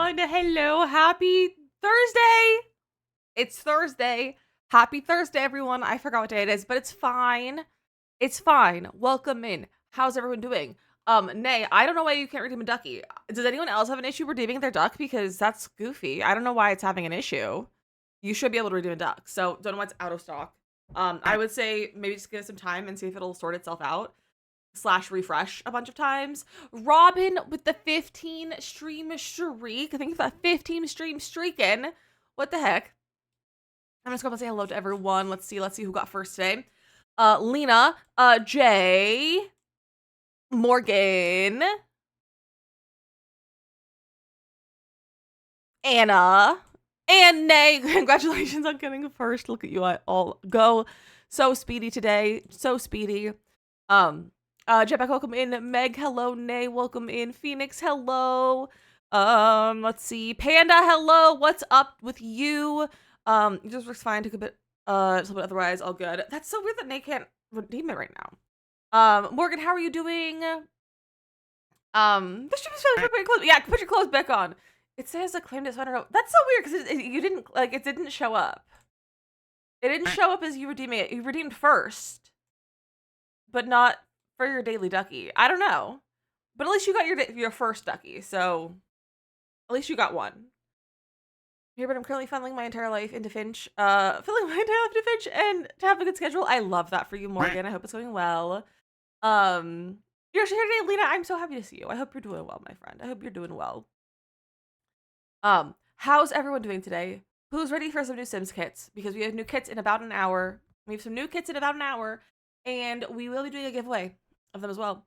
everyone. Hello. Happy Thursday. It's Thursday. Happy Thursday, everyone. I forgot what day it is, but it's fine. It's fine. Welcome in. How's everyone doing? Nay, I don't know why you can't redeem a ducky. Does anyone else have an issue redeeming their duck? Because that's goofy. I don't know why it's having an issue. You should be able to redeem a duck. So don't know why it's out of stock. I would say maybe just give it some time and see if it'll sort itself out. / refresh a bunch of times. Robin with the 15 stream streak. I think that 15 stream streaking. What the heck? I'm just gonna say hello to everyone. Let's see who got first today. Lena, Jay, Morgan, Anna, and Nay. Congratulations on getting first. Look at you all go. So speedy today. So speedy. Jetpack, welcome in. Meg, hello. Nay, welcome in. Phoenix, hello. Let's see. Panda, hello. What's up with you? It just works fine. Took a bit, otherwise, all good. That's so weird that Nay can't redeem it right now. Morgan, how are you doing? The stream is really close. Yeah, put your clothes back on. It says I claimed it, so I don't know. That's so weird because you didn't, it didn't show up. It didn't show up as you redeeming it. You redeemed first, but not for your daily ducky. I don't know. But at least you got your first ducky, so at least you got one. Here, but I'm currently funneling my entire life into Finch. Filling my entire life into Finch and to have a good schedule. I love that for you, Morgan. I hope it's going well. You're here today, Lena. I'm so happy to see you. I hope you're doing well, my friend. I hope you're doing well. How's everyone doing today? Who's ready for some new Sims kits? Because we have new kits in about an hour. We have some new kits in about an hour, and we will be doing a giveaway of them as well.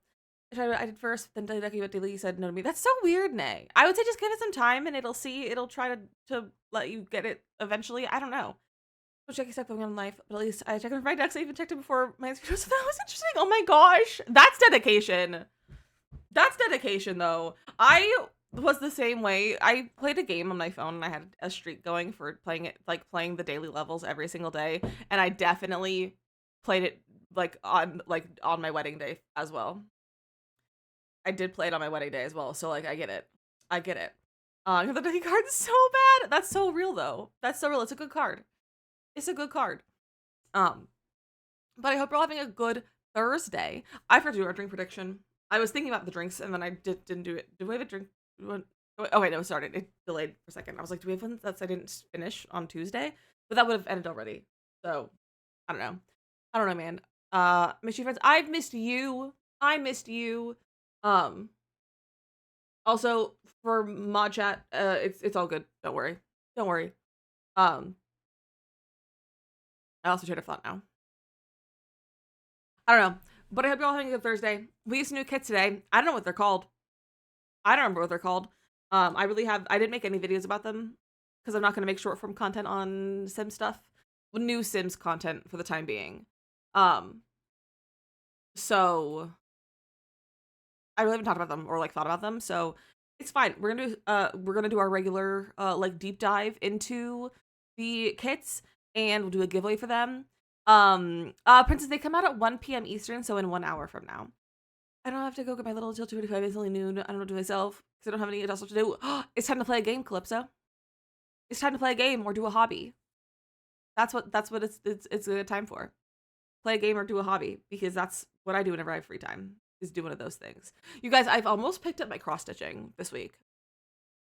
I did first, then Ducky but Daily said no to me. That's so weird, Nay. I would say just give it some time and it'll try to let you get it eventually. I don't know. So check stuff going on in life, but at least I checked for my ducks. I even checked it before my Instagram. So that was interesting. Oh my gosh. That's dedication. That's dedication though. I was the same way. I played a game on my phone and I had a streak going for playing it, playing the daily levels every single day. And I definitely played it on my wedding day as well. I did play it on my wedding day as well, so I get it. I get it. The Ducky card is so bad. That's so real though. That's so real. It's a good card. It's a good card. But I hope you're all having a good Thursday. I forgot to do our drink prediction. I was thinking about the drinks and then I didn't do it. Do we have a drink? Oh wait, no, sorry. It delayed for a second. I was like, do we have one that I didn't finish on Tuesday? But that would have ended already. So I don't know, man. Miss you friends. I've missed you. I missed you. Also for mod chat, it's all good. Don't worry. I also changed a thought now. I don't know, but I hope you're all having a good Thursday. We used some new kits today. I don't know what they're called. I don't remember what they're called. I didn't make any videos about them because I'm not going to make short form content on Sim stuff. New Sims content for the time being. So I really haven't talked about them or thought about them, so it's fine. We're gonna do our regular deep dive into the kits, and we'll do a giveaway for them. Princess, they come out at 1 p.m. Eastern, so in 1 hour from now. I don't have to go get my little until 2:45. It's only noon. I don't know what to do myself because I don't have any else to do. It's time to play a game, Calypso. It's time to play a game or do a hobby. That's what it's a good time for. Play a game or do a hobby because that's what I do whenever I have free time. Is do one of those things. You guys, I've almost picked up my cross-stitching this week.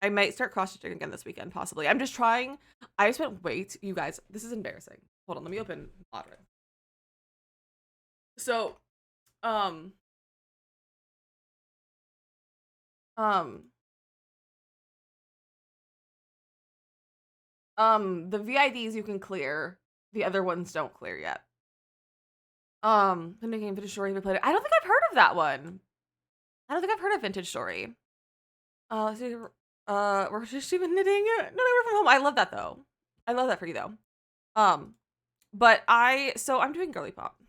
I might start cross-stitching again this weekend, possibly. I'm just trying. I spent you guys, this is embarrassing. Hold on, let me open Moderate. So, the VIDs you can clear. The other ones don't clear yet. Making Vintage Story, we played it. I don't think I've heard of that one. I don't think I've heard of Vintage Story. Let's see, we're just even knitting. No, I work from home. I love that though. I love that for you though. But I'm doing Girly Pop,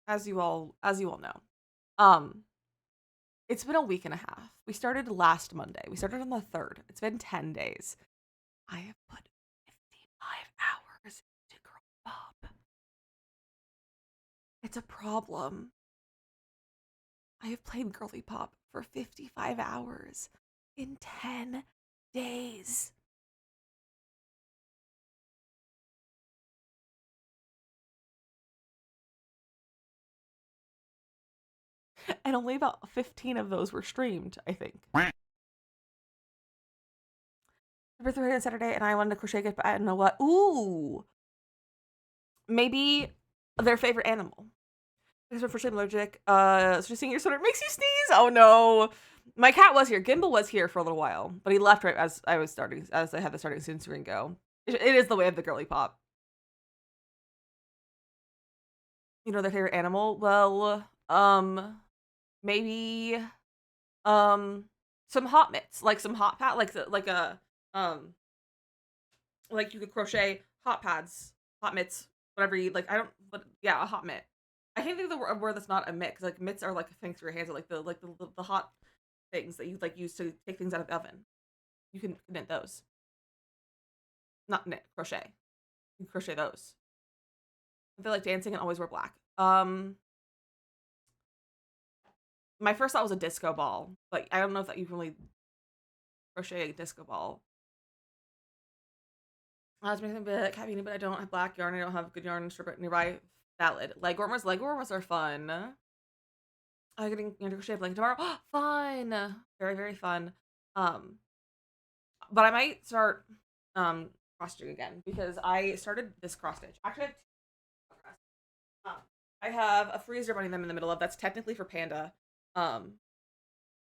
as you all know. It's been a week and a half. We started last Monday. We started on the 3rd. It's been 10 days. I have put 55 hours into Girly Pop. It's a problem. I have played Girly Pop for 55 hours in 10 days. And only about 15 of those were streamed, I think. Birthday on Saturday, and I wanted to crochet a gift, but I don't know what. Ooh, maybe their favorite animal. Because unfortunately I'm allergic. So just seeing your sweater makes you sneeze. Oh no. My cat was here. Gimbal was here for a little while, but he left right as I had the starting soon screen go. It is the way of the girly pop. You know their favorite animal? Well, maybe some hot mitts, like some hot pad, like a like you could crochet hot pads, hot mitts, whatever you like. I don't, but yeah, a hot mitt. I can't think of the word that's not a mitt, 'cause like mitts are like things for your hands, or like the hot things that you like use to take things out of the oven. You can knit those, not knit, crochet. You can crochet those. If they like dancing and always wear black. My first thought was a disco ball, but I don't know if that you can really crochet a disco ball. I was making a bit caffeine, but I don't have black yarn. I don't have good yarn nearby. Valid. Leg warmers are fun. I'm getting to crochet a blanket tomorrow. Fun. Very, very fun. But I might start cross stitching again because I started this cross stitch. Actually, I have a freezer bunny them in the middle of. That's technically for Panda.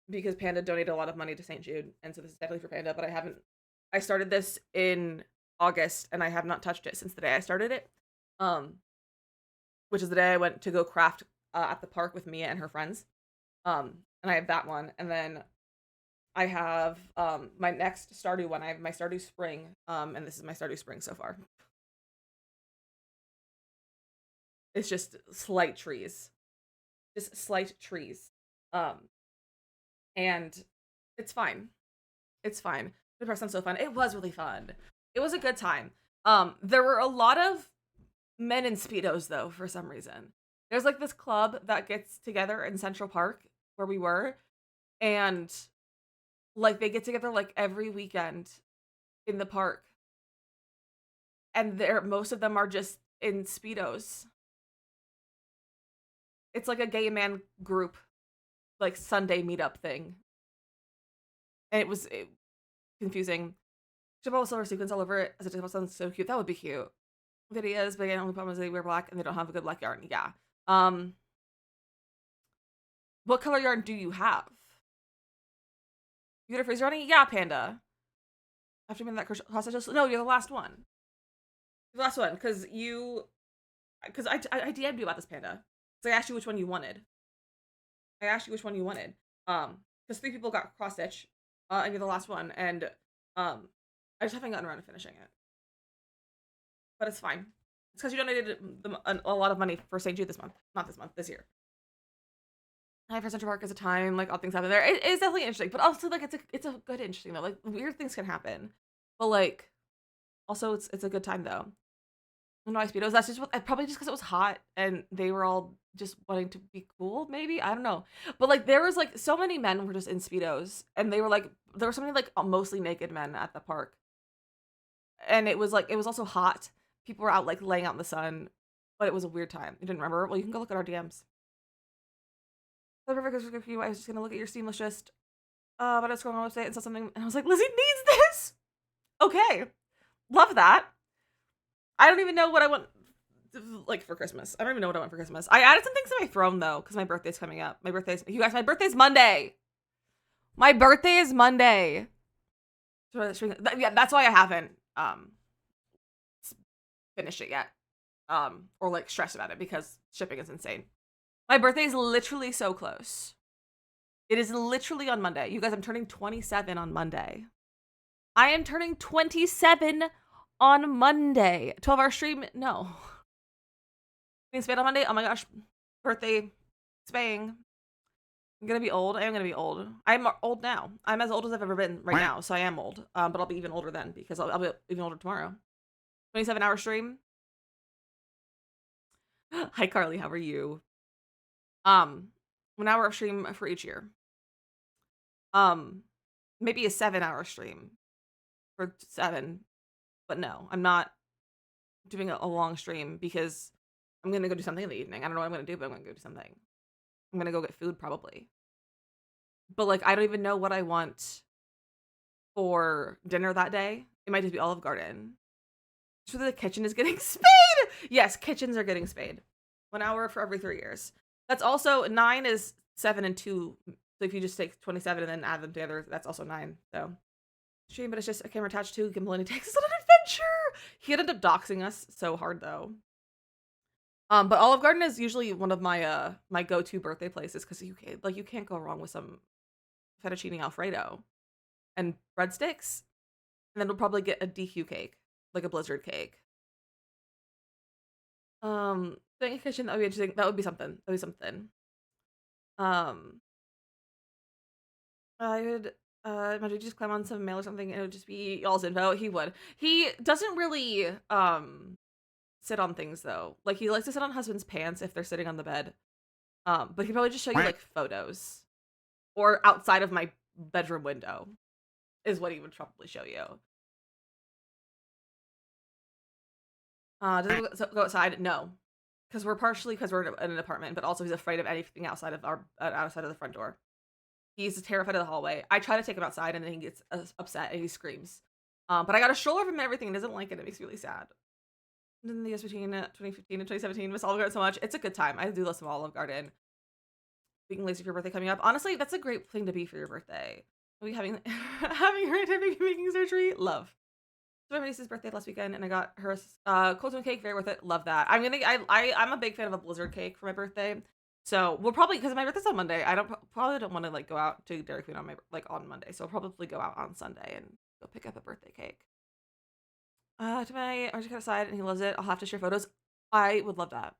Because Panda donated a lot of money to St. Jude, and so this is definitely for Panda, but I started this in August, and I have not touched it since the day I started it. Which is the day I went to go craft at the park with Mia and her friends. And I have that one, and then I have my next Stardew one. I have my Stardew Spring, and this is my Stardew Spring so far. It's just slight trees. Just slight trees. And it's fine. It's fine. The first time's so fun. It was really fun. It was a good time. There were a lot of men in Speedos, though, for some reason. There's like this club that gets together in Central Park where we were, and like they get together like every weekend in the park. And most of them are just in Speedos. It's like a gay man group, like Sunday meetup thing. And it was confusing. Should have silver sequins all over it as it sounds so cute. That would be cute. It is, but again, only problem is they wear black and they don't have a good black yarn. Yeah. What color yarn do you have? You got a freezer running? Yeah, Panda. After being that cross stitch, no, you're the last one. You're the last one, because I DM'd you about this, Panda. So I asked you which one you wanted. Because 3 people got cross stitch, and you're the last one, and I just haven't gotten around to finishing it. But it's fine. It's because you donated a lot of money for St. Jude this month. Not this month, this year. Hi for Central Park is a time, like all things happen there. It is definitely interesting, but also like it's a good interesting though. Like weird things can happen, but like also it's a good time though. No, I speedos. That's just probably just because it was hot and they were all just wanting to be cool. Maybe I don't know, but like there was like so many men were just in speedos, and they were like there were so many like mostly naked men at the park, and it was also hot. People were out like laying out in the sun, but it was a weird time. You didn't remember? Well, you can go look at our DMs. The perfect for you. I was just gonna look at your Steam list just, but I was scrolling on the website and saw something, and I was like, Lizzie needs this. Okay, love that. I don't even know what I want, like for Christmas. I don't even know what I want for Christmas. I added some things to my throne though, because my birthday's coming up. My birthday's Monday. My birthday is Monday. Yeah, that's why I haven't finished it yet, or like stressed about it because shipping is insane. My birthday is literally so close. It is literally on Monday. You guys, I'm turning 27 on Monday. I am turning 27 on Monday. 12-hour stream? No. Being spayed on Monday? Oh my gosh. Birthday spaying. I'm gonna be old. I am gonna be old. I'm old now. I'm as old as I've ever been right now, so I am old. But I'll be even older then because I'll be even older tomorrow. 27-hour stream. Hi, Carly. How are you? 1 hour of stream for each year. Maybe a 7-hour stream for 7. But no, I'm not doing a long stream because I'm gonna go do something in the evening. I don't know what I'm gonna do, but I'm gonna go do something. I'm gonna go get food probably. But like, I don't even know what I want for dinner that day. It might just be Olive Garden. So the kitchen is getting spayed. Yes, kitchens are getting spayed. 1 hour for every 3 years. That's also 9 is 7 and 2. So if you just take 27 and then add them together, that's also 9. So stream, but it's just a camera attached to Gimbal and he takes us on an adventure. He ended up doxing us so hard though. But Olive Garden is usually one of my my go-to birthday places because you can't go wrong with some fettuccine alfredo and breadsticks, and then we'll probably get a DQ cake, like a Blizzard cake. Doing a kitchen, that would be interesting. That would be something. That would be something. I would imagine just climb on some mail or something and it would just be y'all's info. He would. He doesn't really sit on things though. Like he likes to sit on husband's pants if they're sitting on the bed. But he'd probably just show you like photos. Or outside of my bedroom window is what he would probably show you. Does he go outside? No. Because we're in an apartment, but also he's afraid of anything outside of the front door. He's terrified of the hallway. I try to take him outside and then he gets upset and he screams. But I got a stroller from him and everything and doesn't like it. It makes me really sad. And then the years between 2015 and 2017, miss Olive Garden so much. It's a good time. I do love some Olive Garden. Being lazy for your birthday coming up. Honestly, that's a great thing to be for your birthday. Are we having making surgery? Love. So my niece's birthday last weekend, and I got her cold stone cake. Very worth it. Love that. I'm a big fan of a Blizzard cake for my birthday. So we'll probably, because my birthday's on Monday, I probably don't want to like go out to Dairy Queen on Monday. So I'll probably go out on Sunday and go pick up a birthday cake. I just got aside and he loves it. I'll have to share photos. I would love that.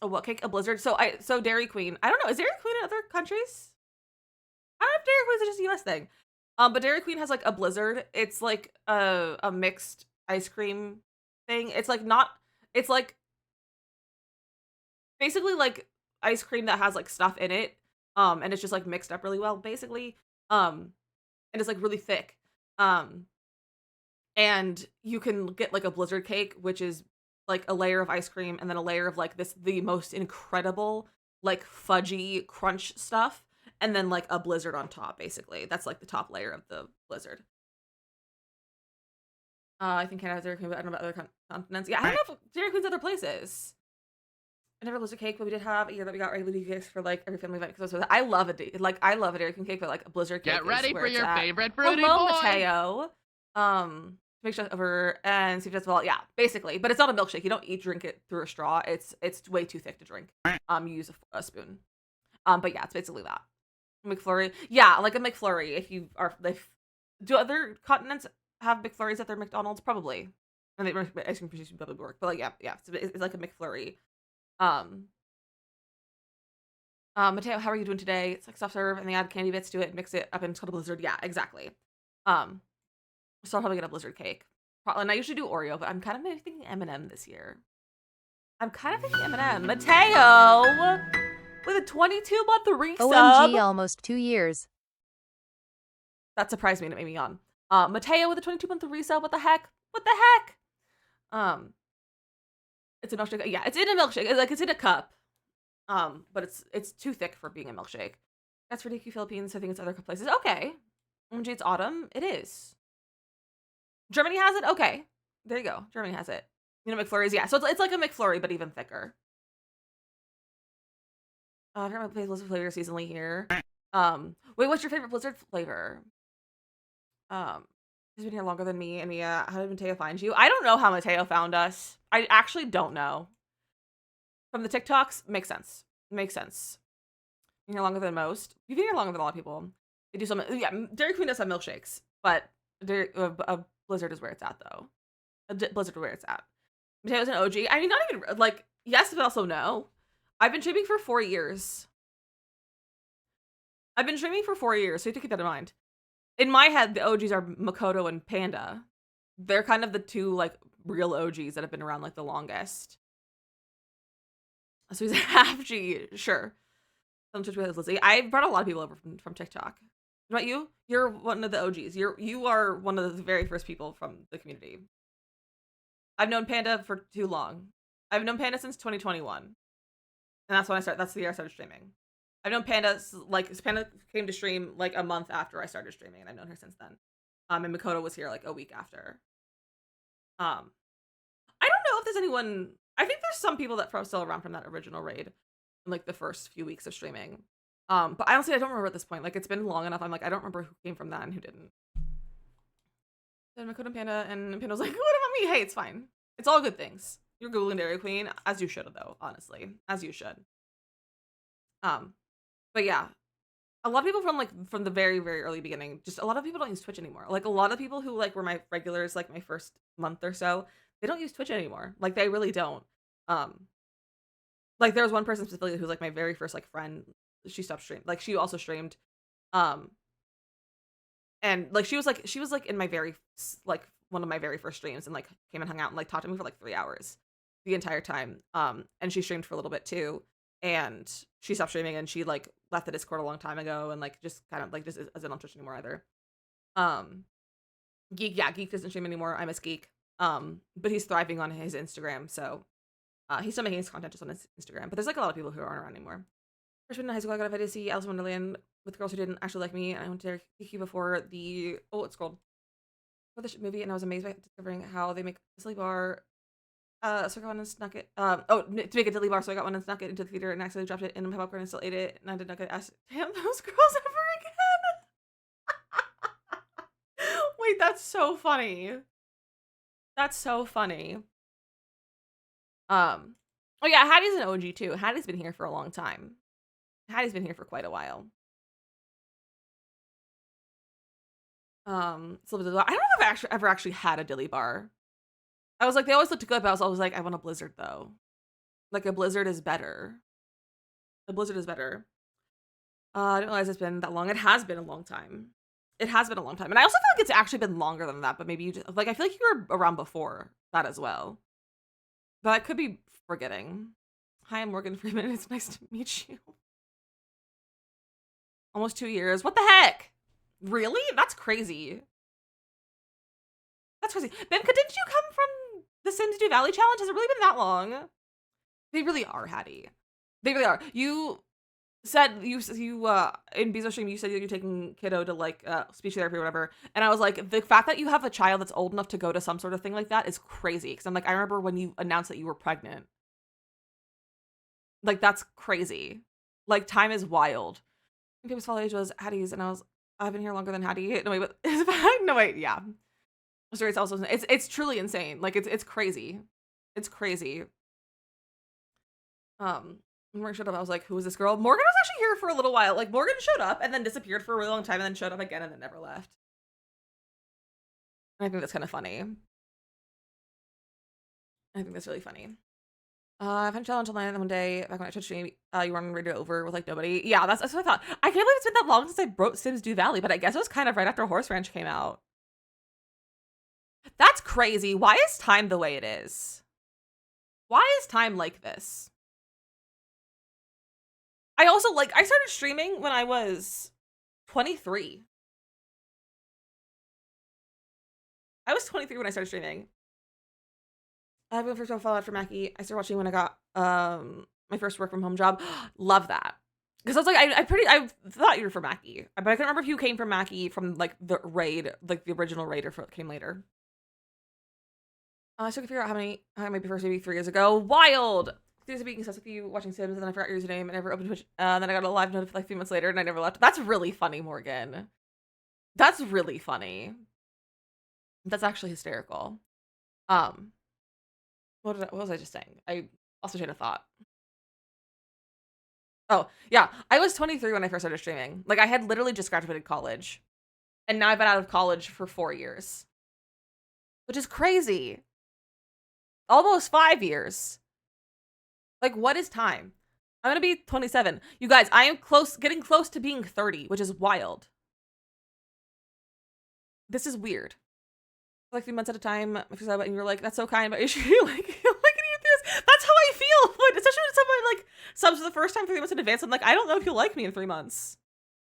A what cake? A Blizzard. So Dairy Queen. I don't know. Is Dairy Queen in other countries? I don't know if Dairy Queen is just a US thing. But Dairy Queen has like a Blizzard. It's like a mixed ice cream thing. It's like basically like ice cream that has like stuff in it. And it's just like mixed up really well, basically. And it's like really thick. And you can get like a Blizzard cake, which is like a layer of ice cream and then a layer of like the most incredible like fudgy crunch stuff, and then like a Blizzard on top. Basically, that's like the top layer of the Blizzard. I think Canada has Dairy Queen, but I don't know about other continents. Yeah, I don't know if Dairy Queen's other places. I never Blizzard cake, but we did have a year that we got regular cakes for like every family event. Because I love a Dairy Queen cake, but like a Blizzard cake. Get ready for your favorite fruity boy. Mateo. Make sure over and see if that's well. Yeah, basically, but it's not a milkshake. You don't drink it through a straw. It's way too thick to drink. You use a spoon. But yeah, it's basically that. McFlurry. Yeah, like a McFlurry. Do other continents have McFlurries at their McDonald's? Probably. And ice cream producers probably work. But like yeah, it's like a McFlurry. Mateo, how are you doing today? It's like soft serve and they add candy bits to it, mix it up and it's called a Blizzard. Yeah, exactly. So I'll probably get a Blizzard cake. And I usually do Oreo, but I'm kind of maybe thinking M&M this year. I'm kind of thinking M&M. Mateo with a 22-month resub. OMG, almost 2 years. That surprised me and it made me yawn. Mateo with a 22-month resub. What the heck? What the heck? It's a milkshake. Yeah, it's in a milkshake. It's in a cup. But it's too thick for being a milkshake. That's for DQ Philippines. I think it's other places. Okay. OMG, it's autumn. It is. Germany has it? Okay. There you go. Germany has it. You know, McFlurries, yeah. So it's like a McFlurry, but even thicker. I've got my Blizzard flavor seasonally here. Wait, what's your favorite Blizzard flavor? He's been here longer than me, and Mia, how did Mateo find you? I don't know how Mateo found us. I actually don't know. From the TikToks, makes sense. Makes sense. Been here longer than most. You've been here longer than a lot of people. They do some, yeah, Dairy Queen does have milkshakes, but Blizzard is where it's at, though. Blizzard is where it's at. Mateo's an OG. I mean, not even, like, yes, but also no. I've been streaming for 4 years. So you have to keep that in mind. In my head, the OGs are Makoto and Panda. They're kind of the two, like, real OGs that have been around, like, the longest. So he's a half G, sure. Some Twitch with Lizzy. I brought a lot of people over from TikTok. What about you? You're one of the OGs. You are one of the very first people from the community. I've known Panda for too long. I've known Panda since 2021, and that's when I started. That's the year I started streaming. I've known Panda like Panda came to stream like a month after I started streaming, and I've known her since then. And Makoto was here like a week after. I don't know if there's anyone. I think there's some people that are still around from that original raid, in like the first few weeks of streaming. But honestly, I don't remember at this point. Like it's been long enough. I'm like, I don't remember who came from that and who didn't. Then Makoto and Panda was like, what about me? Hey, it's fine. It's all good things. You're Googling Dairy Queen, as you should though, honestly. As you should. But yeah. A lot of people from the very, very early beginning, just a lot of people don't use Twitch anymore. Like a lot of people who like were my regulars like my first month or so, they don't use Twitch anymore. Like they really don't. Like there was one person specifically who's like my very first like friend. She stopped streaming. Like she also streamed. And like she was like in my very like one of my very first streams and like came and hung out and like talked to me for like 3 hours the entire time. And she streamed for a little bit too. And she stopped streaming and she like left the Discord a long time ago and like just kind of like just isn't on Twitch anymore either. Geek doesn't stream anymore. I miss Geek. But he's thriving on his Instagram, so he's still making his content just on his Instagram. But there's like a lot of people who aren't around anymore. Freshman in high school, I got invited to see Alice in Wonderland with girls who didn't actually like me, and I went to Kiki before the it's called for the movie, and I was amazed by discovering how they make a silly bar. So I got one and snuck it. To make a dilly bar, so I got one and snuck it into the theater and accidentally dropped it in my popcorn and still ate it. And I did not get asked, damn those girls ever again. Wait, that's so funny. That's so funny. Oh yeah, Hattie's an OG too. Hattie's been here for a long time. Hattie's been here for quite a while. So I don't know if I've ever actually had a dilly bar. I was like, they always looked good, but I was always like, I want a Blizzard though. Like a Blizzard is better. A Blizzard is better. I didn't realize it's been that long. It has been a long time. It has been a long time. And I also feel like it's actually been longer than that, but maybe you just like I feel like you were around before that as well. But I could be forgetting. Hi, I'm Morgan Freeman. It's nice to meet you. Almost 2 years. What the heck? Really? That's crazy. That's crazy. Bimka, didn't you come from the Sims Do Valley Challenge? Has it really been that long? They really are, Hattie. They really are. You said you in Bezo stream you said you're taking kiddo to like speech therapy or whatever, and I was like, the fact that you have a child that's old enough to go to some sort of thing like that is crazy. Because I'm like, I remember when you announced that you were pregnant. Like that's crazy. Like time is wild. And people's follow age was Hattie's, and I've been here longer than Hattie. No wait, but no wait, yeah. Sorry, it's also it's truly insane. Like it's crazy. It's crazy. Morgan showed up. I was like, who is this girl? Morgan was actually here for a little while. Like Morgan showed up and then disappeared for a really long time and then showed up again and then never left. And I think that's kind of funny. I think that's really funny. I've had a challenge online one day back when I touched stream. You were on radio over with like nobody. Yeah, that's what I thought. I can't believe it's been that long since I wrote Sims Do Valley, but I guess it was kind of right after Horse Ranch came out. That's crazy. Why is time the way it is? Why is time like this? I also I started streaming when I was 23. I was 23 when I started streaming. I went first Fallout for Mackie. I started watching when I got my first work from home job. Love that. Because I was like, I thought you were from Mackie. But I can't remember if you came from Mackie from like the raid, like the original raid or if it came later. I still can figure out how many first maybe 3 years ago. Wild! Seriously being obsessed with you watching Sims, and then I forgot your username and never opened Twitch. Then I got a live note like 3 months later and I never left. That's really funny, Morgan. That's really funny. That's actually hysterical. What was I just saying? I also train of thought. Oh, yeah. I was 23 when I first started streaming. Like I had literally just graduated college. And now I've been out of college for 4 years. Which is crazy. Almost 5 years. Like, what is time? I'm gonna be 27. You guys, I am getting close to being 30, which is wild. This is weird. Like 3 months at a time, and you're like, that's so kind, but you should like this. That's how I feel. But especially when someone like subs for the first time 3 months in advance. I'm like, I don't know if you'll like me in 3 months.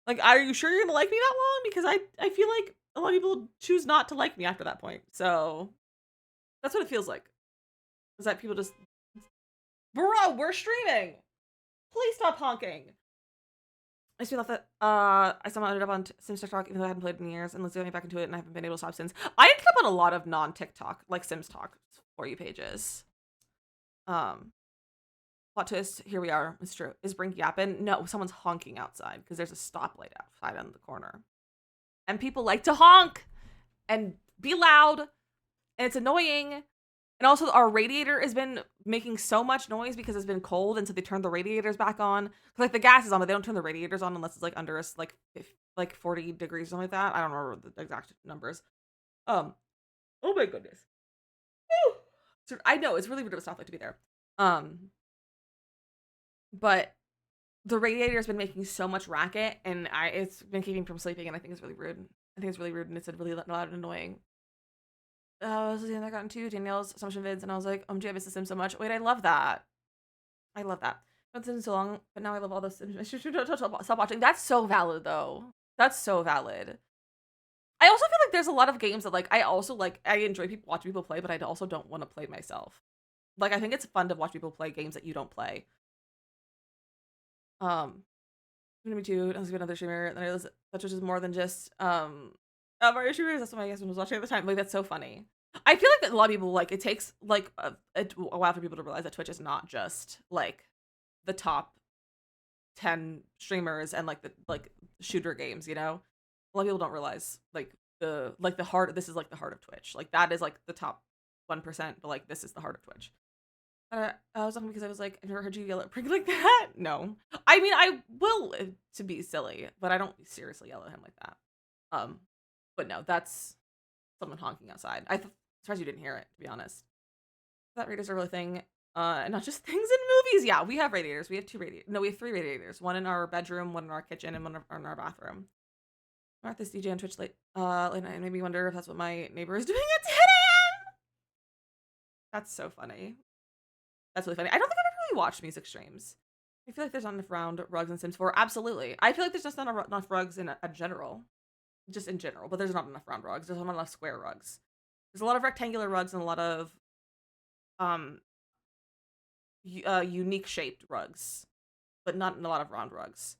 Like, are you sure you're gonna like me that long? Because I feel like a lot of people choose not to like me after that point. So that's what it feels like. Is that people just, bro, we're streaming. Please stop honking. I just feel that I somehow ended up on Sims TikTok, even though I hadn't played in years, and let's get me back into it, and I haven't been able to stop since. I ended up on a lot of non-TikTok, like Sims Talk For You pages. Plot twist, here we are. It's true. Is Brink yapping? No, someone's honking outside because there's a stoplight outside on the corner. And people like to honk and be loud, and it's annoying. And also, our radiator has been making so much noise because it's been cold, and so they turned the radiators back on. Cause like the gas is on, but they don't turn the radiators on unless it's like under us, like 40 degrees or something like that. I don't remember the exact numbers. Oh my goodness. Woo! So, I know it's really weird of a stoplight to be there. But the radiator's been making so much racket, and it's been keeping me from sleeping, and I think it's really rude. I think it's really rude, and it's really loud and annoying. I was listening, I got into Danielle's assumption vids, and I was like, OMG, I miss the Sims so much. Wait, I love that. I love that. It's been so long, but now I love all the Sims. Stop watching. That's so valid, though. That's so valid. I also feel like there's a lot of games that, like, I also, like, I enjoy watching people play, but I also don't want to play myself. Like, I think it's fun to watch people play games that you don't play. Me too. I was another streamer, and I was that was just more than just Mario streamers. That's what my husband was watching at the time. Like, that's so funny. I feel like that a lot of people, like, it takes like a while for people to realize that Twitch is not just like the top 10 streamers and like the shooter games. You know, a lot of people don't realize like the heart. This is like the heart of Twitch. Like, that is like the top 1%, but like this is the heart of Twitch. I was talking because I was like, I've never heard you yell at Prig like that. No, I mean, I will to be silly, but I don't seriously yell at him like that. But no, that's someone honking outside. I'm surprised you didn't hear it, to be honest. That radiators are a real thing, and not just things in movies. Yeah, we have radiators. We have 2 radiators. No, we have 3 radiators. One in our bedroom, one in our kitchen, and one in our bathroom. I'm at this DJ on Twitch late night, and made me wonder if that's what my neighbor is doing at 10 a.m. That's so funny. That's really funny. I don't think I've ever really watched music streams. I feel like there's not enough round rugs in Sims 4. Absolutely. I feel like there's just not enough rugs in general. Just in general. But there's not enough round rugs. There's not enough square rugs. There's a lot of rectangular rugs and a lot of unique shaped rugs. But not a lot of round rugs.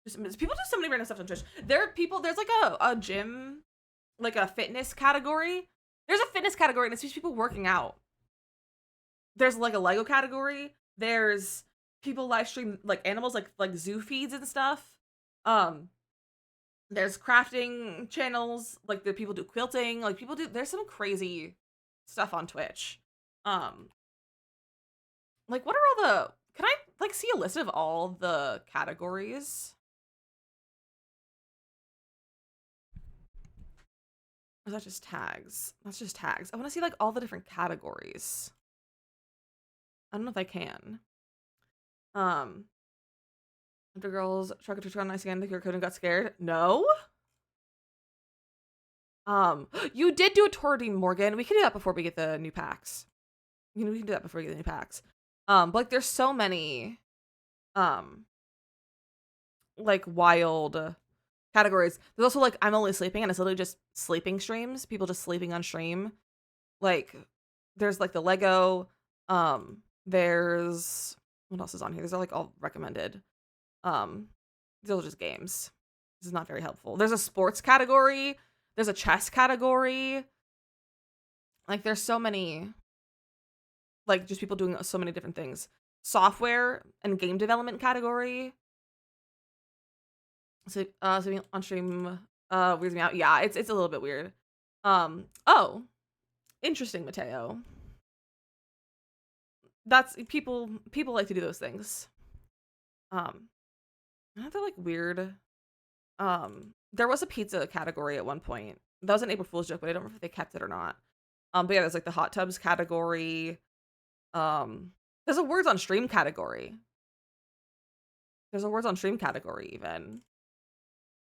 People do so many random stuff on Twitch. There's like a gym, like a fitness category. There's a fitness category and it's just people working out. There's like a Lego category. There's people live stream like animals, like zoo feeds and stuff. There's crafting channels, like the people do quilting, like people do. There's some crazy stuff on Twitch. Like what are all the? Can I like see a list of all the categories? Or is that just tags? That's just tags. I want to see like all the different categories. I don't know if I can. After girls truck or truck on ice again, the QR code and got scared. No. You did do a tour, Dean Morgan. We can do that before we get the new packs. We can do that before we get the new packs. But like there's so many like wild categories. There's also like I'm only sleeping and it's literally just sleeping streams. People just sleeping on stream. Like there's like the Lego. There's what else is on here? These are like all recommended. These are just games. This is not very helpful. There's a sports category. There's a chess category. Like there's so many. Like just people doing so many different things. Software and game development category. So being on stream weirds me out. Yeah, it's a little bit weird. Oh, interesting, Mateo. That's people like to do those things. They're like weird. There was a pizza category at one point. That was an April Fool's joke, but I don't remember if they kept it or not. But yeah, there's like the hot tubs category. There's a words on stream category. There's a words on stream category even.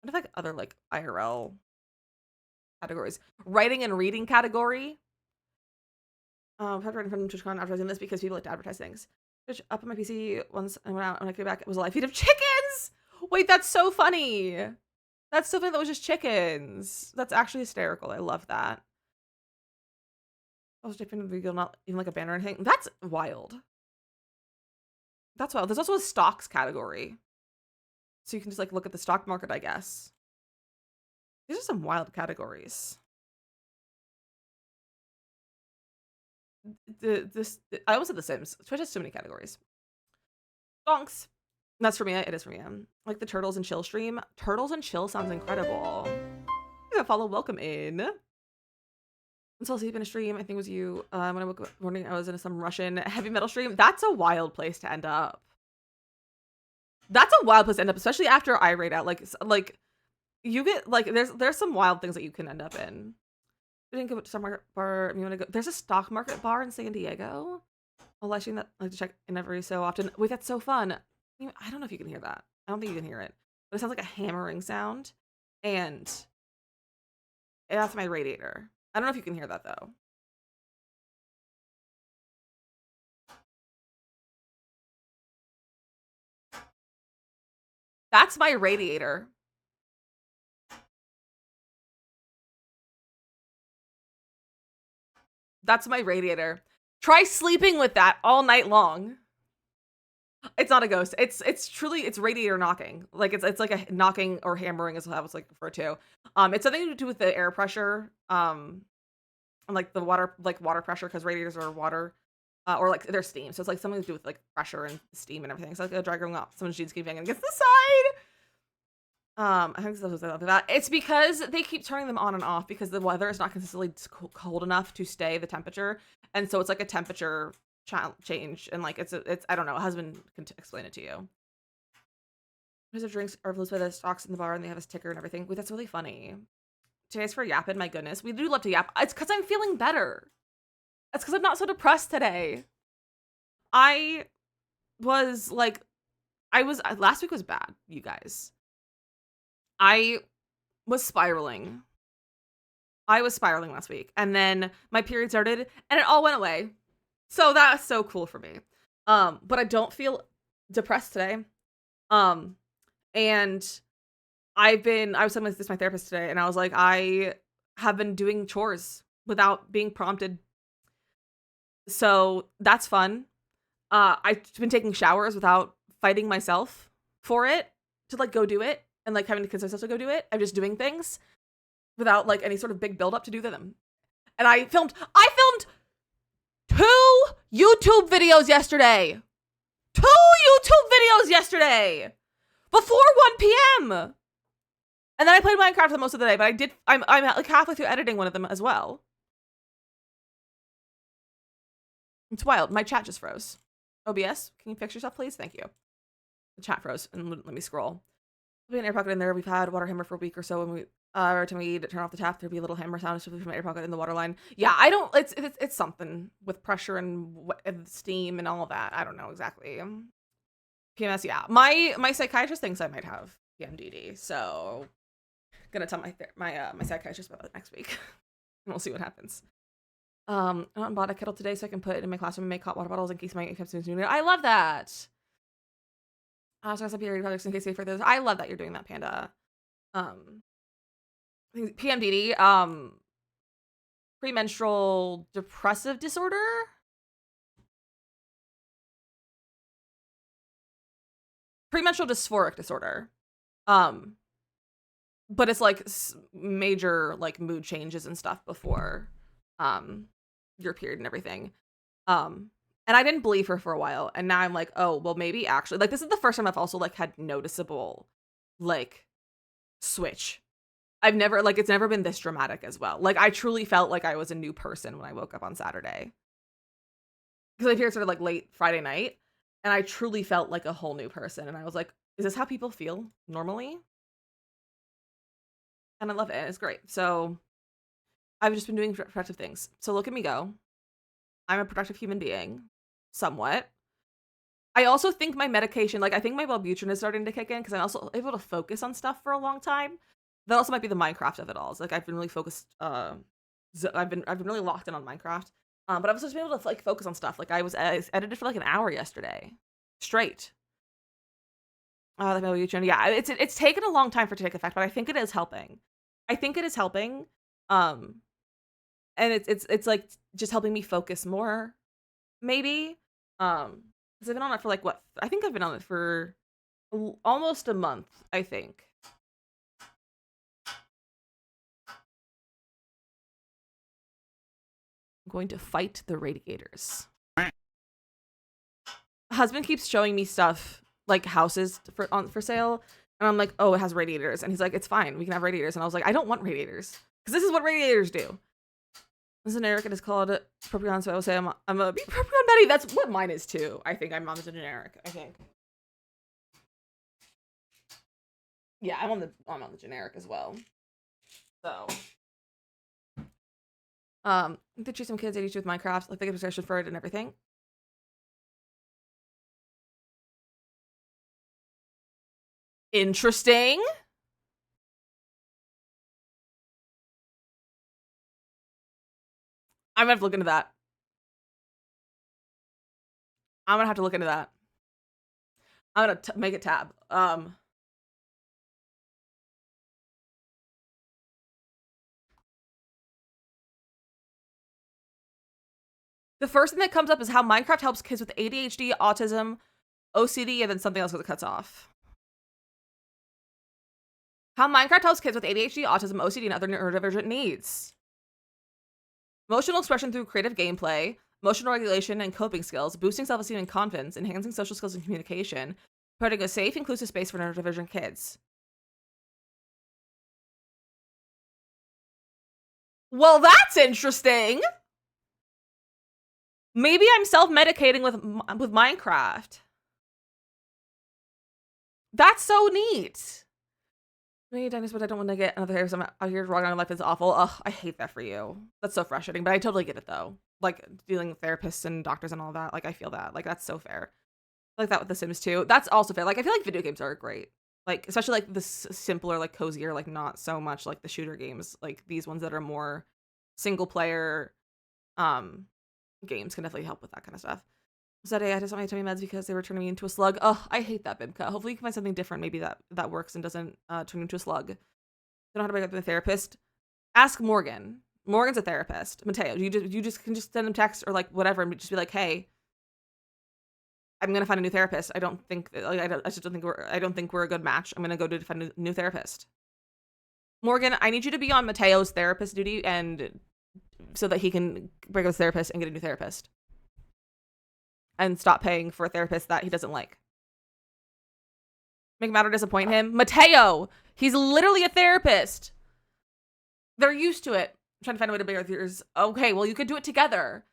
What if like other like IRL categories? Writing and reading category. I've had writing from TwitchCon advertising this because people like to advertise things. Twitch up on my PC once I went out and I came back. It was a live feed of chickens. Wait, that's so funny. That's so funny. That was just chickens. That's actually hysterical. I love that. I was dipping the not even like a banner or anything. That's wild. That's wild. There's also a stocks category. So you can just like look at the stock market, I guess. These are some wild categories. I almost said The Sims. Twitch has so many categories. Donks. That's for me. It is for me. Like the Turtles and Chill stream. Turtles and Chill sounds incredible. You gotta follow. Welcome in. Until sleep in a stream, I think it was you. When I woke up morning, I was in some Russian heavy metal stream. That's a wild place to end up. That's a wild place to end up, especially after I rate out. Like you get like there's some wild things that you can end up in. We didn't go to some market bar. You want to go? There's a stock market bar in San Diego. I'll let you that like to check in every so often. Wait, that's so fun. I don't know if you can hear that. I don't think you can hear it, but it sounds like a hammering sound, and that's my radiator. I don't know if you can hear that though. That's my radiator. That's my radiator. Try sleeping with that all night long. It's not a ghost. It's truly it's radiator knocking. Like it's like a knocking or hammering is what I was like referred to. It's something to do with the air pressure. And like the water pressure because radiators are water. Or like they're steam. So it's like something to do with like pressure and steam and everything. So like a drag going up. Someone's jeans keep banging against the side. I think that's that. It's because they keep turning them on and off because the weather is not consistently cold enough to stay the temperature, and so it's like a temperature change, and like it's I don't know. A husband can explain it to you. There's a drinks are influenced by the stocks in the bar, and they have a sticker and everything. Wait, that's really funny. Today's for yapping. My goodness, we do love to yap. It's because I'm feeling better. It's because I'm not so depressed today. I was like, last week was bad, you guys. I was spiraling. I was spiraling last week, and then my period started, and it all went away. So that's so cool for me. But I don't feel depressed today. And I was telling this to my therapist today, and I was like, I have been doing chores without being prompted. So that's fun. I've been taking showers without fighting myself for it to like go do it. And like having to convince myself to go do it. I'm just doing things without like any sort of big build up to do them. And I filmed 2 YouTube videos yesterday. 2 YouTube videos yesterday before 1 p.m. And then I played Minecraft for most of the day, but I'm like halfway through editing one of them as well. It's wild. My chat just froze. OBS, can you fix yourself, please? Thank you. The chat froze and let me scroll. There'll be an air pocket in there. We've had water hammer for a week or so, and every time we turn off the tap, there'll be a little hammer sound from my air pocket in the water line. Yeah, I don't. It's something with pressure and steam and all of that. I don't know exactly. PMS. Yeah, my psychiatrist thinks I might have PMDD, so I'm gonna tell my psychiatrist about it next week, and we'll see what happens. I bought a kettle today so I can put it in my classroom and make hot water bottles in case my students need it. I love that. So I period products in case they for those. I love that you're doing that, Panda. PMDD, premenstrual depressive disorder. Premenstrual dysphoric disorder. But it's like major like mood changes and stuff before your period and everything. And I didn't believe her for a while, and now I'm like, oh, well, maybe actually, like, this is the first time I've also, like, had noticeable, like, switch. I've never, like, it's never been this dramatic as well. Like, I truly felt like I was a new person when I woke up on Saturday. Because my period started, like, late Friday night, and I truly felt like a whole new person, and I was like, is this how people feel normally? And I love it, and it's great. So, I've just been doing productive things. So, look at me go. I'm a productive human being. Somewhat. I also think my medication, like I think my Wellbutrin is starting to kick in because I'm also able to focus on stuff for a long time. That also might be the Minecraft of it all. It's like I've been really focused. I've been really locked in on Minecraft. But I've also just been able to like focus on stuff. Like I edited for like an hour yesterday, straight. The Millie yeah, it's taken a long time for it to take effect, but I think it is helping. I think it is helping. Um, and it's like just helping me focus more, maybe. Because I've been on it for like what? I think I've been on it for almost a month, I think. I'm going to fight the radiators. Husband keeps showing me stuff like houses for sale, and I'm like, oh, it has radiators, and he's like, it's fine, we can have radiators, and I was like, I don't want radiators because this is what radiators do. This is generic. It is called Propion, so I will say I'm a Propion Betty. That's what mine is too. I think I'm a generic. I think. Yeah, I'm on the generic as well. So, did you some kids ADHD with Minecraft, like they get obsession for it and everything? Interesting. I'm gonna have to look into that. I'm gonna have to look into that. I'm gonna make a tab. The first thing that comes up is how Minecraft helps kids with ADHD, autism, OCD, and then something else because it cuts off. How Minecraft helps kids with ADHD, autism, OCD, and other neurodivergent needs. Emotional expression through creative gameplay, emotional regulation and coping skills, boosting self-esteem and confidence, enhancing social skills and communication, providing a safe, inclusive space for neurodivergent kids. Well, that's interesting. Maybe I'm self-medicating with Minecraft. That's so neat. Many times, but I don't want to get another hair. So I'm out here wrong on life is awful. Ugh, I hate that for you. That's so frustrating. But I totally get it though. Like dealing with therapists and doctors and all that. Like I feel that. Like that's so fair. Like that with The Sims 2. That's also fair. Like I feel like video games are great. Like especially like the simpler, like cozier, like not so much like the shooter games. Like these ones that are more single player games can definitely help with that kind of stuff. Today I had to stop my tummy meds because they were turning me into a slug. Oh, I hate that, Bimka. Hopefully you can find something different maybe that works and doesn't turn you into a slug. Don't know how to break up with a therapist. Ask Morgan. Morgan's a therapist. Mateo, you just can just send him text or like whatever and just be like, hey, I'm gonna find a new therapist. I don't think like I don't think we're a good match. I'm gonna go to find a new therapist. Morgan, I need you to be on Mateo's therapist duty and so that he can break up with his therapist and get a new therapist. And stop paying for a therapist that he doesn't like. Make matter disappoint him. Mateo! He's literally a therapist. They're used to it. I'm trying to find a way to break up yours. Okay, well, you could do it together.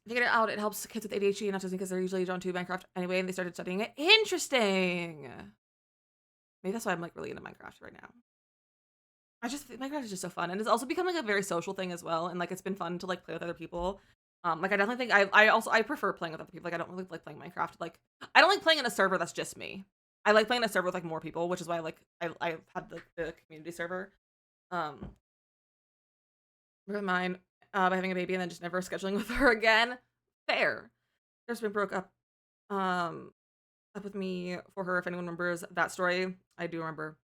Figure it out. It helps kids with ADHD and autism because they're usually drawn to Minecraft anyway, and they started studying it. Interesting. Maybe that's why I'm like really into Minecraft right now. I just think Minecraft is just so fun, and it's also become like a very social thing as well. And like it's been fun to like play with other people. Like I definitely think I prefer playing with other people. Like I don't really like playing Minecraft. Like I don't like playing in a server that's just me. I like playing in a server with like more people, which is why I had the community server. With mine by having a baby and then just never scheduling with her again. Fair. There's been broke up with me for her. If anyone remembers that story, I do remember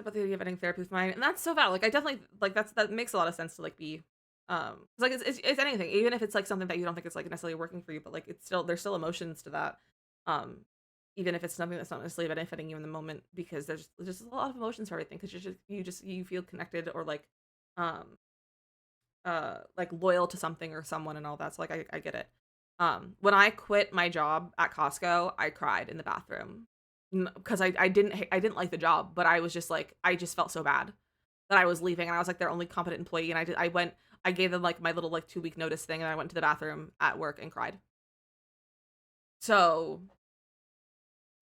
about the idea of ending therapy with mine, and that's so valid. Like I definitely like that makes a lot of sense to like be like it's anything, even if it's like something that you don't think is like necessarily working for you, but like it's still there's still emotions to that, even if it's something that's not necessarily benefiting you in the moment, because there's just a lot of emotions for everything, because you feel connected or like loyal to something or someone and all that. So like I get it. When I quit my job at Costco, I cried in the bathroom because I didn't like the job, but I was just like I just felt so bad that I was leaving, and I was like their only competent employee, and I gave them like my little like 2-week notice thing, and I went to the bathroom at work and cried. So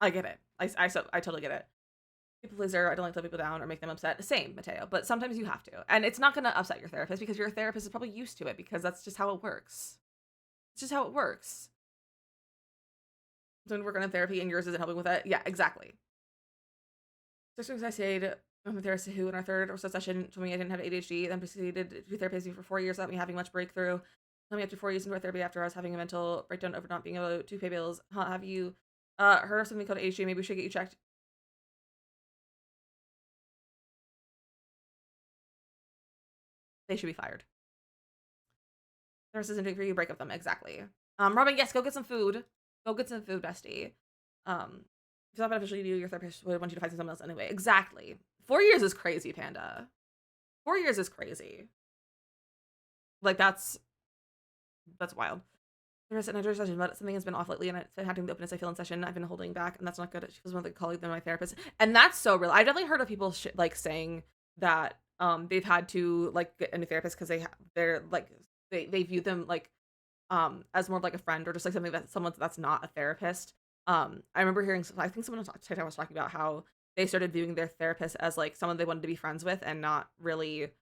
I get it. I totally get it. People pleaser. I don't like to let people down or make them upset. Same, Mateo. But sometimes you have to, and it's not going to upset your therapist because your therapist is probably used to it because that's just how it works. It's just how it works. So when we're going to therapy and yours isn't helping with it, yeah, exactly. So as I said, I'm a therapist who in our third or so session told me I didn't have ADHD, then proceeded to therapy for 4 years without me having much breakthrough. Told me after 4 years into our therapy after I was having a mental breakdown over not being able to pay bills. Have you heard of something called ADHD. Maybe we should get you checked. They should be fired. Nurse isn't doing for you. Break up them exactly. Robin, yes, go get some food. Go get some food, bestie. If it's not beneficial to you, your therapist would want you to find someone else anyway. Exactly. 4 years is crazy, Panda. 4 years is crazy. Like that's wild. There's another session, but something has been off lately, and it's been having the openness I feel in session. I've been holding back, and that's not good. She was one of the colleagues than my therapist, and that's so real. I've definitely heard of people like saying that they've had to like get a new therapist because they're like they view them like as more of like a friend or just like something that someone that's not a therapist. I remember hearing I think someone on TikTok was talking about how they started viewing their therapist as like someone they wanted to be friends with and not really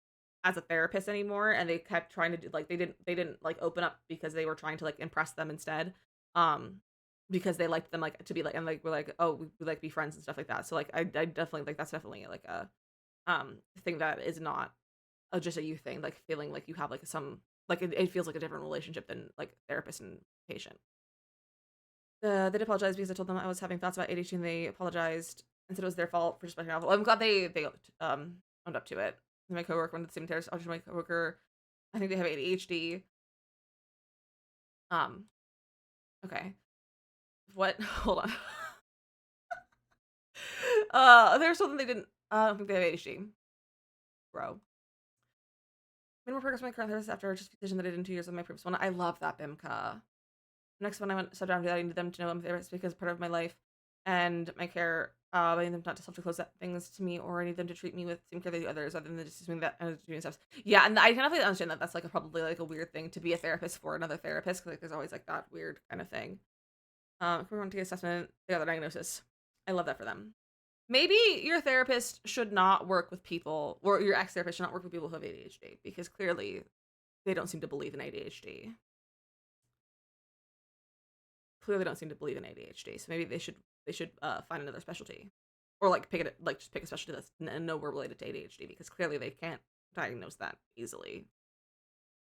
as a therapist anymore, and they kept trying to do like they didn't like open up because they were trying to like impress them instead. um because they liked them like to be like and like we're like, oh, we like be friends and stuff like that. So like I definitely like that's definitely like a thing that is not just a you thing, like feeling like you have like some like it feels like a different relationship than like therapist and patient. They did apologize because I told them I was having thoughts about ADHD, and they apologized and said it was their fault for just playing novel. I'm glad they owned up to it. My coworker went to the same therapist. My coworker, I think they have ADHD. Um, okay. What? Hold on. There's something they didn't. I don't think they have ADHD. Bro. Made more progress with my current therapist after just a decision that I did in 2 years with my previous one. I love that, Bimka. Next one, I went sat down to I needed them to know I'm a therapist because part of my life and my care. I need them not to self-disclose that things to me, or I need them to treat me with the same care they do others, other than just doing that and doing stuff. Yeah, and I definitely understand that that's like probably like a weird thing to be a therapist for another therapist, because like there's always like that weird kind of thing. If we want to get assessment, they got the diagnosis. I love that for them. Maybe your therapist should not work with people, or your ex-therapist should not work with people who have ADHD, because clearly they don't seem to believe in ADHD. Clearly don't seem to believe in ADHD. So maybe they should find another specialty, or like pick it like just pick a specialty that's no related to ADHD, because clearly they can't diagnose that easily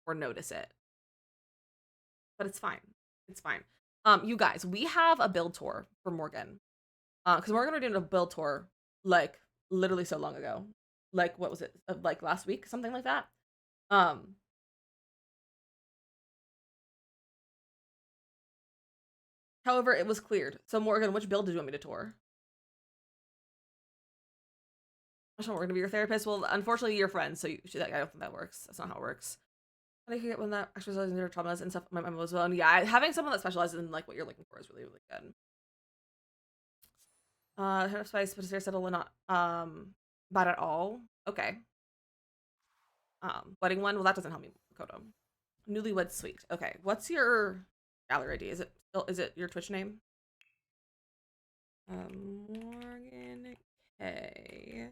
or notice it. But it's fine. It's fine. You guys, we have a build tour for Morgan. Because Morgan were doing a build tour like literally so long ago. Like what was it? Like last week, something like that. Um, However, it was cleared. So Morgan, which build did you want me to tour? I don't we're gonna be your therapist. Well, unfortunately, you're friends, so I don't think that works. That's not how it works. I think you get one that specializes in their traumas and stuff. My mom as well. And yeah, having someone that specializes in like what you're looking for is really, really good. Head of spice, but it's very subtle and not bad at all. Okay. Wedding one. Well, that doesn't help me, Kodo. Newlywed Suite. Okay. What's your gallery ID? Is it your Twitch name? Morgan K.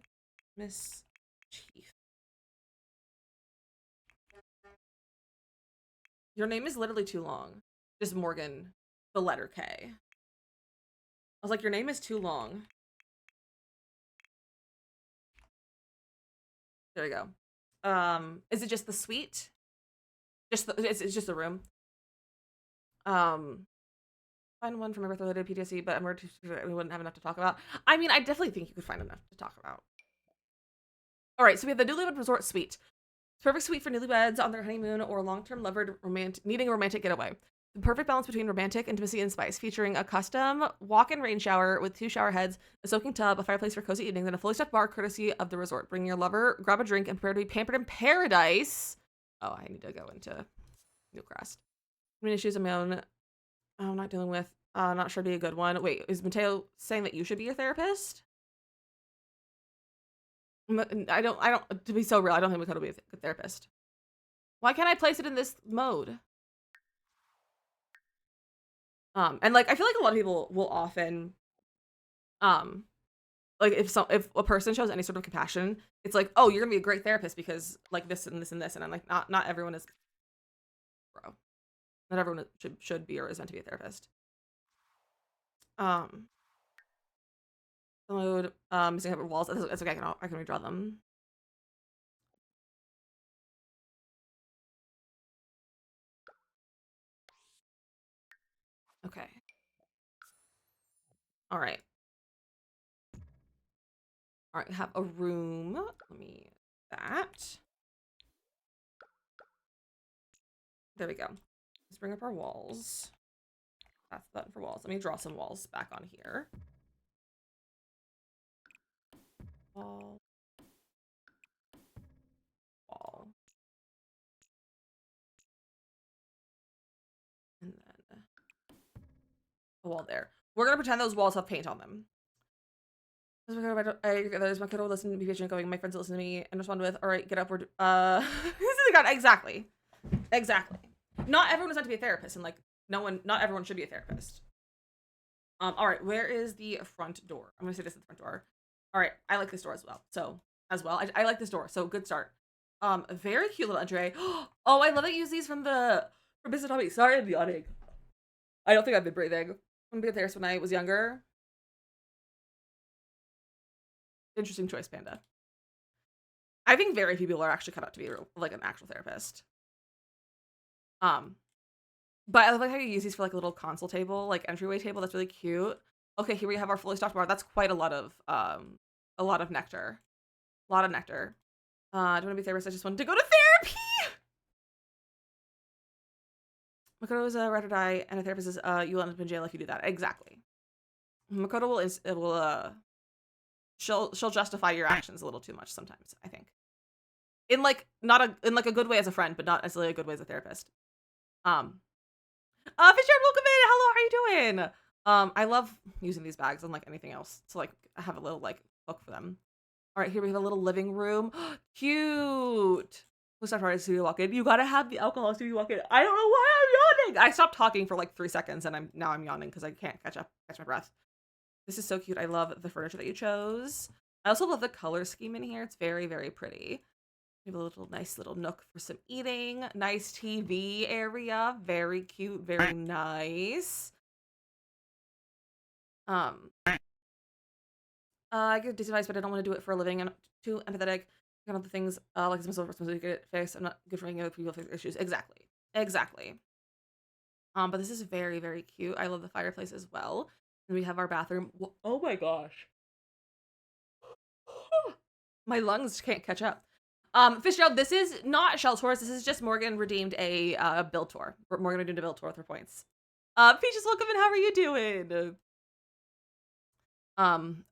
Miss Chief. Your name is literally too long. Just Morgan, the letter K. I was like, your name is too long. There we go. Is it just the suite? It's just the room. Find one from my birth related PTSD, but I'm worried we wouldn't have enough to talk about. I mean, I definitely think you could find enough to talk about. All right, so we have the Newlywed Resort Suite. It's perfect suite for newlyweds on their honeymoon or long-term lover needing a romantic getaway. The perfect balance between romantic intimacy and spice, featuring a custom walk-in rain shower with 2 shower heads, a soaking tub, a fireplace for cozy evenings, and a fully stocked bar courtesy of the resort. Bring your lover, grab a drink, and prepare to be pampered in paradise. Oh, I need to go into Newcrest. Many issues of my own. I'm not dealing with. Not sure to be a good one. Wait, is Mateo saying that you should be your therapist? I don't. To be so real, I don't think Mateo will be a good therapist. Why can't I place it in this mode? And like I feel like a lot of people will often, um, like if a person shows any sort of compassion, it's like, oh, you're gonna be a great therapist because like this and this and this, and I'm like, not everyone is, bro. Not everyone should be or is meant to be a therapist. Um, Download missing covered walls. That's okay. I can redraw them. Okay. All right. All right, have a room. Let me that. There we go. Let's bring up our walls. That's the button for walls. Let me draw some walls back on here. Wall. Wall. And then a wall there. We're gonna pretend those walls have paint on them. There's my kid will listen to me patient going, my friends will listen to me and respond with, all right, get up, this is the god. Exactly. Exactly. Not everyone is meant to be a therapist, and like not everyone should be a therapist. All right, where is the front door? I'm gonna say this is the front door. All right, I like this door as well. So I like this door. So good start. Very cute little entry. Oh, I love that you use these from Business Hobby. Sorry, I'm yawning. I don't think I've been breathing. I'm gonna be a therapist when I was younger. Interesting choice, Panda. I think very few people are actually cut out to be like an actual therapist. But I like how you use these for like a little console table, like entryway table. That's really cute. Okay, here we have our fully stocked bar. That's quite a lot of nectar. A lot of nectar. Do you want to be a therapist? I just wanted to go to therapy. Makoto is a ride or die, and a therapist is you will end up in jail if you do that. Exactly. Makoto will she'll justify your actions a little too much sometimes, I think. In like a good way as a friend, but not necessarily a good way as a therapist. Fitzgerald, welcome in. Hello, how are you doing? I love using these bags unlike anything else to like have a little like book for them. All right, here we have a little living room. Cute. What's that part as you walk in? You gotta have the alcohol as you walk in. I don't know why I'm yawning. I stopped talking for like 3 seconds and I'm yawning because I can't catch my breath. This is so cute. I love the furniture that you chose. I also love the color scheme in here. It's very, very pretty. We have a nice little nook for some eating. Nice TV area. Very cute. Very nice. I get decent advice, but I don't want to do it for a living. I'm too empathetic. Kind of the things like it's my responsibility to get it fixed. I'm not good for making other people fix issues. Exactly. Exactly. But this is very, very cute. I love the fireplace as well. And we have our bathroom. Oh my gosh. My lungs can't catch up. Fitzgerald, this is not Shell Tours. This is just Morgan redeemed a build tour. Morgan redeemed a build tour with her points. Peaches, welcome in. How are you doing?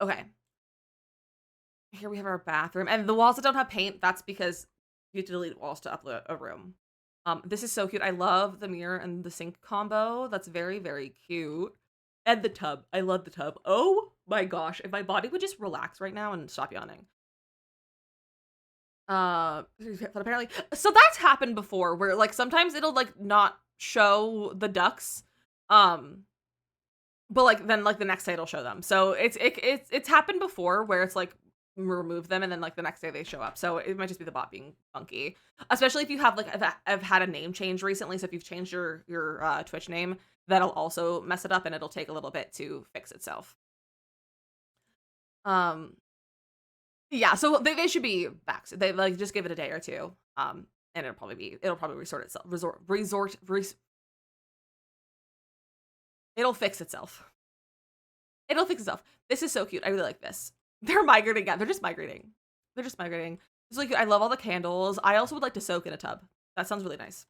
Okay. Here we have our bathroom. And the walls that don't have paint, that's because you have to delete walls to upload a room. This is so cute. I love the mirror and the sink combo. That's very, very cute. And the tub. I love the tub. Oh my gosh. If my body would just relax right now and stop yawning. But apparently, so that's happened before where like sometimes it'll like not show the ducks. But like then like the next day it'll show them. So it's happened before where it's like remove them and then like the next day they show up. So it might just be the bot being funky. Especially if you have like I've had a name change recently. So if you've changed your Twitch name, that'll also mess it up and it'll take a little bit to fix itself. Yeah, so they should be back. So they like just give it a day or two. And it'll probably resort itself. It'll fix itself. It'll fix itself. This is so cute. I really like this. They're migrating. Yeah, they're just migrating. It's really cute. I love all the candles. I also would like to soak in a tub. That sounds really nice.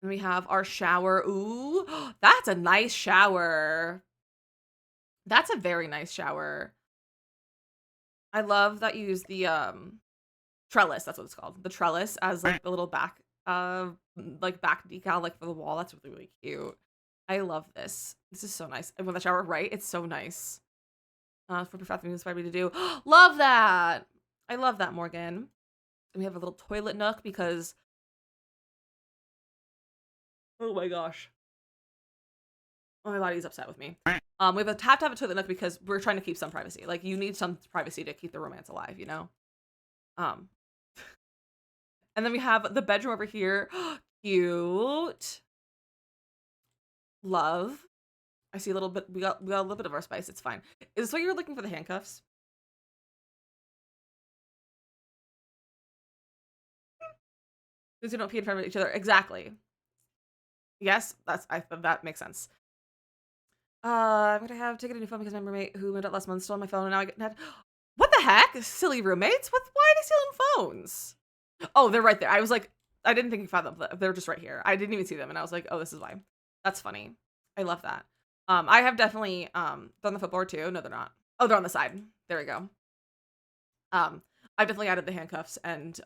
And we have our shower. Ooh, that's a nice shower. That's a very nice shower. I love that you use the trellis. That's what it's called. The trellis as like the little back back decal like for the wall. That's really, really cute. I love this. This is so nice. And with the shower, right? It's so nice. For bathroom inspired me to do. Love that. I love that, Morgan. And we have a little toilet nook because oh my gosh. Oh, my body's upset with me. We have to have a toilet nook because we're trying to keep some privacy. Like you need some privacy to keep the romance alive, you know? And then we have the bedroom over here. Cute. Love. I see a little bit. We got a little bit of our spice. It's fine. Is this what you're looking for the handcuffs? Because you don't pee in front of each other. Exactly. Yes, that makes sense. I'm gonna have taken a new phone because my roommate who moved out last month stole my phone, and now I get. What the heck? Silly roommates? What? Why are they stealing phones? Oh, they're right there. I was like, I didn't think you found them. They're just right here. I didn't even see them, and I was like, oh, this is why. That's funny. I love that. I have definitely they're on the footboard too. No, they're not. Oh, they're on the side. There we go. I've definitely added the handcuffs and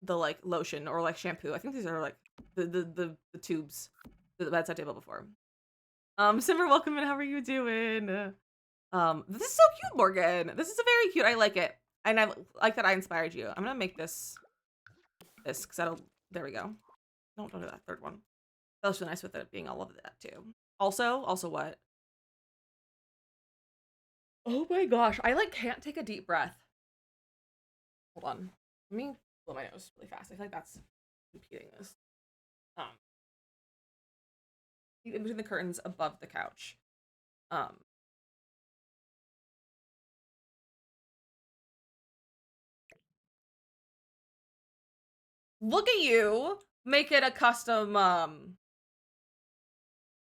the like lotion or like shampoo. I think these are like the tubes to the bedside table before. Simmer, welcome in. How are you doing? This is so cute, Morgan. This is a very cute. I like it, and I like that I inspired you. I'm gonna make this because that'll. There we go. Don't do that third one. That looks really nice with it being all of that too. Also what? Oh my gosh, I like can't take a deep breath. Hold on. Let me blow my nose really fast. I feel like that's repeating this. Um, in between the curtains above the couch. Look at you make it a custom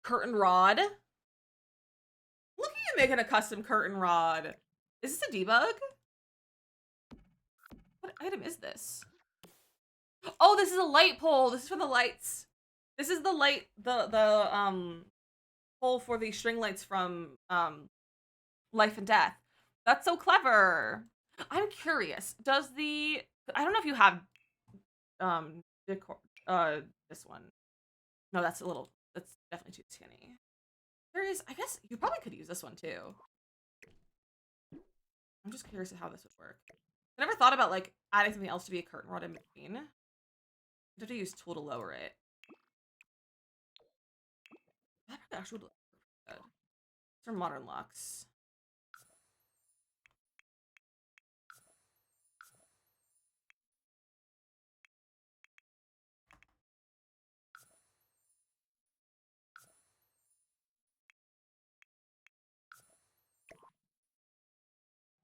curtain rod. Look at you making a custom curtain rod. Is this a debug? What item is this? Oh, this is a light pole. This is for the lights. This is the light, the pole for the string lights from Life and Death. That's so clever. I'm curious. Does the I don't know if you have decor this one. No, that's definitely too skinny. There is, I guess you probably could use this one too. I'm just curious how this would work. I never thought about like adding something else to be a curtain rod in between. You have to use tool to lower it. That probably actually would look good. These are modern locks.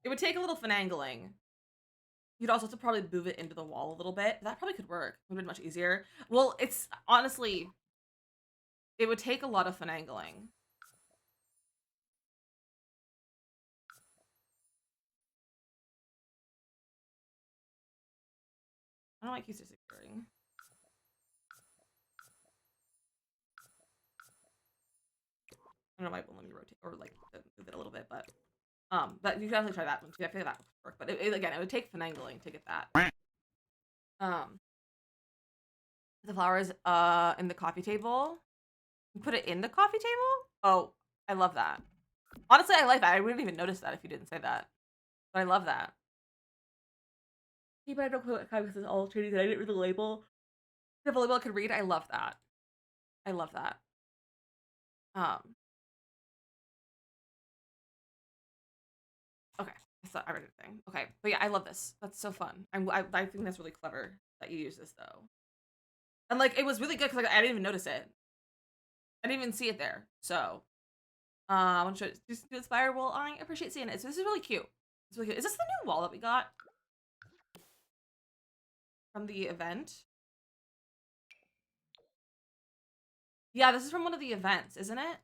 It would take a little finagling. You'd also have to probably move it into the wall a little bit. That probably could work. It would have been much easier. Well, it's honestly, it would take a lot of finagling. I don't like keys securing. I don't know why it won't let me rotate or like move it a little bit, but you can definitely try that one too. I feel like that would work, but again, it would take finagling to get that. The flowers in the coffee table. You put it in the coffee table? Oh, I love that. Honestly, I like that. I wouldn't even notice that if you didn't say that. But I love that. But I don't put because it's all treaties and I didn't read the label. If a label I could read, I love that. I love that. Okay. That's not everything. Okay. But yeah, I love this. That's so fun. I think that's really clever that you use this though. And like it was really good because like I didn't even notice it. I didn't even see it there. So I want to show it. Just inspire. Well, I appreciate seeing it. So this is really cute. It's really cute. Is this the new wall that we got from the event? Yeah, this is from one of the events, isn't it?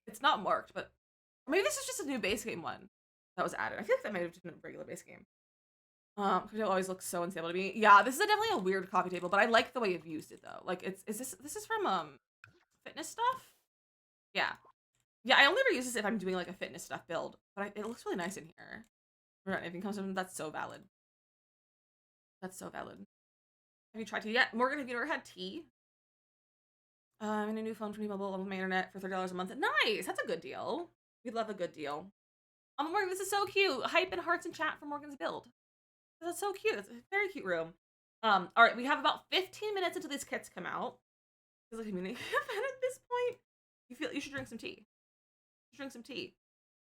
It's not marked, but maybe this is just a new base game one that was added. I feel like that might have just been a regular base game. Because it always looks so unstable to me. Yeah, this is definitely a weird coffee table, but I like the way you've used it though. Like this is from fitness stuff? Yeah. Yeah, I only ever use this if I'm doing like a fitness stuff build, but it looks really nice in here. Right, if it comes from that's so valid. That's so valid. Have you tried tea yet? Morgan, have you ever had tea? I'm in a new phone for T-Mobile on my internet for $30 a month. Nice! That's a good deal. We love a good deal. Morgan, this is so cute. Hype and hearts and chat for Morgan's build. That's so cute. It's a very cute room. All right, we have about 15 minutes until these kits come out. It's like a community event at this point. You should drink some tea. Drink some tea.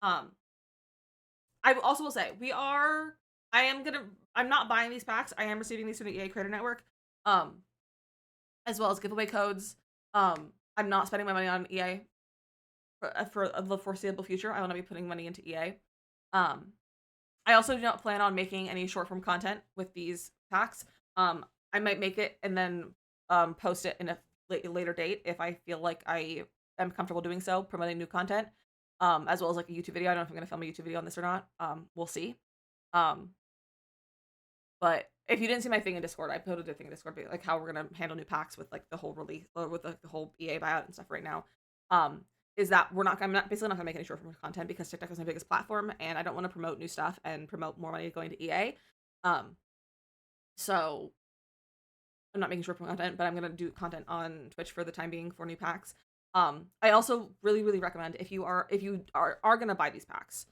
I also will say I'm not buying these packs. I am receiving these from the EA Creator Network. As well as giveaway codes. I'm not spending my money on EA for the foreseeable future. I want to be putting money into EA. I also do not plan on making any short form content with these packs. I might make it and then post it in a later date if I feel like I am comfortable doing so, promoting new content, as well as like a YouTube video. I don't know if I'm gonna film a YouTube video on this or not. We'll see. Um, but if you didn't see my thing in Discord, I posted a thing in Discord, like how we're gonna handle new packs with like the whole release, or with like the whole EA buyout and stuff right now. Is that I'm not basically not gonna make any short form content because TikTok is my biggest platform, and I don't want to promote new stuff and promote more money going to EA. So I'm not making short form content, but I'm gonna do content on Twitch for the time being for new packs. I also really recommend if you are gonna buy these packs,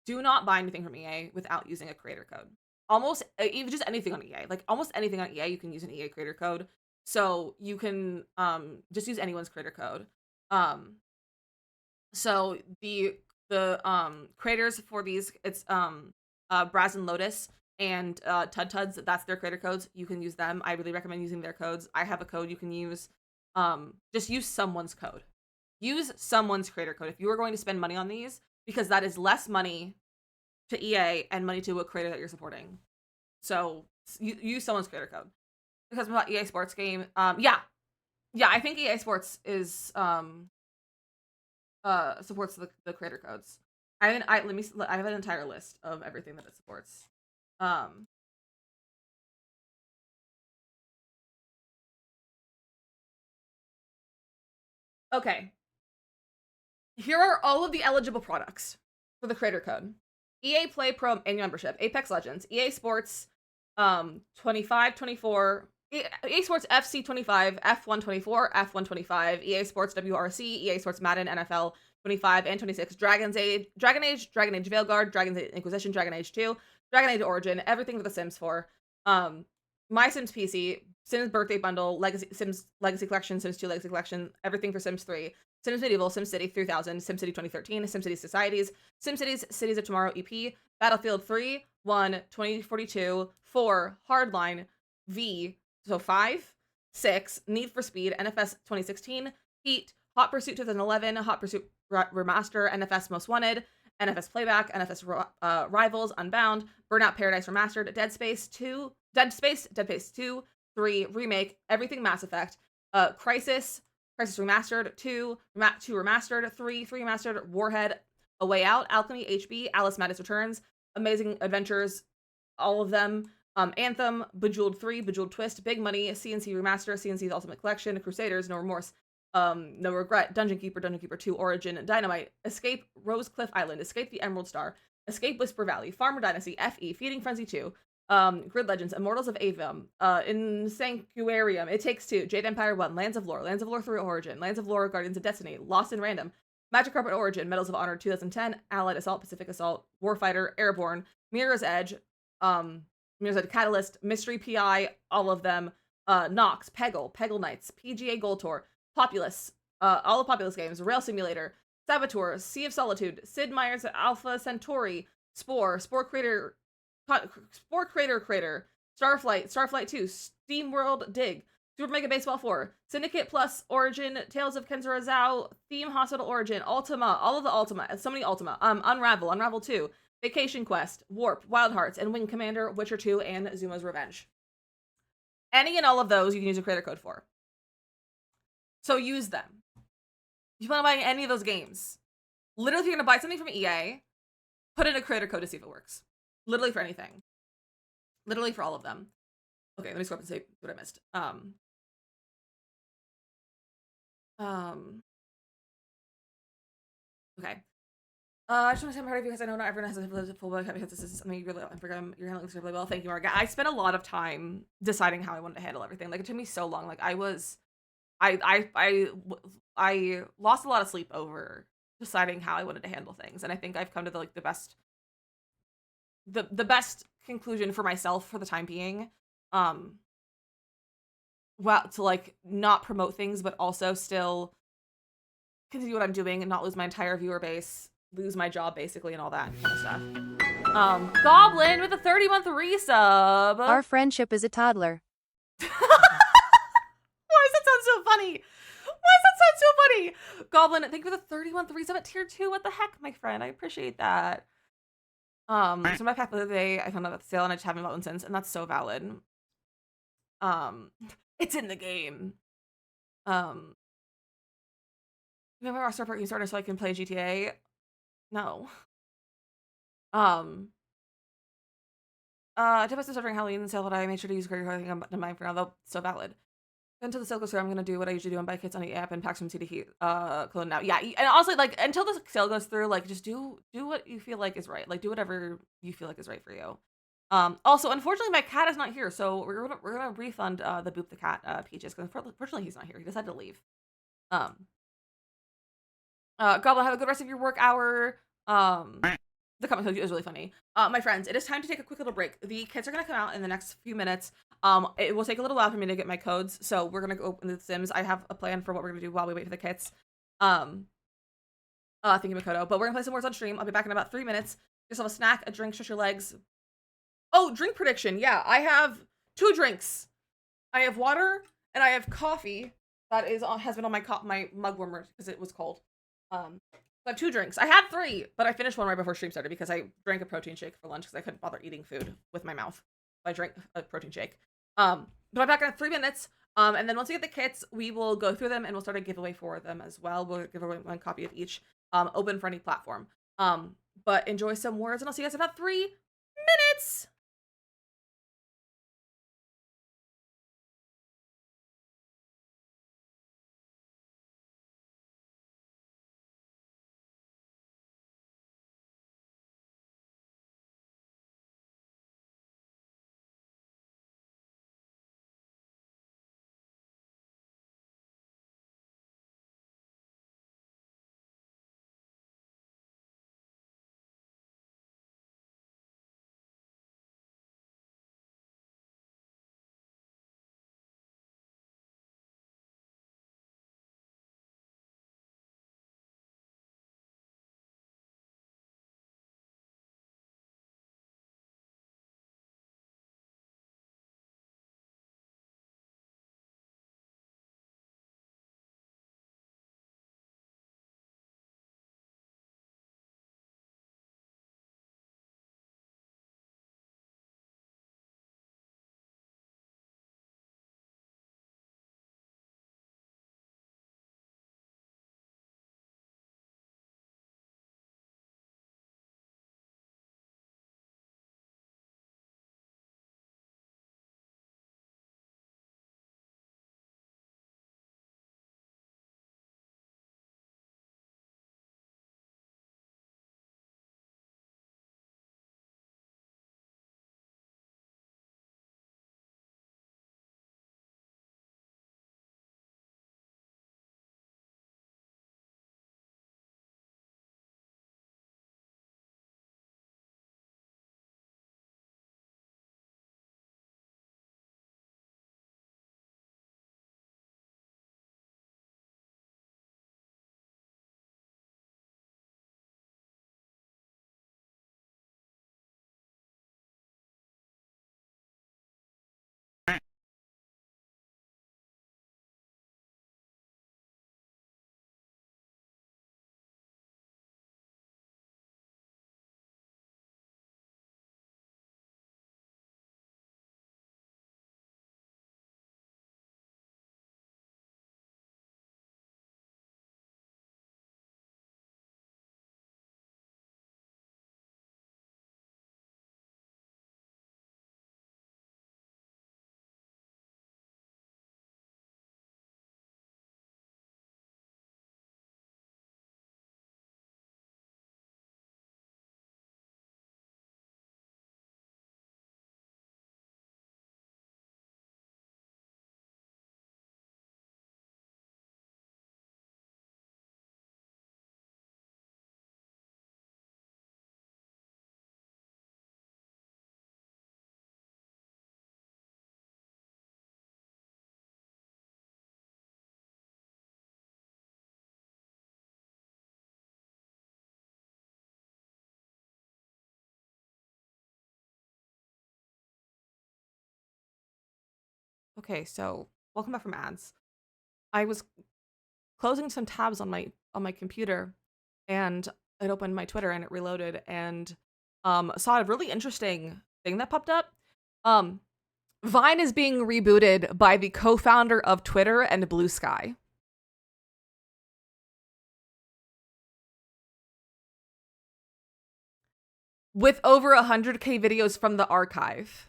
do not buy anything from EA without using a creator code. Almost even just anything on EA, like almost anything on EA, you can use an EA creator code. So you can just use anyone's creator code. So the creators for these, it's Braz and Lotus and Tud Tuds, that's their creator codes. You can use them. I really recommend using their codes. I have a code you can use. Just use someone's code. Use someone's creator code if you are going to spend money on these, because that is less money to EA and money to a creator that you're supporting. So use someone's creator code. Because about EA Sports game, yeah, I think EA Sports is supports the creator codes. I have an entire list of everything that it supports. Okay. Here are all of the eligible products for the creator code. EA Play Pro annual membership, Apex Legends, EA Sports 25, 24, EA Sports FC 25, F1 24, F1 25, EA Sports WRC, EA Sports Madden, NFL 25 and 26, Dragon Age, Veilguard, Dragon Age Inquisition, Dragon Age 2, Dragon Age Origin, everything for the Sims 4, My Sims PC, Sims Birthday Bundle, Sims Legacy Collection, Sims 2 Legacy Collection, everything for Sims 3, Sims Medieval, SimCity 3000, SimCity 2013, SimCity Societies, SimCities Cities of Tomorrow EP, Battlefield 3, 1, 2042, 4, Hardline, V, so 5, 6, Need for Speed, NFS 2016, Heat, Hot Pursuit 2011, Hot Pursuit Remaster, NFS Most Wanted, NFS Playback, NFS Rivals, Unbound, Burnout Paradise Remastered, Dead Space 2, 3, Remake, Everything Mass Effect, Crisis Remastered, 2 Remastered, 3 Remastered, Warhead, A Way Out, Alchemy, HB, Alice Madness Returns, Amazing Adventures, all of them, Anthem, Bejeweled 3, Bejeweled Twist, Big Money, CNC Remaster, CNC's Ultimate Collection, Crusaders, No Remorse, No Regret, Dungeon Keeper 2 Origin, Dynamite, Escape Rosecliff Island, Escape the Emerald Star, Escape Whisper Valley, Farmer Dynasty, FE, Feeding Frenzy 2, Grid Legends, Immortals of Avum, In Sanctuarium, It Takes Two, Jade Empire 1, Lands of Lore 3 Origin, Lands of Lore, Guardians of Destiny, Lost in Random, Magic Carpet Origin, Medals of Honor 2010, Allied Assault, Pacific Assault, Warfighter, Airborne, Mirror's Edge, Mirror's Edge Catalyst, Mystery PI, all of them, Nox, Peggle Knights, PGA Gold Tour, Populous, all the Populous games, Rail Simulator, Saboteur, Sea of Solitude, Sid Meier's Alpha Centauri, Spore Creator, Starflight 2, Steam World Dig, Super Mega Baseball 4, Syndicate Plus, Origin, Tales of Kenzura Zhao, Theme Hospital Origin, Ultima, all of the Ultima, so many Ultima, Unravel 2, Vacation Quest, Warp, Wild Hearts, and Wing Commander, Witcher 2, and Zuma's Revenge. Any and all of those you can use a creator code for. So use them. If you want to buy any of those games, literally if you're going to buy something from EA, put in a creator code to see if it works. Literally for anything. Literally for all of them. Okay, let me scroll up and see what I missed. Okay. I just want to say I'm proud of you because I know not everyone has a full body because this is something you're handling this really well. Thank you, Marga. I spent a lot of time deciding how I wanted to handle everything. Like, it took me so long. Like, I lost a lot of sleep over deciding how I wanted to handle things, and I think I've come to the best conclusion for myself for the time being. Well, to like not promote things, but also still continue what I'm doing and not lose my entire viewer base, lose my job basically, and all that kind of stuff. Goblin with a 30-month resub. Our friendship is a toddler. Why does that sound so funny? Goblin, thank you for the 30-month resub at tier 2. What the heck, my friend? I appreciate that. So my pack the other day, I found out about the sale and I just haven't bought one since, and that's so valid. It's in the game. Um, Remember our Star Park started so I can play GTA? No. Um, Tips is during Halloween sale that I made sure to use credit card. I think I'm for now, though, still valid. Until the sale goes through, I'm gonna do what I usually do and buy kits on the app and pack some CD clothing now. Yeah, and also like until the sale goes through, like just do what you feel like is right. Like do whatever you feel like is right for you. Also, unfortunately, my cat is not here, so we're gonna refund the Boop the cat Peaches because unfortunately he's not here. He decided to leave. Um, Goblin, have a good rest of your work hour. The comment is really funny. My friends, it is time to take a quick little break. The kits are gonna come out in the next few minutes. It will take a little while for me to get my codes, so we're gonna go open the Sims. I have a plan for what we're gonna do while we wait for the kits. Thank you, Makoto. But we're gonna play some words on stream. I'll be back in about 3 minutes. Just have a snack, a drink, stretch your legs. Oh, drink prediction. Yeah, I have 2 drinks. I have water and I have coffee. That has been on my mug warmer because it was cold. So I have 2 drinks. I had 3, but I finished one right before stream started because I drank a protein shake for lunch because I couldn't bother eating food with my mouth. So I drank a protein shake. But I'm back in 3 minutes. And then once we get the kits, we will go through them and we'll start a giveaway for them as well. We'll give away 1 copy of each, open for any platform. But enjoy some words, and I'll see you guys in about 3 minutes. Okay, so welcome back from ads. I was closing some tabs on my computer, and it opened my Twitter and it reloaded and saw a really interesting thing that popped up. Um, Vine is being rebooted by the co-founder of Twitter and Blue Sky. With over 100K videos from the archive.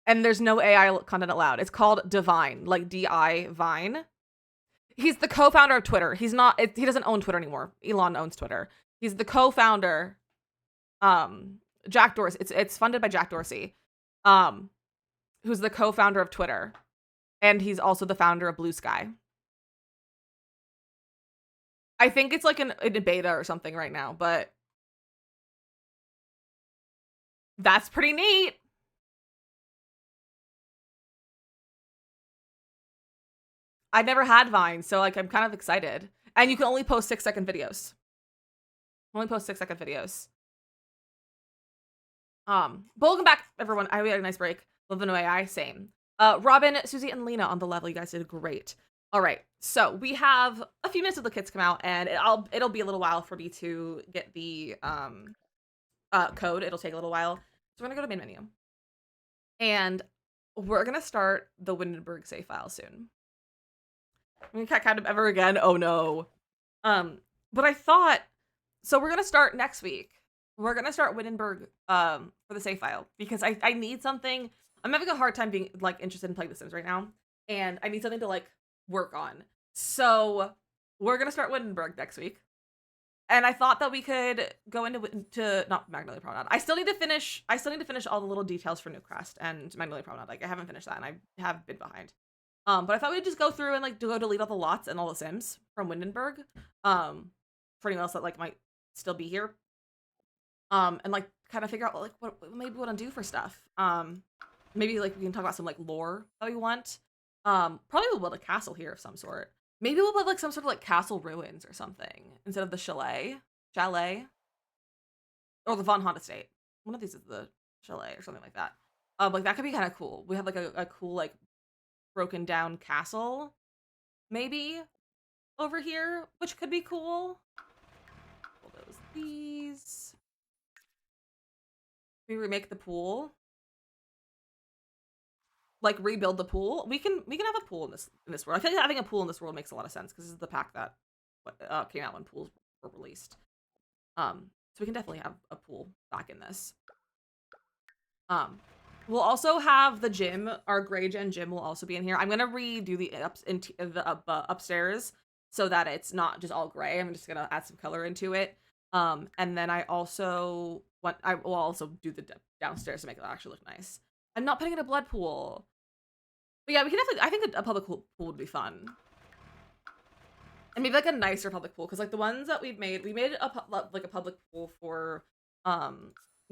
And there's no AI content allowed. It's called Divine, like D-I Vine. He's the co-founder of Twitter. He doesn't own Twitter anymore. Elon owns Twitter. He's the co-founder. Jack Dorsey. It's funded by Jack Dorsey, who's the co-founder of Twitter, and he's also the founder of Blue Sky. I think it's like in a beta or something right now, but that's pretty neat. I never had Vine, so like I'm kind of excited. And you can only post 6-second videos. Only post 6-second videos. But welcome back, everyone. I had a nice break. Love the new AI. Same. Robin, Susie, and Lena on the level. You guys did great. All right, so we have a few minutes of the kits come out, and it'll be a little while for me to get the code. It'll take a little while. So we're gonna go to main menu, and we're gonna start the Windenburg save file soon. I'm gonna kind of ever again. Oh no. But I thought so. We're gonna start next week. We're gonna start Windenburg for the save file because I need something. I'm having a hard time being like interested in playing The Sims right now, and I need something to like work on. So we're gonna start Windenburg next week, and I thought that we could go into not Magnolia Promenade. I still need to finish all the little details for Newcrest and Magnolia Promenade. Like I haven't finished that, and I have been behind. But I thought we'd just go through and like go delete all the lots and all the Sims from Windenburg. For anyone else that like might still be here. And like kind of figure out like what maybe we want to do for stuff. Maybe like we can talk about some like lore that we want. Probably we'll build a castle here of some sort. Maybe we'll build like some sort of like castle ruins or something instead of the chalet, or the Von Hahn estate. One of these is the chalet or something like that. Like that could be kind of cool. We have like a cool like broken down castle, maybe over here, which could be cool. These. We remake the pool. Like rebuild the pool. We can have a pool in this world. I feel like having a pool in this world makes a lot of sense because this is the pack that came out when pools were released. So we can definitely have a pool back in this. We'll also have the gym. Our gray gen gym will also be in here. I'm gonna redo the upstairs so that it's not just all gray. I'm just gonna add some color into it. And then I will also do the downstairs to make it actually look nice. I'm not putting in a blood pool. But yeah, we can definitely. I think a public pool would be fun, and maybe like a nicer public pool because like the ones that we made a public pool for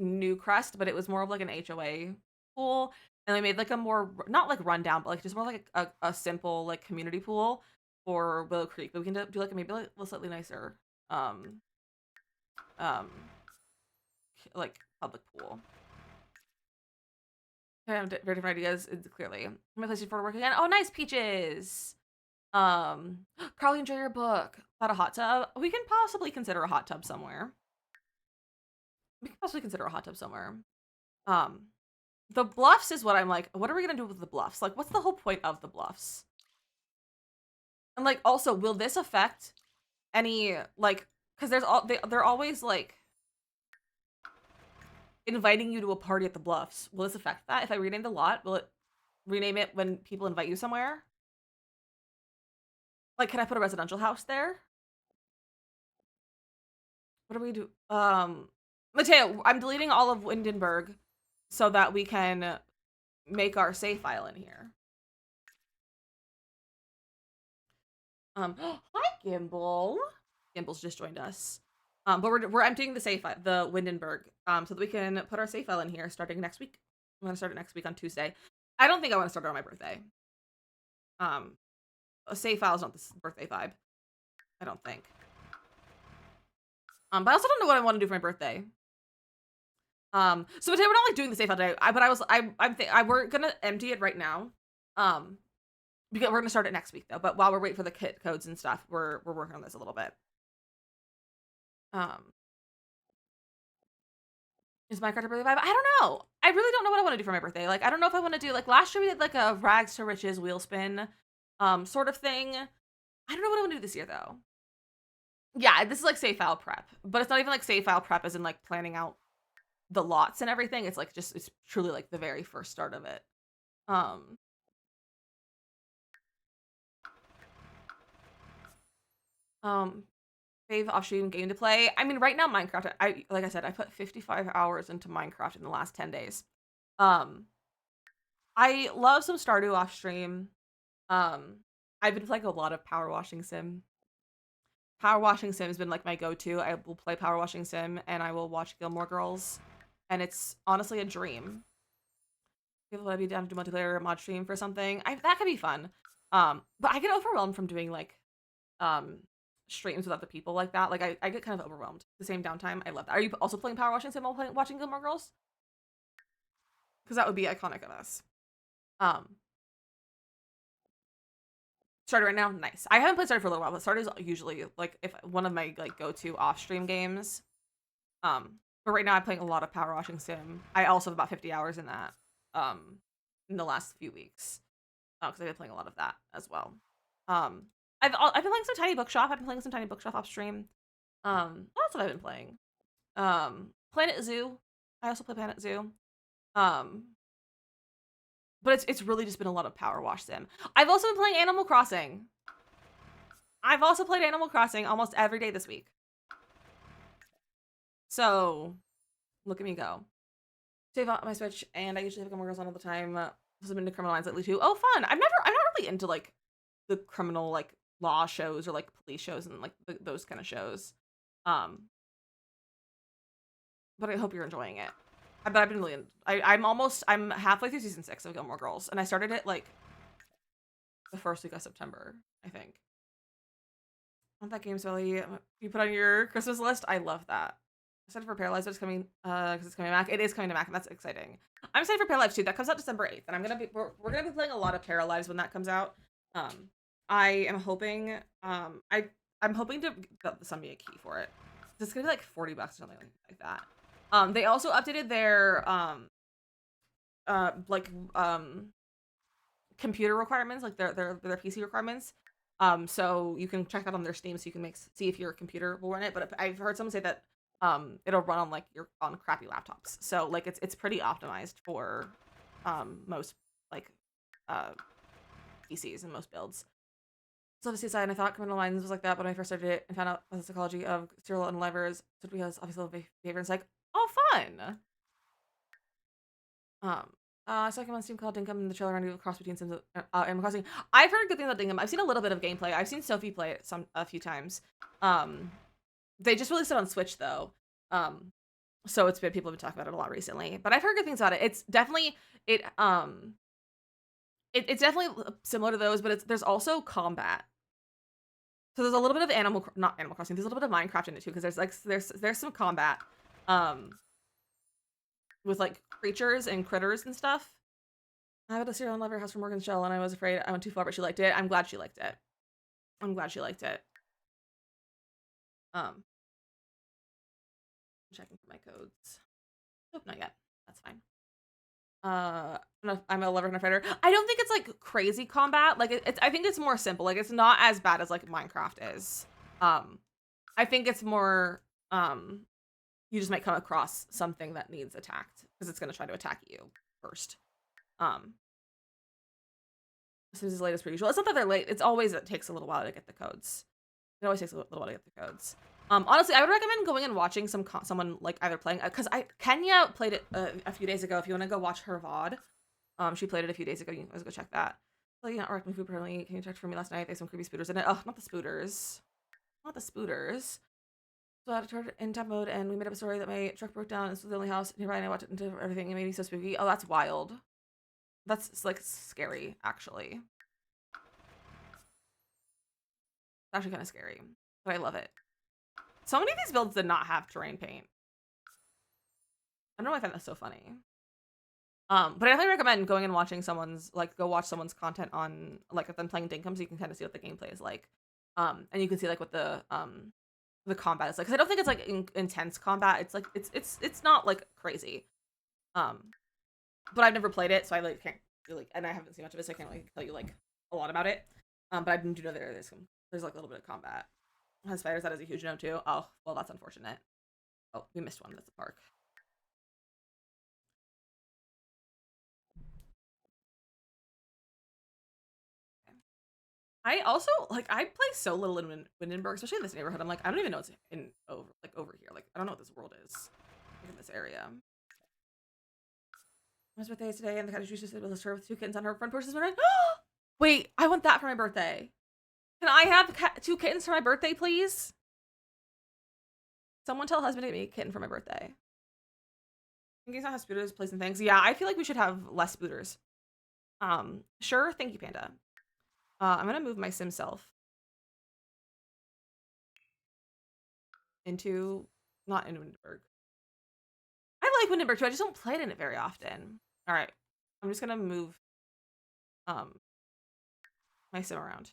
Newcrest, but it was more of like an HOA pool, and we made like a more not like rundown, but like just more like a simple like community pool for Willow Creek. But we can do like maybe like a slightly nicer like public pool. I have very different ideas, clearly. My place for work again. Oh, nice, Peaches! Carly, enjoy your book. About a hot tub? We can possibly consider a hot tub somewhere. The bluffs is what I'm like, what are we gonna do with the bluffs? Like, what's the whole point of the bluffs? And like, also, will this affect any, like, because they're always, like, inviting you to a party at the bluffs. Will this affect that? If I rename the lot, will it rename it when people invite you somewhere? Like, can I put a residential house there? What do we do? Mateo, I'm deleting all of Windenburg so that we can make our save file in here. Hi, Gimbal. Gimbal's just joined us. But we're emptying the save file, the Windenburg, so that we can put our save file in here starting next week. I'm gonna start it next week on Tuesday. I don't think I want to start it on my birthday. A save file is not the birthday vibe. I don't think. But I also don't know what I want to do for my birthday. So today we're not like doing the save file today. We're gonna empty it right now. Because we're gonna start it next week though. But while we're waiting for the kit codes and stuff, we're working on this a little bit. Is Minecraft a birthday vibe? I don't know. I really don't know what I want to do for my birthday. Like, I don't know if I want to do, like, last year we did like a rags to riches wheel spin, sort of thing. I don't know what I want to do this year though. Yeah, this is like save file prep, but it's not even like save file prep as in like planning out the lots and everything. It's like just, it's truly like the very first start of it. Um, um, Fave off stream game to play. I mean, right now Minecraft. Like I said, I put 55 hours into Minecraft in the last 10 days. Um, I love some Stardew off stream. Um, I've been playing a lot of Power Washing Sim. Power Washing Sim has been like my go-to. I will play Power Washing Sim and I will watch Gilmore Girls, and it's honestly a dream. People would be down to do multiplayer mod stream for something. That could be fun. But I get overwhelmed from doing like um streams without the people like that. Like I get kind of overwhelmed. The same downtime. I love that. Are you also playing Power Washing Sim while watching Gilmore Girls? Because that would be iconic of us. Um, Started right now, nice. I haven't played Started for a little while, but Started is usually like if one of my like go-to off-stream games. But right now I'm playing a lot of Power Washing Sim. I also have about 50 hours in that. In the last few weeks, because I've been playing a lot of that as well. Um, I've been playing some Tiny Bookshop. I've been playing some Tiny Bookshop off stream. That's what I've been playing. Planet Zoo. I also play Planet Zoo. Um, but it's really just been a lot of Power Wash Sim. I've also been playing Animal Crossing. I've also played Animal Crossing almost every day this week. So, look at me go. Save out my Switch, and I usually have Gilmore Girls on all the time. I've been into Criminal Minds lately too. Oh, fun! I'm not really into like the criminal like law shows or like police shows and like those kind of shows. Um, but I hope you're enjoying it. But I've been really. I'm halfway through season 6 of Gilmore Girls, and I started it like the first week of September, I think. Want that Games Valley you put on your Christmas list? I love that. Excited for Paralyzed, but it's coming because it's coming to Mac. It is coming to Mac, and that's exciting. I'm excited for Paralyzed too. That comes out December 8th, and we're gonna be playing a lot of Paralyzed when that comes out. I am hoping I'm hoping to send me a key for it. It's gonna be like $40 or something like that. They also updated their like computer requirements, like their PC requirements. So you can check that on their Steam, so you can see if your computer will run it. But I've heard someone say that it'll run on like on crappy laptops. So like it's pretty optimized for most like PCs and most builds. So obviously aside, and I thought Criminal Minds was like that when I first started it and found out the psychology of serial unlivers. So because obviously behavior, it's like, oh, fun. I saw him on Steam called Dinkum, and the trailer running a cross between Sims Animal Crossing. I've heard good things about Dinkum. I've seen a little bit of gameplay. I've seen Sophie play it a few times. They just released it on Switch though. So it's been people have been talking about it a lot recently. But I've heard good things about it. It's definitely it's definitely similar to those, but there's also combat. So there's a little bit of not Animal Crossing. There's a little bit of Minecraft in it too, because there's some combat. With like creatures and critters and stuff. I had a serial lover house from Morgan's Shell, and I was afraid I went too far, but she liked it. I'm glad she liked it. I'm checking for my codes. Nope, not yet. That's fine. I'm a lover and a fighter. I don't think it's like crazy combat. Like I think it's more simple. Like it's not as bad as like Minecraft is. I think it's more you just might come across something that needs attacked because it's going to try to attack you first. This is late as per usual. It's not that they're late. It's always it takes a little while to get the codes. It always takes a little while to get the codes. Honestly, I would recommend going and watching someone like either playing because Kenya played it a few days ago. If you want to go watch her VOD, she played it a few days ago. You can always go check that. Like, not wrecked my food permanently. Can you check for me last night? There's some creepy spooters in it. Oh, not the spooters. Not the spooters. So I had to turn it in temp mode, and we made up a story that my truck broke down. This was the only house nearby, and I watched it into everything. It made me so spooky. Oh, that's wild. That's like scary, actually. It's actually kind of scary, but I love it. So many of these builds did not have terrain paint. I don't know why I find that so funny. But I definitely recommend going and watching go watch someone's content on like them playing Dinkum, so you can kind of see what the gameplay is like. And you can see like what the the combat is like. Because I don't think it's like intense combat. It's like it's not like crazy. But I've never played it, so I like can't really, and I haven't seen much of it, so I can't like tell you like a lot about it. But I do know there's like a little bit of combat. Has spiders, that is a huge no too. Oh, well, that's unfortunate. Oh, we missed one. That's the park. I also like I play so little in Windenburg, especially in this neighborhood. I'm like, I don't even know what's in over here. Like I don't know what this world is like, in this area. My birthday is today, and the cottage used to sit with her with 2 kittens on her front porch this morning. Wait, I want that for my birthday. Can I have 2 kittens for my birthday, please? Someone tell husband to get me a kitten for my birthday. In case I have spooters, place and things. Yeah, I feel like we should have less spooters. Sure. Thank you, Panda. I'm gonna move my sim self into not in Windenburg. I like Windenburg too. I just don't play it in it very often. All right, I'm just gonna move my sim around.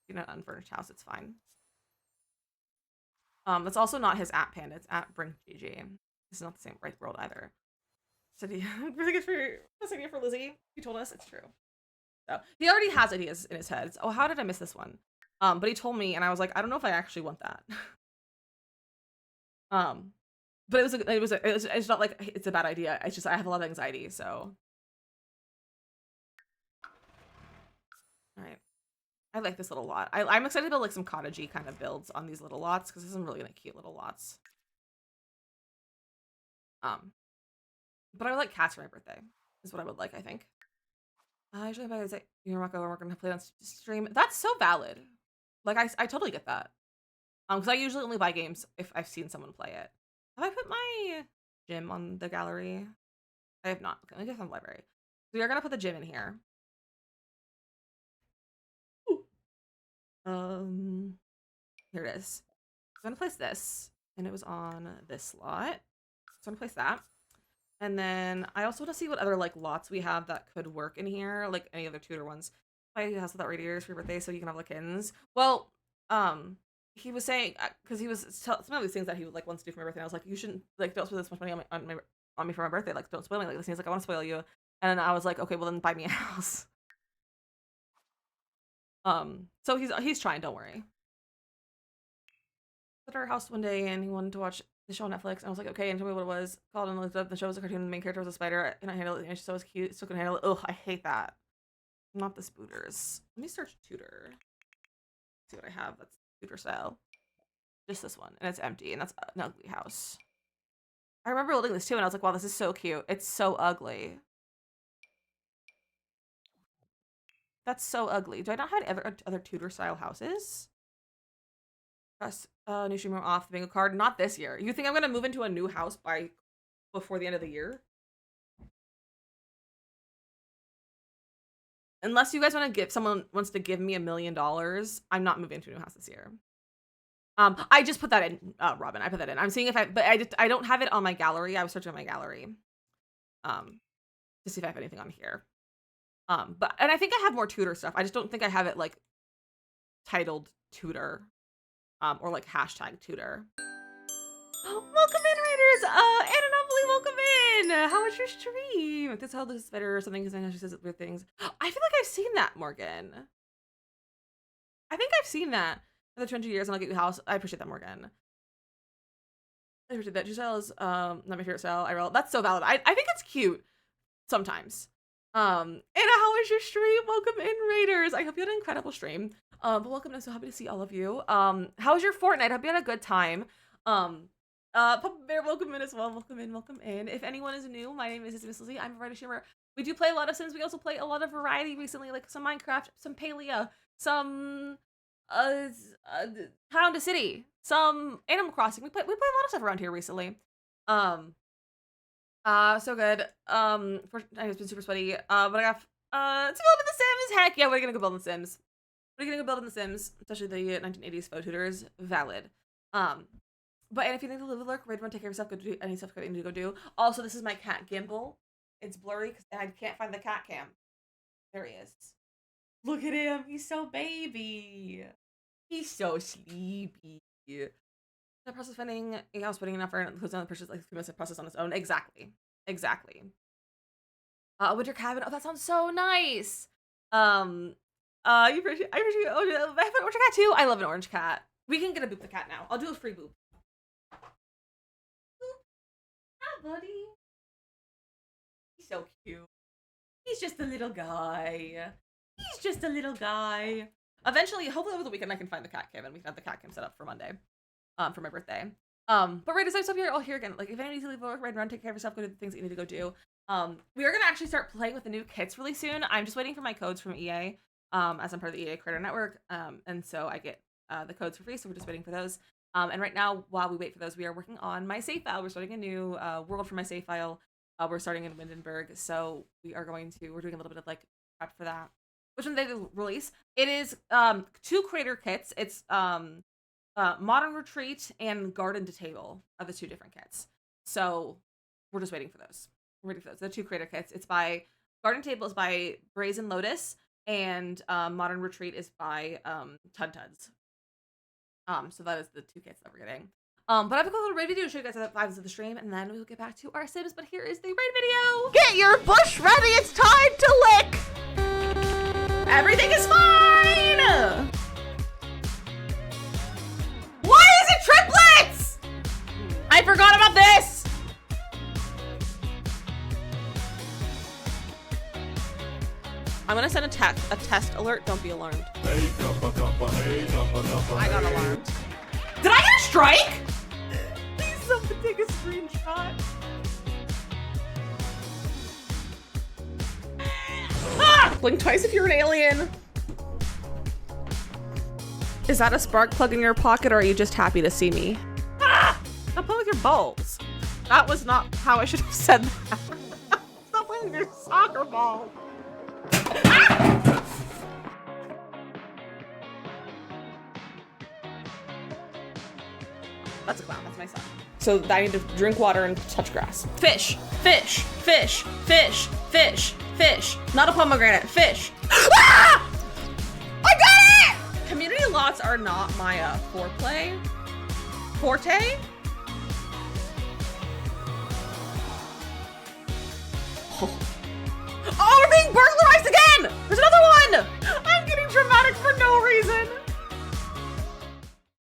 In an unfurnished house, it's fine. That's also not his at Panda. It's at Brink GG. This is not the same right world either. Said he really good for this idea for Lizzie. He told us it's true. So he already has ideas in his head. Oh, how did I miss this one? But he told me, and I was like, I don't know if I actually want that. But it's not like it's a bad idea. It's just I have a lot of anxiety, so. All right. I like this little lot. I'm excited to build like some cottagey kind of builds on these little lots because there's some really cute little lots. But I would like cats for my birthday. Is what I would like, I think. Usually if I say you're not we're gonna play on stream. That's so valid. Like I totally get that. Because I usually only buy games if I've seen someone play it. Have I put my gym on the gallery? I have not. Okay, let me get on the library. So we are gonna put the gym in here. Here it is. I'm gonna place this, and it was on this slot. So I'm gonna place that. And then I also want to see what other like lots we have that could work in here, like any other tutor ones. My house without radiators for your birthday, so you can have like kittens. Well, he was saying because he was some of these things that he like wants to do for my birthday. And I was like, you shouldn't like don't spend this much money on me for my birthday. Like don't spoil me like this. And he's like, I want to spoil you. And then I was like, okay, well then buy me a house. So he's trying. Don't worry. At our house one day, and he wanted to watch the show on Netflix. And I was like, okay, and told me what it was. Called and looked up. The show was a cartoon. The main character was a spider. And I handled it. And she was cute. Still couldn't handle it. Ugh, I hate that. Not the spooters. Let me search tutor. See what I have. That's tutor style. Just this one, and it's empty, and that's an ugly house. I remember building this too, and I was like, wow, this is so cute. It's so ugly. That's so ugly. Do I not have other tutor style houses? Press new stream room off the bingo card. Not this year. You think I'm gonna move into a new house before the end of the year? Unless you guys want to give someone wants to give me $1 million, I'm not moving to a new house this year. I just put that in, Robin. I put that in. I'm seeing if but I don't have it on my gallery. I was searching on my gallery, to see if I have anything on here. And I think I have more tutor stuff. I just don't think I have it like titled tutor, or like hashtag tutor. Welcome in, Raiders. Anomaly, welcome in. How was your stream? This how this is better or something because I know she says weird things. I feel like I've seen that, Morgan. I think I've seen that. Another 200 years and I'll get you a house. I appreciate that, Morgan. I appreciate that. Your style is not my favorite style. That's so valid. I think it's cute sometimes. Anna, how was your stream? Welcome in, Raiders. I hope you had an incredible stream. But welcome. I'm so happy to see all of you. How was your Fortnite? I hope you had a good time. Papa Bear, welcome in as well. Welcome in, welcome in. If anyone is new, my name is DizzyMissLizzy. I'm a variety streamer. We do play a lot of Sims. We also play a lot of variety recently, like some Minecraft, some Palea, some Town to City, some Animal Crossing. We play a lot of stuff around here recently. So good. It's been super sweaty. But I got to build in the Sims. Heck yeah, we're gonna go build in the Sims. We're gonna go build in the Sims, especially the 1980s photo tutors. Valid. But and if you need to live with lurk, raid run, take care of yourself, go do any stuff you need to go do. Also, this is my cat gimbal. It's blurry because I can't find the cat cam. There he is. Look at him. He's so baby. He's so sleepy. The process finding a house putting enough for who's on the purchase like a process on its own. Exactly. Exactly. A winter cabin. Oh, that sounds so nice. You appreciate I appreciate I have an orange cat too. I love an orange cat. We can get a boop the cat now. I'll do a free boop. Boop. Hi, buddy. He's so cute. He's just a little guy. He's just a little guy. Eventually, hopefully over the weekend I can find the cat cave and we can have the cat cam set up for Monday. For my birthday. But right as I'm here, all here again. Like if any need to leave work, right around, take care of yourself, go do the things that you need to go do. We are gonna actually start playing with the new kits really soon. I'm just waiting for my codes from EA. As I'm part of the EA Creator Network. And so I get the codes for free, so we're just waiting for those. And right now, while we wait for those, we are working on my save file. We're starting a new world for my save file. We're starting in Windenburg, so we're doing a little bit of like prep for that. Which one they release? It is 2 creator kits. It's Modern Retreat and Garden to Table are the 2 different kits. So we're just waiting for those. We're waiting for those. The 2 creator kits. It's by Garden Table is by Brazen Lotus, and Modern Retreat is by Tud Tuds. So that is the 2 kits that we're getting. But I have a couple of ready to show you guys the vibes of the stream, and then we'll get back to our Sims. But here is the raid video. Get your bush ready, it's time to lick! Everything is fine! Why is it triplets? I forgot about this! I'm gonna send a test alert. Don't be alarmed. I got alarmed. Did I get a strike? Please someone take a screenshot. Ah! Blink twice if you're an alien. Is that a spark plug in your pocket, or are you just happy to see me? Ah! Stop playing with your balls. That was not how I should have said that. Stop playing with your soccer ball. Ah! That's a clown. That's my son. So I need to drink water and touch grass. Fish, fish, fish, fish, fish, fish. Not a pomegranate. Fish. Ah! I got it! Community lots are not my forte. Oh, we're being burglarized again! There's another one! I'm getting dramatic for no reason.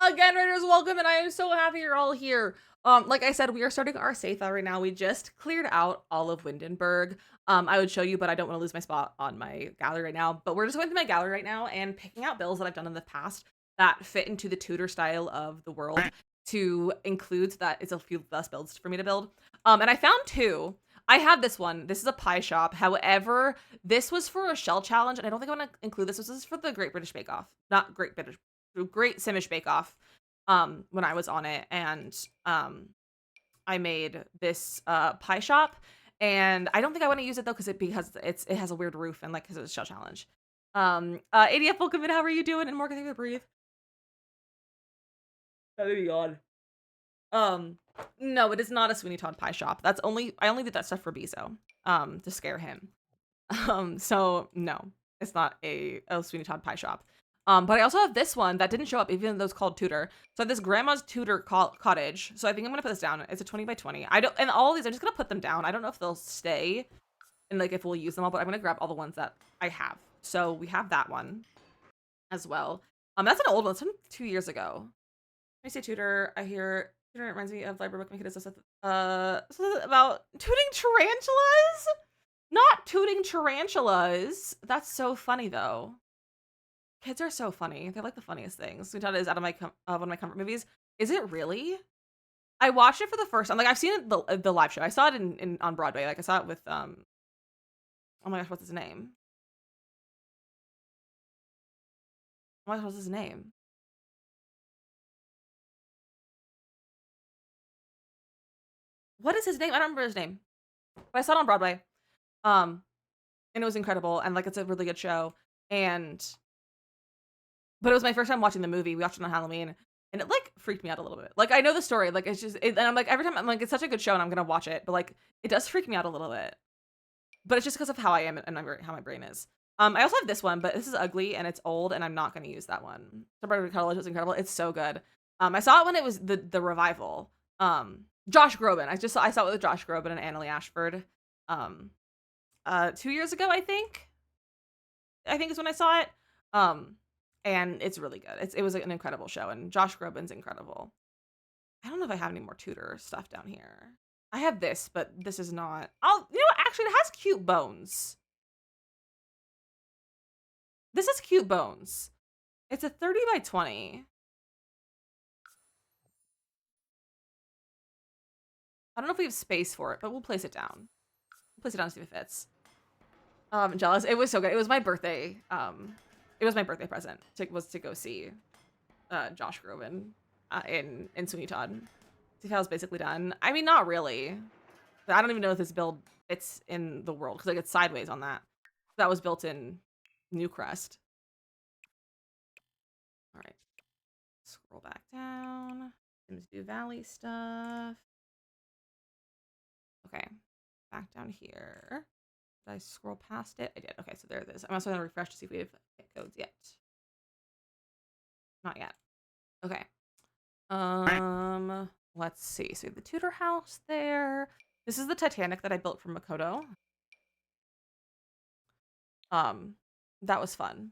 Again, Raiders, welcome, and I am so happy you're all here. Like I said, we are starting our safe file right now. We just cleared out all of Windenburg. I would show you, but I don't want to lose my spot on my gallery right now. But we're just going through my gallery right now and picking out builds that I've done in the past that fit into the Tudor style of the world to include that it's a few less builds for me to build. And I found 2. I have this one. This is a pie shop. However, this was for a shell challenge, and I don't think I want to include this. This is for the Great British Bake Off. Not Great British, Great Simish Bake Off. When I was on it, and I made this pie shop, and I don't think I want to use it though because it has a weird roof and like because it's a shell challenge. ADF, welcome in. How are you doing? And Morgan, thank you for breathe. That would be odd. No, it is not a Sweeney Todd pie shop. I only did that stuff for Bizo, to scare him. So no, it's not a Sweeney Todd pie shop. But I also have this one that didn't show up, even though it's called Tudor. So I have this grandma's Tudor cottage. So I think I'm gonna put this down. It's a 20 by 20. And all these, I'm just gonna put them down. I don't know if they'll stay, and like if we'll use them all, but I'm gonna grab all the ones that I have. So we have that one as well. That's an old one. It's from 2 years ago. When I say Tudor, I hear Tudor. It reminds me of library book. My kid is about tooting tarantulas. Not tooting tarantulas. That's so funny though. Kids are so funny. They're like the funniest things. Sweet Todd is out of my one of my comfort movies. Is it really? I watched it for the first time. Like I've seen it the live show. I saw it in on Broadway. Like I saw it with oh my gosh, what's his name? Oh my gosh, what's his name? What is his name? I don't remember his name. But I saw it on Broadway. And it was incredible. And like it's a really good show. But it was my first time watching the movie. We watched it on Halloween, and it like freaked me out a little bit. Like I know the story, like it's just, and I'm like every time I'm like it's such a good show, and I'm gonna watch it. But like it does freak me out a little bit. But it's just because of how I am and how my brain is. I also have this one, but this is ugly and it's old, and I'm not going to use that one. Suburban College was incredible. It's so good. I saw it when it was the revival. Josh Groban. I saw it with Josh Groban and Annalie Ashford. 2 years ago, I think. I think is when I saw it. And it's really good. It was like an incredible show, and Josh Groban's incredible. I don't know if I have any more Tudor stuff down here. I have this, but this is not. Actually, it has cute bones. This is cute bones. It's a 30 by 20. I don't know if we have space for it, but we'll place it down. We'll place it down to see if it fits. Jealous. It was so good. It was my birthday. It was my birthday present. To go see Josh Groban in Sweeney Todd. See if I was basically done. I mean, not really. But I don't even know if this build fits in the world because like it's sideways on that. That was built in Newcrest. All right. Scroll back down. Sims do Valley stuff. Okay. Back down here. Did I scroll past it? I did. Okay, so there it is. I'm also gonna refresh to see if we have hit codes yet. Not yet. Okay. Let's see. So we have the Tudor house there. This is the Titanic that I built from Makoto. That was fun.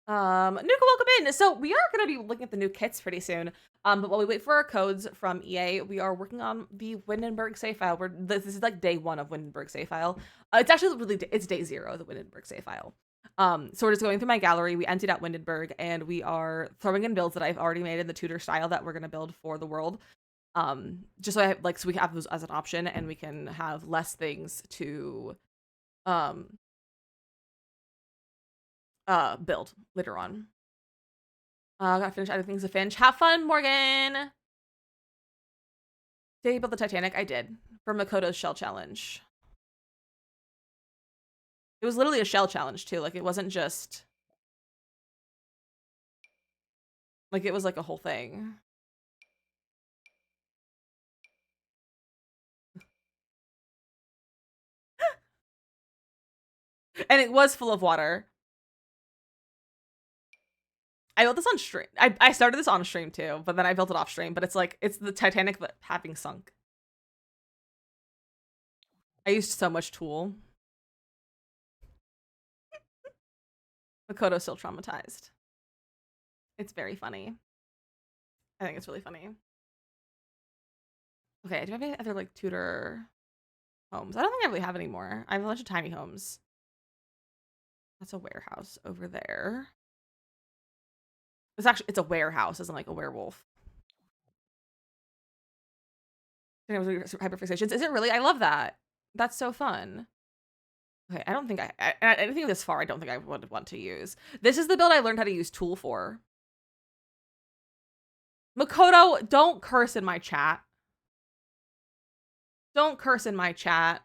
Nuka, welcome in. So we are going to be looking at the new kits pretty soon. But while we wait for our codes from EA, we are working on the Windenburg save file. This is like day 1 of Windenburg save file. It's actually it's day 0 of the Windenburg save file. So we're just going through my gallery. We emptied out Windenburg, and we are throwing in builds that I've already made in the Tudor style that we're going to build for the world. Just so so we can have those as an option, and we can have less things to build later on. Gotta finish adding things to Finch. Have fun, Morgan! Did you build the Titanic? I did. For Makoto's shell challenge. It was literally a shell challenge, too. Like, it wasn't just... Like, it was like a whole thing. And it was full of water. I built this on stream. I started this on stream too, but then I built it off stream. But it's like, it's the Titanic but having sunk. I used so much Tool. Makoto's still traumatized. It's very funny. I think it's really funny. Okay, do I have any other like Tudor homes? I don't think I really have any more. I have a bunch of tiny homes. That's a warehouse over there. It's a warehouse, isn't like a werewolf. Hyperfixations. Is it really? I love that. That's so fun. Okay, I don't think anything this far I don't think I would want to use. This is the build I learned how to use Tool for. Makoto, don't curse in my chat. Don't curse in my chat.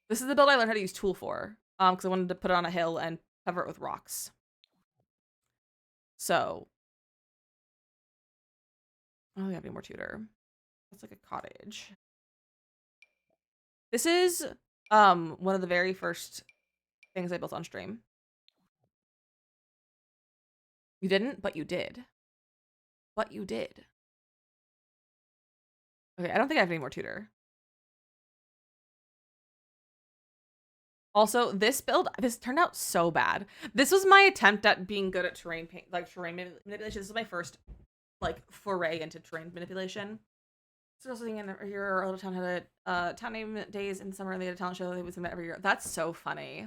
This is the build I learned how to use Tool for. Because I wanted to put it on a hill and cover it with rocks. So, I don't think I have any more Tudor. That's like a cottage. This is one of the very first things I built on stream. You didn't, but you did. But you did. Okay, I don't think I have any more Tudor. Also, this build, this turned out so bad. This was my attempt at being good at terrain manipulation. This is my first like foray into terrain manipulation. So also thinking every year our little town had a town name days in summer, and they had a talent show. They would sing that every year. That's so funny.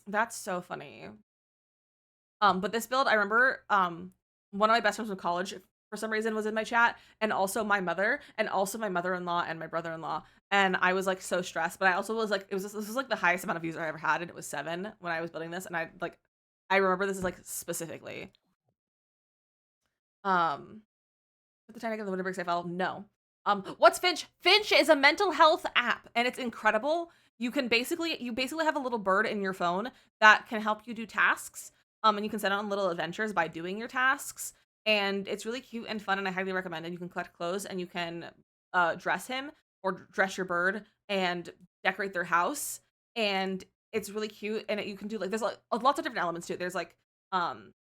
That's so funny. But this build, I remember one of my best friends from college for some reason was in my chat, and also my mother, and also my mother-in-law and my brother-in-law. And I was like so stressed, but I also was like, this was like the highest amount of views I ever had, and it was 7 when I was building this. And I remember this is like specifically. At the time of the Winterberg save file, no. What's Finch? Finch is a mental health app, and it's incredible. You basically have a little bird in your phone that can help you do tasks. And you can send out on little adventures by doing your tasks. And it's really cute and fun, and I highly recommend it. You can collect clothes, and you can dress him or dress your bird and decorate their house. and it's really cute. And you can do like there's like lots of different elements to it. Um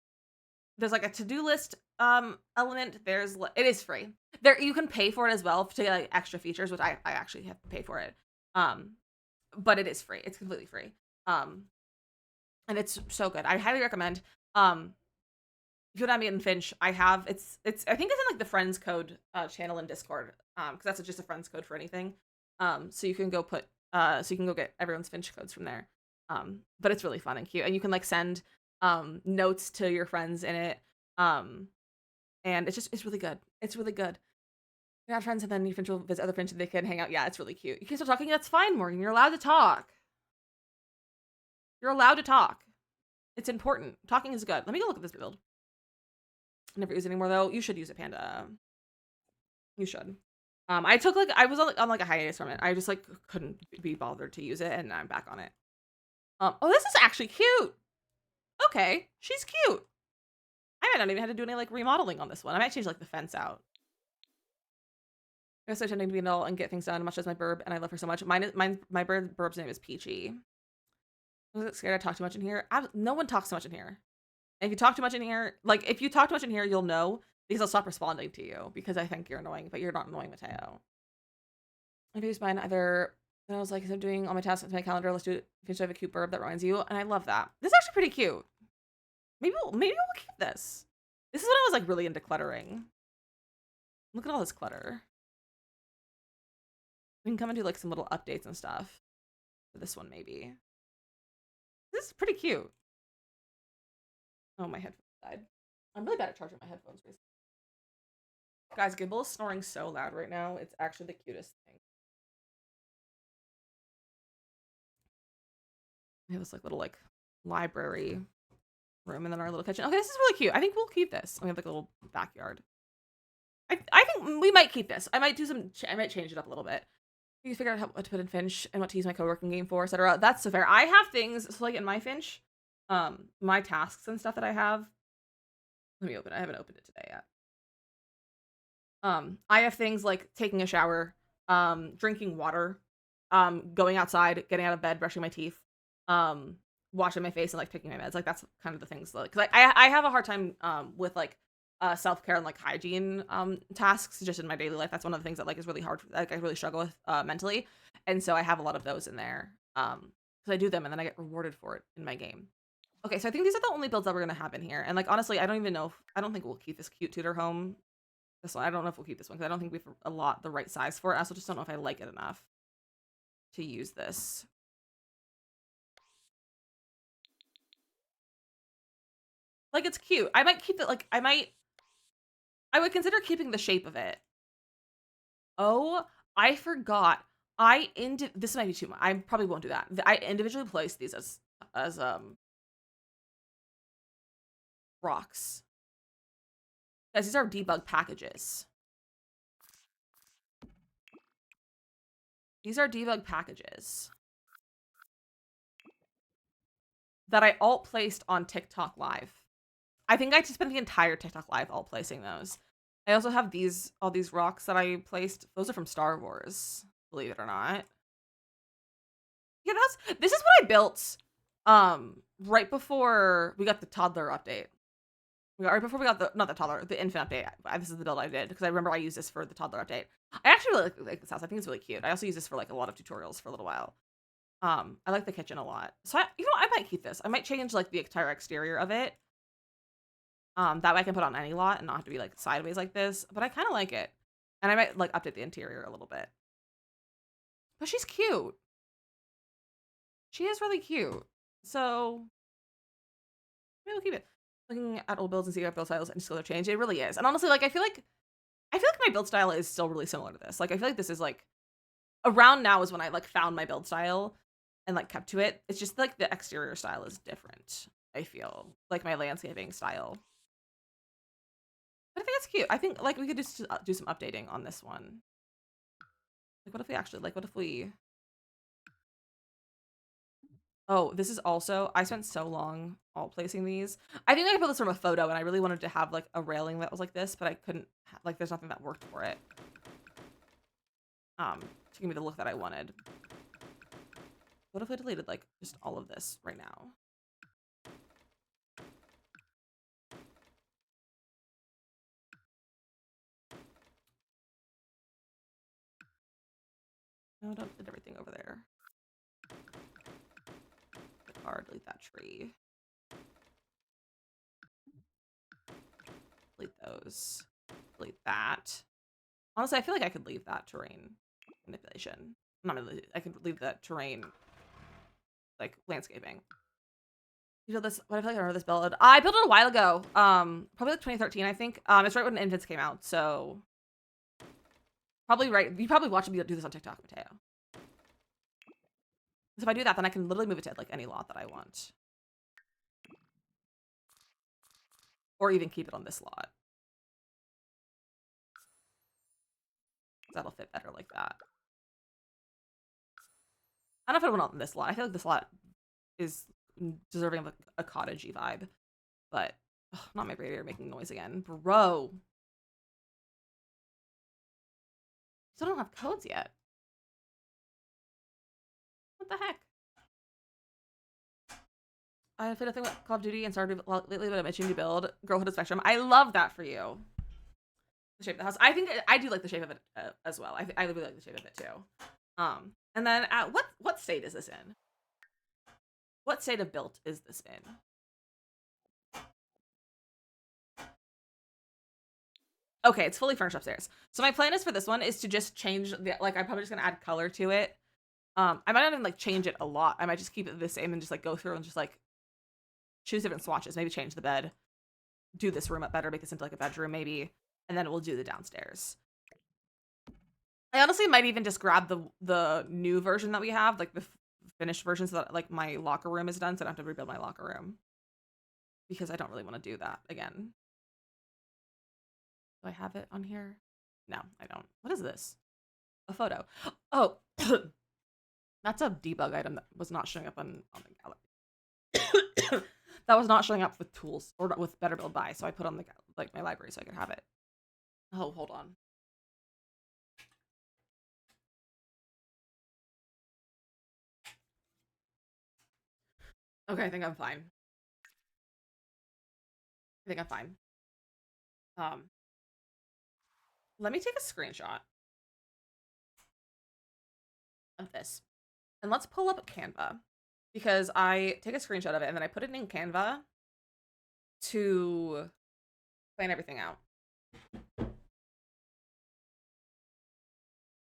there's like a to-do list element. It is free. There you can pay for it as well to get like extra features, which I actually have to pay for it. Um, but it is free. It's completely free. Um, and it's so good. I highly recommend. If you want to meet in Finch, it's I think it's in like the friends code channel in Discord. Because that's just a friends code for anything. So you can go get everyone's Finch codes from there. But it's really fun and cute, and you can like send notes to your friends in it. And it's really good. It's really good. You have friends, and then your Finch will visit other Finch, and they can hang out. Yeah, it's really cute. You can still talking. That's fine, Morgan. You're allowed to talk. You're allowed to talk. It's important. Talking is good. Let me go look at this build. I never use it anymore though. You should use it, Panda. You should. I was on like a hiatus from it. I just like couldn't be bothered to use it, and I'm back on it. Oh, this is actually cute. Okay, she's cute. I might not even have to do any like remodeling on this one. I might change like the fence out. I'm so tending to be an adult and get things done, much as my burb, and I love her so much. My burb's name is Peachy. I was scared I talk too much in here. No one talks too much in here. And if you talk too much in here, you'll know because I'll stop responding to you because I think you're annoying, but you're not annoying, Mateo. I've used mine either. And I was like, instead of doing all my tasks with my calendar, let's do it. If I have a cute burb that reminds you, and I love that. This is actually pretty cute. Maybe we'll keep this. This is when I was like really into cluttering. Look at all this clutter. We can come and do like some little updates and stuff for this one, maybe. This is pretty cute. Oh, my headphones died. I'm really bad at charging my headphones recently. Guys, Gimbal is snoring so loud right now. It's actually the cutest thing. We have this like little like library room and then our little kitchen. Okay, this is really cute. I think we'll keep this. We have like a little backyard. I think we might keep this. I might change it up a little bit. You figure out what to put in Finch and what to use my co-working game for, etc. That's so fair. I have things so like in my Finch, my tasks and stuff that I have. Let me open it. I haven't opened it today yet. I have things like taking a shower, drinking water, going outside, getting out of bed, brushing my teeth, washing my face, and like picking my meds. Like that's kind of the things like because I have a hard time with like self-care and like hygiene tasks just in my daily life. That's one of the things that like is really hard, like I really struggle with mentally, and so I have a lot of those in there because I do them and then I get rewarded for it in my game. Okay, so I think these are the only builds that we're gonna have in here, and like honestly I don't think we'll keep this cute tutor home. This one I don't know if we'll keep this one because I don't think we have the right size for it. I also just don't know if I like it enough to use this. Like it's cute. I might keep it. Like I would consider keeping the shape of it. Oh, I forgot. This might be too much. I probably won't do that. I individually place these as rocks. Guys, these are debug packages. These are debug packages that I alt placed on TikTok Live. I think I just spent the entire TikTok Live alt placing those. I also have all these rocks that I placed. Those are from Star Wars, believe it or not. Yeah, this is what I built right before we got the toddler update. Right before we got the infant update. This is the build I did because I remember I used this for the toddler update. I actually really like this house. I think it's really cute. I also use this for like a lot of tutorials for a little while. I like the kitchen a lot. So I might keep this. I might change like the entire exterior of it. That way I can put on any lot and not have to be like sideways like this. But I kind of like it. And I might like update the interior a little bit. But she's cute. She is really cute. So maybe we'll keep it. Looking at old builds and seeing if build styles and still have changed. It really is. And honestly, like I feel like my build style is still really similar to this. Like I feel like this is like around now is when I like found my build style and like kept to it. It's just like the exterior style is different. I feel like my landscaping style. But I think it's cute. I think like we could just do some updating on this one. Like what if we Oh, this is also, I spent so long alt placing these. I think I could put this from a photo and I really wanted to have like a railing that was like this, but I couldn't, like there's nothing that worked for it. To give me the look that I wanted. What if I deleted like just all of this right now? No, don't delete everything over there. Click R, delete that tree. Delete those. Delete that. Honestly, I feel like I could leave that terrain manipulation. Not really. I could leave that terrain like landscaping. You know this. What I feel like I remember this build. I built it a while ago. Probably like 2013, I think. It's right when Infants came out, so probably right. You probably watched me do this on TikTok, Mateo. So if I do that, then I can literally move it to like any lot that I want, or even keep it on this lot. That'll fit better like that. I don't know if I want on this lot. I feel like this lot is deserving of a cottagey vibe, but ugh, not my radiator making noise again, bro. Still don't have codes yet. What the heck? I played a thing with Call of Duty and started lately, but I'm itching to build Girlhood of Spectrum. I love that for you. The shape of the house. I think I do like the shape of it as well. I really like the shape of it too. And then at what state is this in? What state of built is this in? Okay, it's fully furnished upstairs. So my plan is for this one is to just change the like I'm probably just gonna add color to it. I might not even like change it a lot. I might just keep it the same and just like go through and just like choose different swatches. Maybe change the bed, do this room up better, make this into like a bedroom maybe, and then we'll do the downstairs. I honestly might even just grab the new version that we have, like the finished version, so that like my locker room is done, so I don't have to rebuild my locker room. Because I don't really want to do that again. Do I have it on here? No, I don't. What is this? A photo. Oh, that's a debug item that was not showing up on the gallery. That was not showing up with tools or with Better Build By, so I put on the like my library so I could have it. Oh, hold on. Okay, I think I'm fine. I think I'm fine. Let me take a screenshot of this. And let's pull up Canva. Because I take a screenshot of it and then I put it in Canva to plan everything out.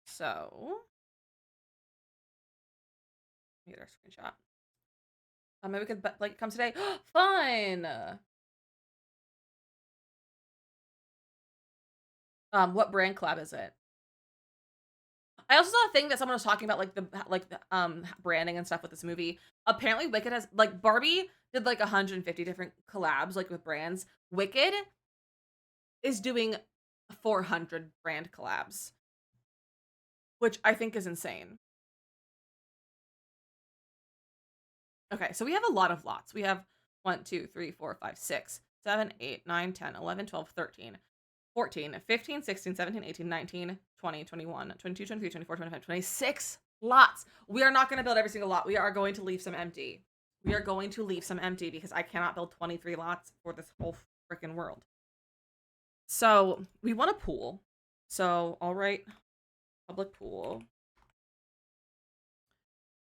So, let me get our screenshot. Maybe we could like come today. Fun. What brand collab is it? I also saw a thing that someone was talking about, like the branding and stuff with this movie. Apparently, Wicked has like Barbie did like 150 different collabs like with brands. Wicked is doing 400 brand collabs, which I think is insane. Okay, so we have a lot of lots. We have 1, 2, 3, 4, 5, 6, 7, 8, 9, 10, 11, 12, 13, 14, 15, 16, 17, 18, 19, 20, 21, 22, 23, 24, 25, 26 lots. We are not going to build every single lot. We are going to leave some empty. We are going to leave some empty because I cannot build 23 lots for this whole freaking world. So we want a pool. So I'll write public pool.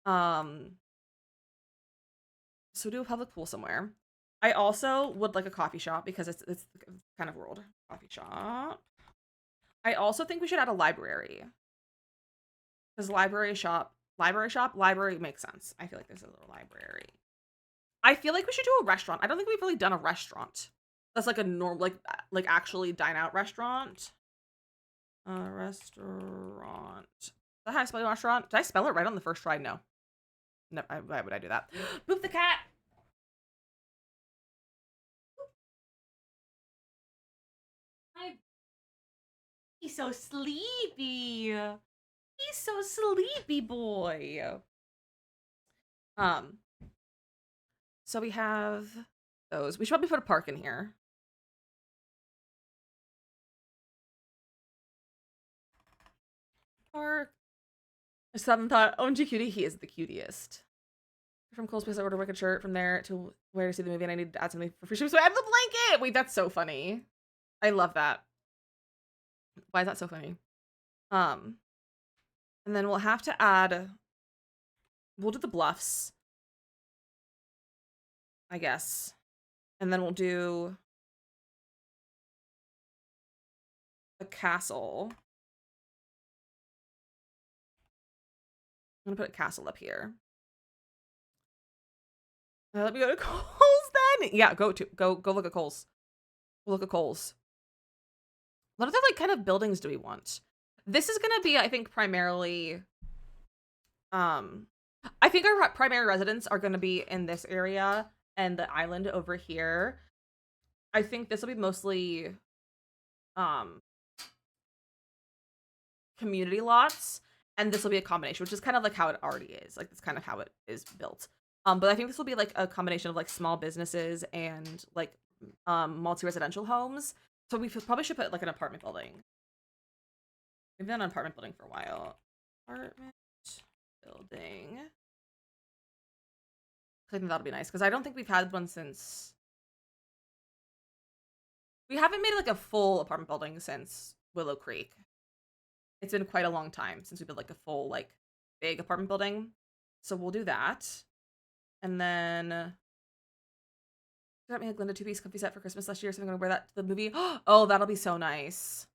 So do a public pool somewhere. I also would like a coffee shop because it's kind of world. Coffee shop. I also think we should add a library. Because library makes sense. I feel like there's a little library. I feel like we should do a restaurant. I don't think we've really done a restaurant. That's like a normal, like actually dine out restaurant. Restaurant. Is that how I spell restaurant? Did I spell it right on the first try? No. No, why would I do that? Boop the cat! He's so sleepy. He's so sleepy, boy. So we have those. We should probably put a park in here. Park. Seven thought, OMG cutie, he is the cutest. From Kohl's because I ordered a Wicked shirt from there to where to see the movie, and I needed to add something for free shipping, so I added the blanket. Wait, that's so funny. I love that. Why is that so funny? Um, and then we'll have to add. We'll do the bluffs, I guess, and then we'll do a castle. I'm gonna put a castle up here. Let me go to Kohl's then. Yeah, go look at Kohl's. We'll look at Kohl's. What other like kind of buildings do we want? This is gonna be, I think, primarily. I think our primary residents are gonna be in this area and the island over here. I think this will be mostly, community lots, and this will be a combination, which is kind of like how it already is. Like that's kind of how it is built. But I think this will be like a combination of like small businesses and like multi-residential homes. So we probably should put like an apartment building. We've done an apartment building for a while. Apartment building. I think that'll be nice because I don't think we've had one since. We haven't made like a full apartment building since Willow Creek. It's been quite a long time since we built like a full like big apartment building. So we'll do that. And then got me a Glinda two-piece comfy set for Christmas last year, so I'm gonna wear that to the movie. Oh, that'll be so nice.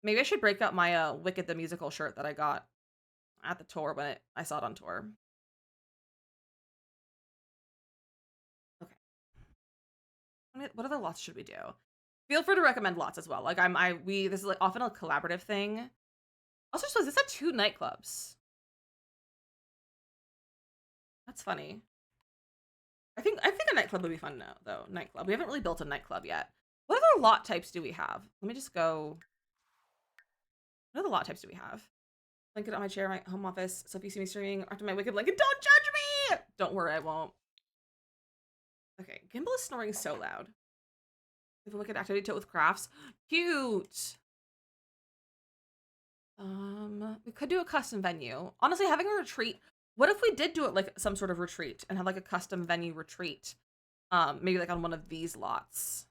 Maybe I should break out my Wicked the Musical shirt that I got at the tour when I saw it on tour. Okay. What other lots should we do? Feel free to recommend lots as well. Like this is like often a collaborative thing. Also, so this at 2 nightclubs. That's funny. I think a nightclub would be fun now, though. Nightclub. We haven't really built a nightclub yet. What other lot types do we have? Let me just go. What other lot types do we have? Blanket on my chair, my home office. So if you see me streaming after my Wicked blanket, don't judge me! Don't worry, I won't. Okay, Gimbal is snoring so loud. If a Wicked activity tote with crafts. Cute! We could do a custom venue. Honestly, having a retreat. What if we did do it like some sort of retreat and have like a custom venue retreat? Maybe like on one of these lots.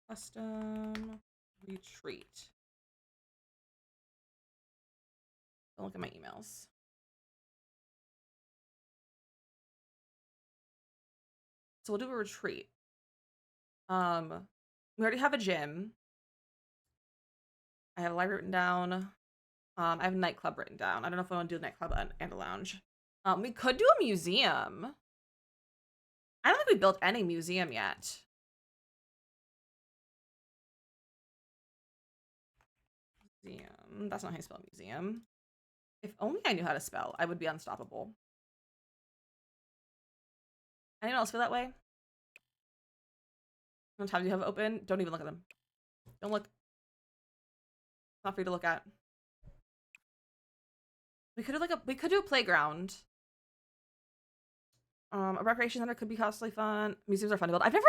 Custom retreat. Don't look at my emails. So we'll do a retreat. We already have a gym. I have a library written down. I have a nightclub written down. I don't know if I want to do a nightclub and a lounge. We could do a museum. I don't think we built any museum yet. Museum. That's not how you spell museum. If only I knew how to spell, I would be unstoppable. Anyone else feel that way? How much time do you have open? Don't even look at them. Don't look. It's not for you to look at. We could do a playground. A recreation center could be costly fun. Museums are fun to build. I don't think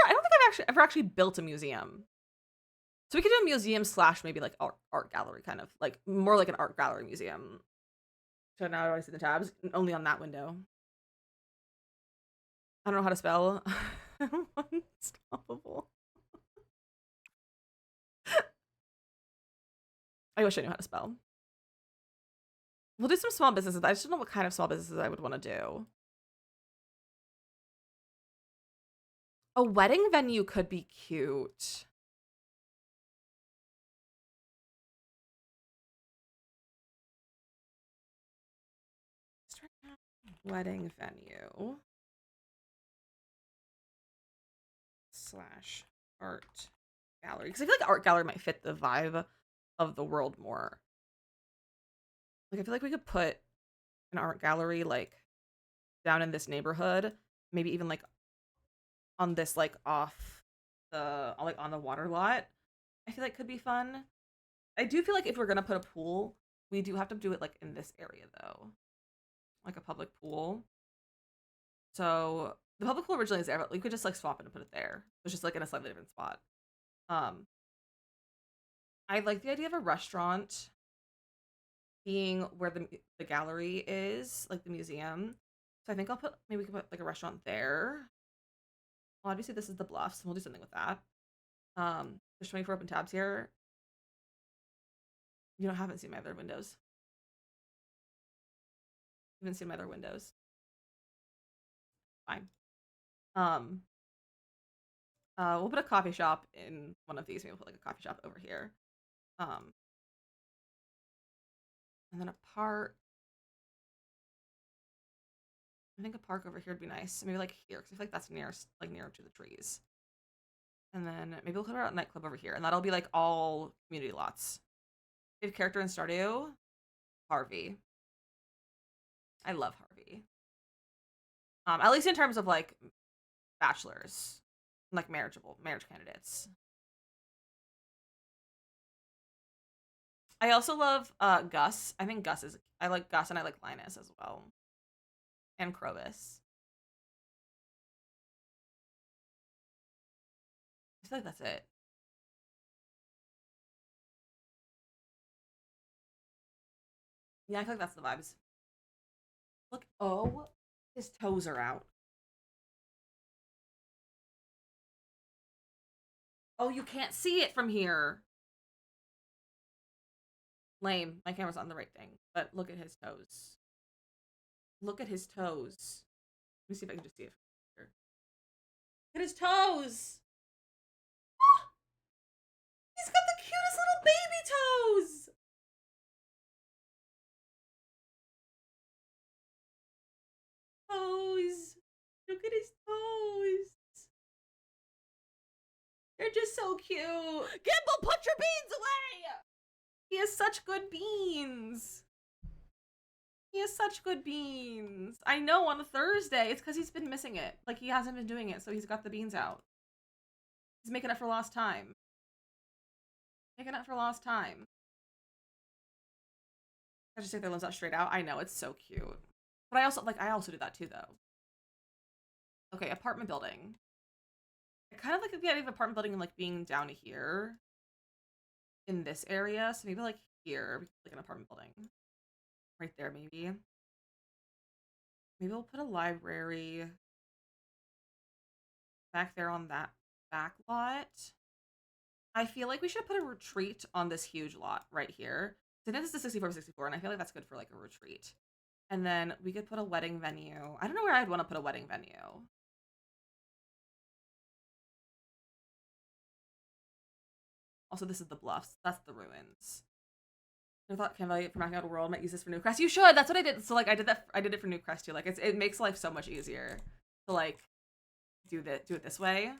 I've ever actually built a museum. So we could do a museum / maybe like art gallery, kind of like more like an art gallery museum. So now I already see the tabs only on that window. I don't know how to spell. Unstoppable. I wish I knew how to spell. We'll do some small businesses. I just don't know what kind of small businesses I would want to do. A wedding venue could be cute. Wedding venue / art gallery. Because I feel like art gallery might fit the vibe of the world more. Like I feel like we could put an art gallery like down in this neighborhood, maybe even like on this like off the like on the water lot. I feel like could be fun. I do feel like if we're gonna put a pool, we do have to do it like in this area though, like a public pool. So the public pool originally is there, but we could just like swap it and put it there. It's just like in a slightly different spot. I like the idea of a restaurant. being where the gallery is, like the museum. So I think I'll put maybe we can put like a restaurant there. Well, obviously this is the Bluffs, and we'll do something with that. There's 24 open tabs here. Haven't seen my other windows. You haven't seen my other windows. Fine. Um, we'll put a coffee shop in one of these. Maybe we'll put like a coffee shop over here. And then a park. I think a park over here would be nice. Maybe like here, because I feel like that's nearest, like nearer to the trees. And then maybe we'll put our nightclub over here, and that'll be like all community lots. We have character in Stardew, Harvey. I love Harvey. At least in terms of like bachelors, like marriage candidates. I also love Gus. I think I like Gus, and I like Linus as well. And Krobus. I feel like that's it. Yeah, I feel like that's the vibes. Look, oh, his toes are out. Oh, you can't see it from here. Lame. My camera's on the right thing. But look at his toes. Look at his toes. Let me see if I can just see it from here. Look at his toes. He's got the cutest little baby toes. Toes. Look at his toes. They're just so cute. Gimbal, put your beans away! He has such good beans. He has such good beans. I know, on a Thursday. It's because he's been missing it. Like, he hasn't been doing it, so he's got the beans out. He's making up for lost time. Making up for lost time. I just take their limbs out straight out. I know, it's so cute. But I also do that too, though. Okay, apartment building. I kind of like the idea of apartment building and like being down here in this area. So maybe like here, like an apartment building. Right there, maybe. Maybe we'll put a library back there on that back lot. I feel like we should put a retreat on this huge lot right here. So this is the 64x64, and I feel like that's good for like a retreat. And then we could put a wedding venue. I don't know where I'd want to put a wedding venue. Also, this is the Bluffs. That's the ruins. I thought Canva for Mac Out World might use this for Newcrest. You should. That's what I did. So like I did it for Newcrest too. Like it makes life so much easier to like do it this way.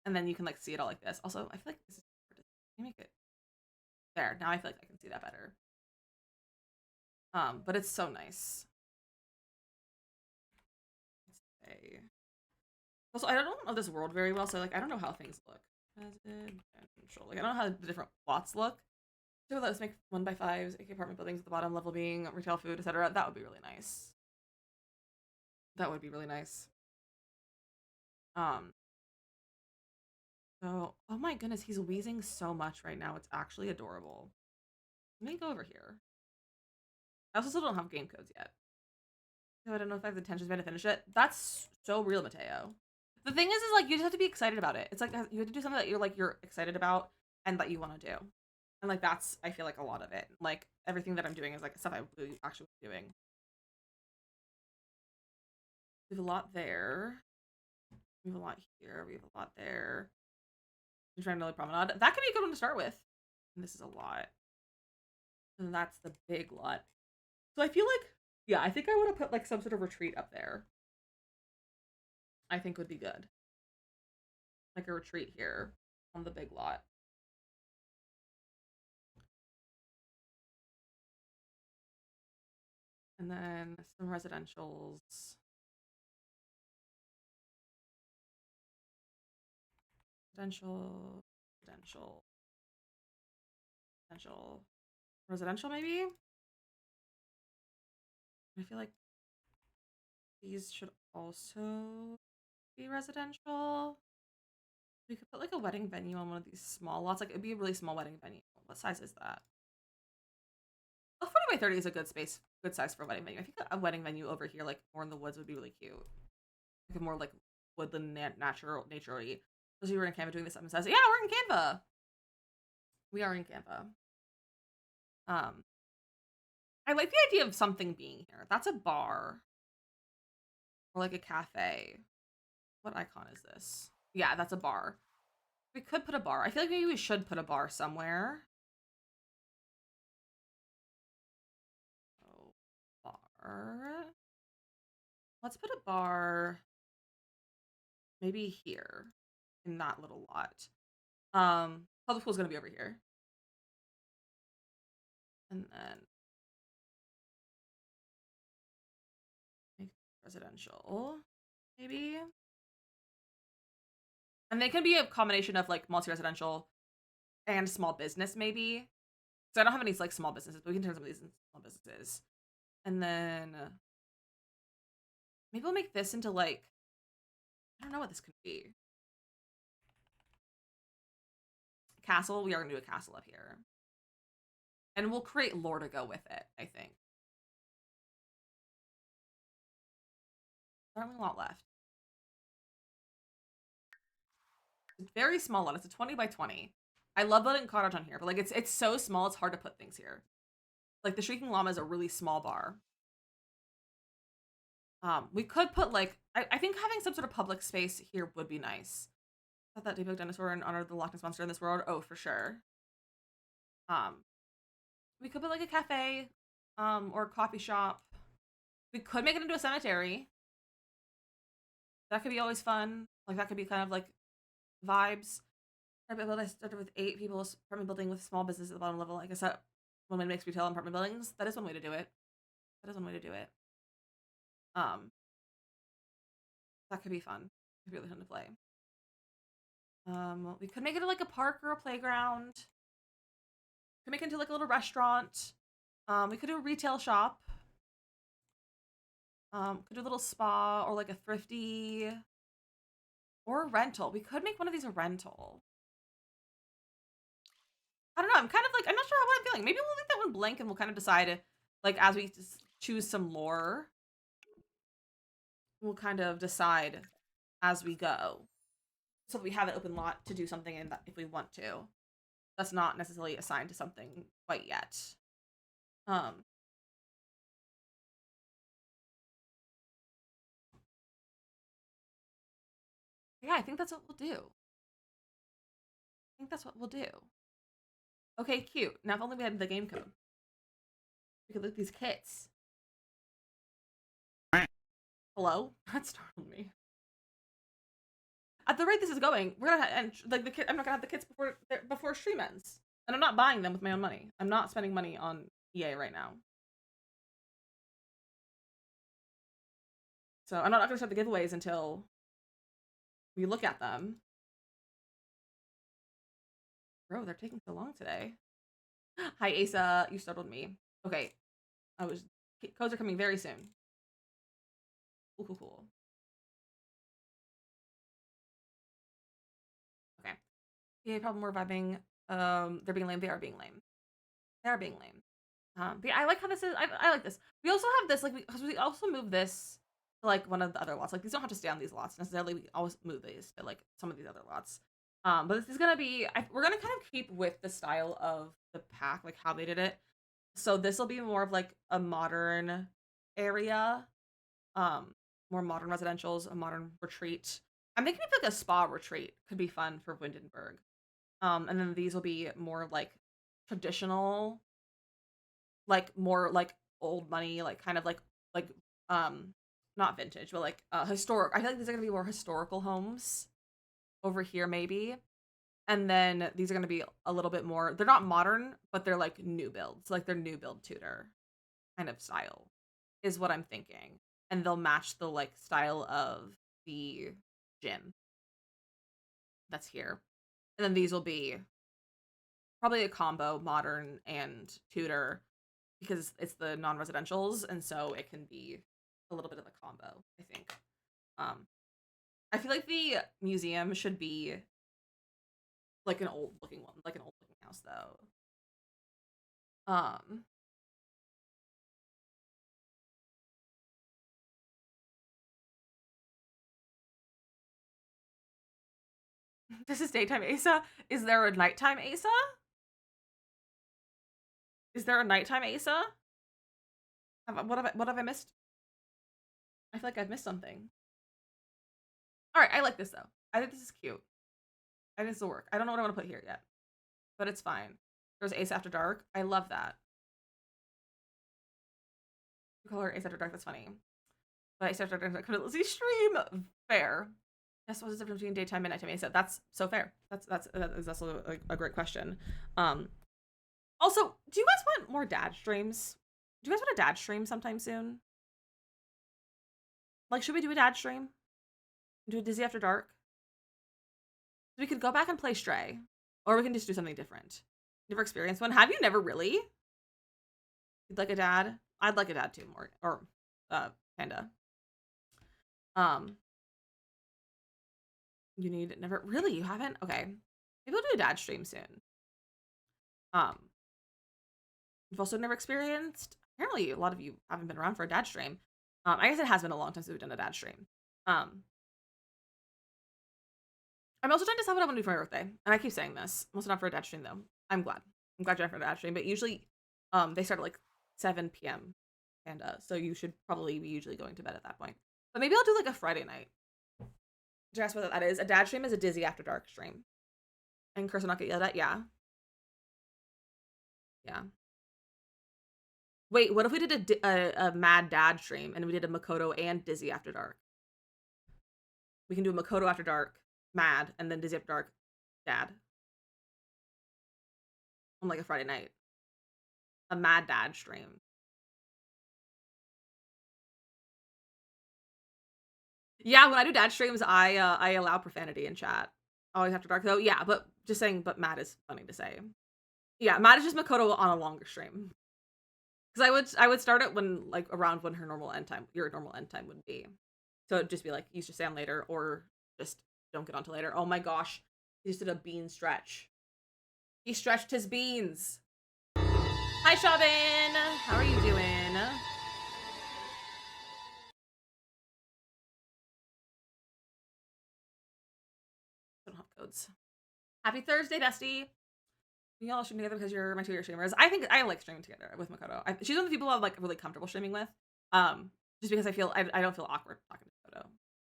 And then you can like see it all like this. Also, I feel like this is let me make it there. Now I feel like I can see that better. But it's so nice. Also, I don't know this world very well, so like I don't know how things look. Like I don't know how the different plots look. So let's make 1x5s, AK apartment buildings at the bottom level being retail food, etc. That would be really nice. That would be really nice. So, oh my goodness, he's wheezing so much right now. It's actually adorable. Let me go over here. I also still don't have game codes yet. So I don't know if I have the intentions to finish it. That's so real, Mateo. The thing is like you just have to be excited about it. It's like you have to do something that you're excited about and that you want to do. And like that's I feel like a lot of it. Like everything that I'm doing is like stuff I really actually was doing. We have a lot there. We have a lot here. We have a lot there. I'm trying to really promenade. That could be a good one to start with. And this is a lot. And that's the big lot. So I feel like, yeah, I think I want to put like some sort of retreat up there. I think would be good. Like a retreat here on the big lot. And then some residentials. Residential maybe? I feel like these should also be residential. We could put like a wedding venue on one of these small lots. Like it'd be a really small wedding venue. What size is that? by 30 is a good space, good size for a wedding venue. I think a wedding venue over here, like more in the woods, would be really cute. Like a more like woodland, nature-y. Those of you who are in Canva doing this, someone says, yeah, we're in Canva. We are in Canva. I like the idea of something being here. That's a bar. Or like a cafe. What icon is this? Yeah, that's a bar. We could put a bar. I feel like maybe we should put a bar somewhere. Oh, bar. Let's put a bar maybe here in that little lot. Public pool's gonna be over here. And then make residential, maybe. And they can be a combination of like multi-residential and small business, maybe. So I don't have any like small businesses, but we can turn some of these into small businesses. And then maybe we'll make this into like, I don't know what this could be. Castle. We are gonna do a castle up here. And we'll create lore to go with it, I think. There's only a lot left. It's very small lot. It's a 20 by 20. I love building cottage on here, but like it's so small, it's hard to put things here. Like the Shrieking Llama is a really small bar. We could put like I think having some sort of public space here would be nice. Thought that debug dinosaur in honor of the Loch Ness monster in this world. Oh, for sure. We could put like a cafe, or a coffee shop. We could make it into a cemetery. That could be always fun. Like that could be kind of like vibes. I started with 8 people, apartment building with small business at the bottom level. I guess that one way to make retail apartment buildings. That is one way to do it. That is one way to do it. That could be fun. It could be really fun to play. We could make it like a park or a playground. Could make it into like a little restaurant. We could do a retail shop. Could do a little spa or like a thrifty or a rental. We could make one of these a rental. I don't know. I'm kind of like, I'm not sure how I'm feeling. Maybe we'll leave that one blank and we'll kind of decide, like, as we just choose some lore, we'll kind of decide as we go. So that we have an open lot to do something in that if we want to. That's not necessarily assigned to something quite yet. Yeah, I think that's what we'll do. I think that's what we'll do. Okay, cute. Now if only we had the game code. We could look at these kits. Hello? That startled me. At the rate this is going, we're gonna end like the kit. I'm not gonna have the kits before stream ends, and I'm not buying them with my own money. I'm not spending money on EA right now. So I'm not gonna start the giveaways until we look at them. Bro, they're taking so long today. Hi, Asa. You startled me. Okay. Codes are coming very soon. Cool. Okay. Yeah, problem we're vibing. They're being lame. They are being lame. They are being lame. But yeah, I like how this is. I like this. We also have this, like, we also move this to, like, one of the other lots. Like, these don't have to stay on these lots necessarily. We always move these to, like, some of these other lots. But this is gonna be, we're gonna kind of keep with the style of the pack, like, how they did it. So this will be more of, like, a modern area. More modern residentials, a modern retreat. I'm thinking of, like, a spa retreat could be fun for Windenburg. And then these will be more, like, traditional, like more like old money, like kind of like not vintage, but like historic. I feel like these are gonna be more historical homes over here, maybe. And then these are gonna be a little bit more. They're not modern, but they're like new builds, like they're new build Tudor kind of style, is what I'm thinking. And they'll match the like style of the gym that's here. And then these will be probably a combo, modern and Tudor, because it's the non-residentials, and so it can be a little bit of a combo, I think. I feel like the museum should be like an old looking one, like an old looking house though. This is daytime Asa. Is there a nighttime Asa? Is there a nighttime Asa? What have I missed? I feel like I've missed something. All right, I like this though. I think this is cute. I think this will work. I don't know what I want to put here yet, but it's fine. There's Ace After Dark. I love that. You call her Ace After Dark. That's funny. But Ace After Dark I couldn't see stream. Fair. Guess what's the difference between daytime and nighttime Asa? That's so fair. That is also a great question. Also, do you guys want more dad streams? Do you guys want a dad stream sometime soon? Like, should we do a dad stream? Do a Dizzy After Dark? We could go back and play Stray, or we can just do something different. Never experienced one? Have you never really? You'd like a dad? I'd like a dad too, more or Panda. You need never really. You haven't? Okay, maybe we'll do a dad stream soon. You've also never experienced. Apparently, a lot of you haven't been around for a dad stream. I guess it has been a long time since we've done a dad stream. I'm also trying to decide what I want to do for my birthday. And I keep saying this. I'm also not for a dad stream, though. I'm glad. I'm glad you're not for a dad stream. But usually, they start at like 7 p.m. And so you should probably be usually going to bed at that point. But maybe I'll do like a Friday night. Did you ask what that is? A dad stream is a Dizzy After Dark stream. And Chris will not get yelled at? Yeah. Yeah. Wait, what if we did a Mad Dad stream and we did a Makoto and Dizzy After Dark? We can do a Makoto After Dark, Mad, and then Dizzy After Dark, Dad. On like a Friday night. A Mad Dad stream. Yeah, when I do dad streams, I allow profanity in chat. Always After Dark though. Yeah, but just saying, but Mad is funny to say. Yeah, Mad is just Makoto on a longer stream. Because I would start it when like around when her normal end time, your normal end time would be. So it'd just be like, you should stay on later or just don't get on till later. Oh my gosh. He just did a bean stretch. He stretched his beans. Hi, Shabin. How are you doing? Don't have codes. Happy Thursday, bestie. You all stream together because you're my 2-year streamers. I think I like streaming together with Makoto. She's one of the people I'm like really comfortable streaming with. Just because I don't feel awkward talking to Makoto.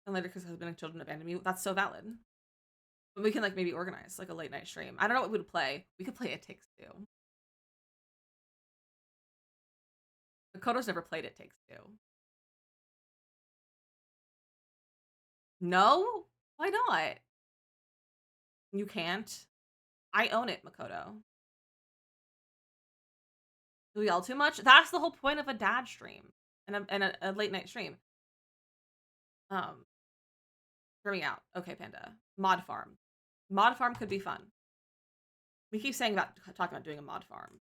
And later because husband and children abandoned me. That's so valid. But we can like maybe organize like a late night stream. I don't know what we would play. We could play It Takes Two. Makoto's never played It Takes Two. No? Why not? You can't. I own it, Makoto. Do we yell too much? That's the whole point of a dad stream and a late night stream. Hear me out. Okay, Panda. Mod farm. Mod farm could be fun. We keep saying about talking about doing a mod farm.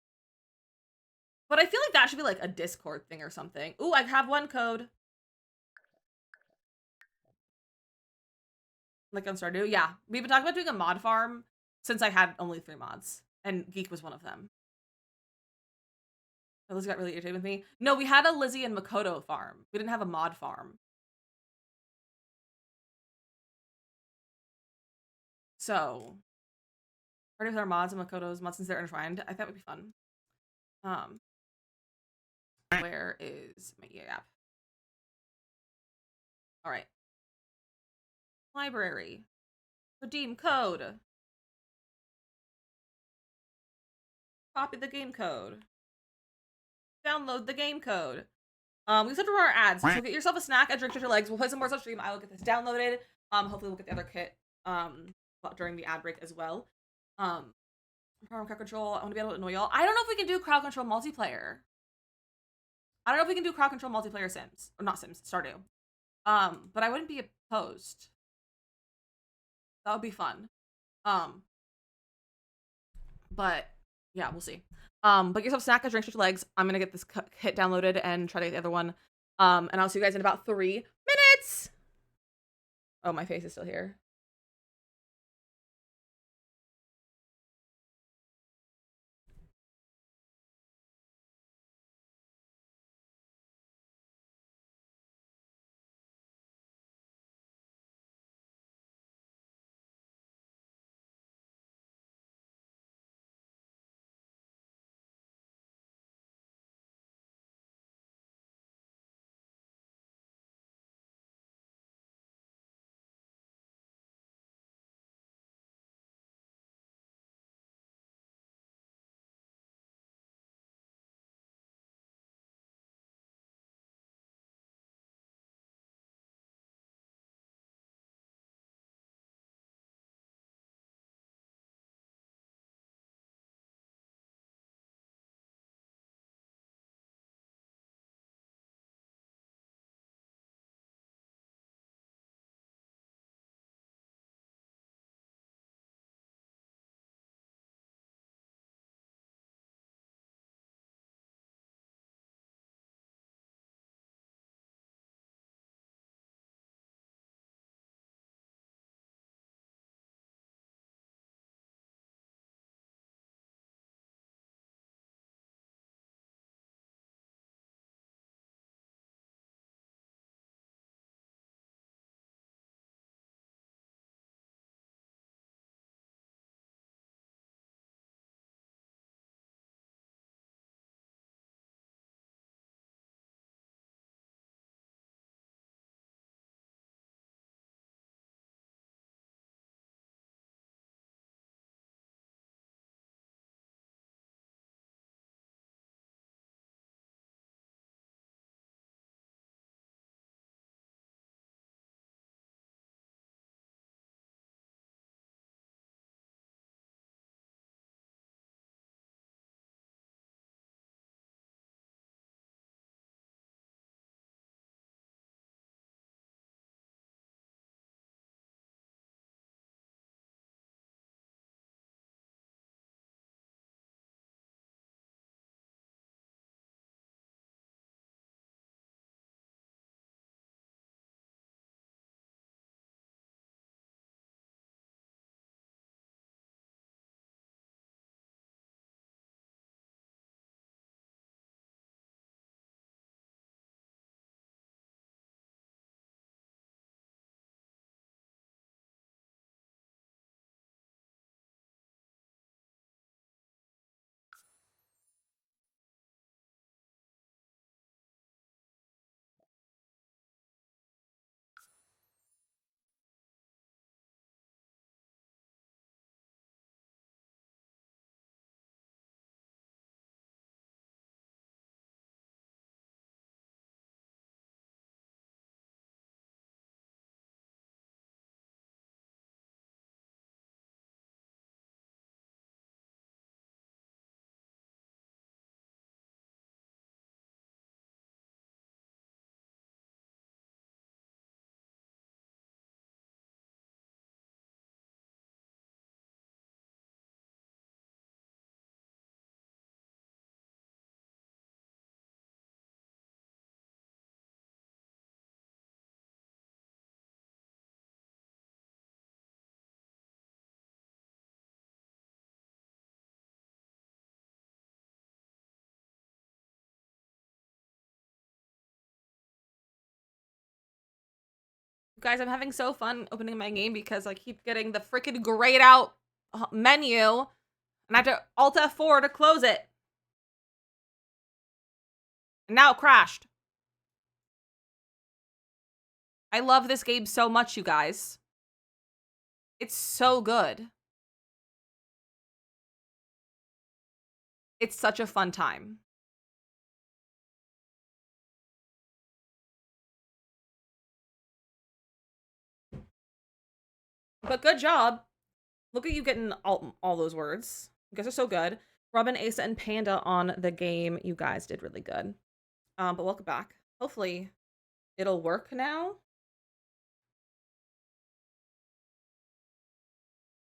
But I feel like that should be like a Discord thing or something. Ooh, I have one code. Like on Stardew. Yeah. We've been talking about doing a mod farm since I had only 3 mods. And Geek was one of them. Oh, Lizzie got really irritated with me. No, we had a Lizzie and Makoto farm. We didn't have a mod farm. So, party with our mods and Makoto's mods since they're intertwined. I thought would be fun. Where is my EA app? All right. Library. Redeem code. Copy the game code. Download the game code. We said for our ads. So get yourself a snack, a drink to your legs. We'll play some more on stream. I will get this downloaded. Hopefully we'll get the other kit during the ad break as well. Crowd control. I want to be able to annoy y'all. I don't know if we can do crowd control multiplayer. I don't know if we can do crowd control multiplayer Sims. Or not Sims, Stardew. But I wouldn't be opposed. That would be fun. But yeah, we'll see. But get yourself a snack, a drink to your legs. I'm gonna get this kit downloaded and try to get the other one. And I'll see you guys in about 3 minutes. Oh, my face is still here. Guys, I'm having so fun opening my game because I keep getting the freaking grayed out menu and I have to Alt F4 to close it. And now it crashed. I love this game so much, you guys. It's so good. It's such a fun time. But good job. Look at you getting all those words. You guys are so good. Robin, Asa, and Panda on the game. You guys did really good. But welcome back. Hopefully it'll work now.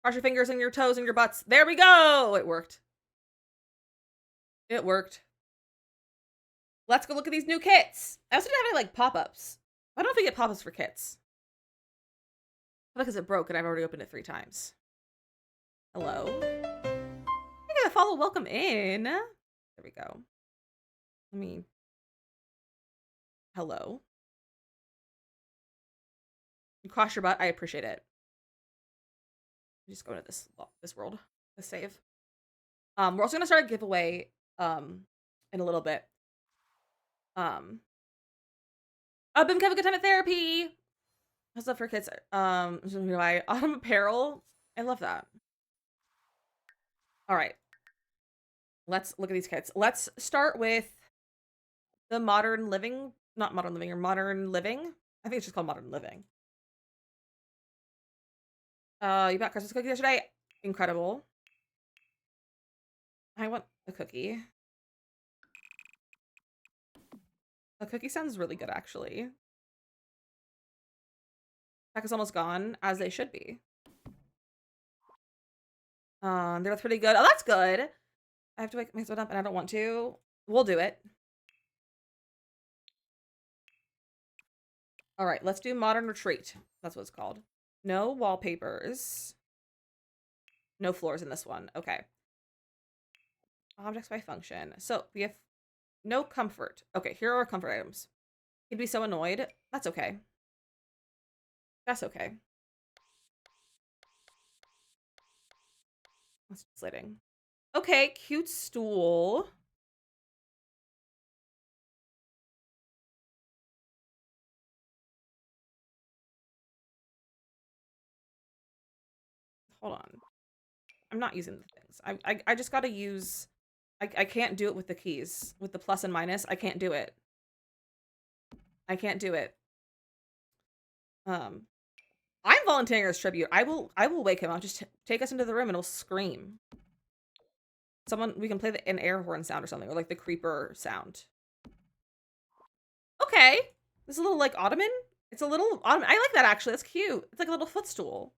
Cross your fingers and your toes and your butts. There we go. It worked. It worked. Let's go look at these new kits. I also didn't have any like pop-ups. I don't know if we get pop-ups for kits. Because it broke and I've already opened it 3 times. Hello. I gotta follow welcome in. There we go. Let me. Hello. You cross your butt. I appreciate it. Just go to this world. This save. We're also gonna start a giveaway in a little bit. I've been having a good time at therapy. How's that for kids? Autumn apparel. I love that. All right. Let's look at these kits. Let's start with the modern living, not modern living, or modern living. I think it's just called modern living. You bought Christmas cookies yesterday? Incredible. I want a cookie. A cookie sounds really good, actually. Pack is almost gone, as they should be. They're both pretty good. Oh, that's good. I have to wake myself up and I don't want to. We'll do it. All right, let's do Modern Retreat. That's what it's called. No wallpapers. No floors in this one. Okay. Objects by function. So we have no comfort. Okay, here are our comfort items. You'd be so annoyed. That's okay. That's okay. That's sliding. Okay, cute stool. Hold on. I'm not using the things. I just gotta use. I can't do it with the keys. With the plus and minus, I can't do it. I can't do it. I'm volunteering as tribute. I will wake him up. Just take us into the room and he'll scream. We can play an air horn sound or something, or like the creeper sound. Okay. This is a little like ottoman. It's a little ottoman. I like that actually. That's cute. It's like a little footstool.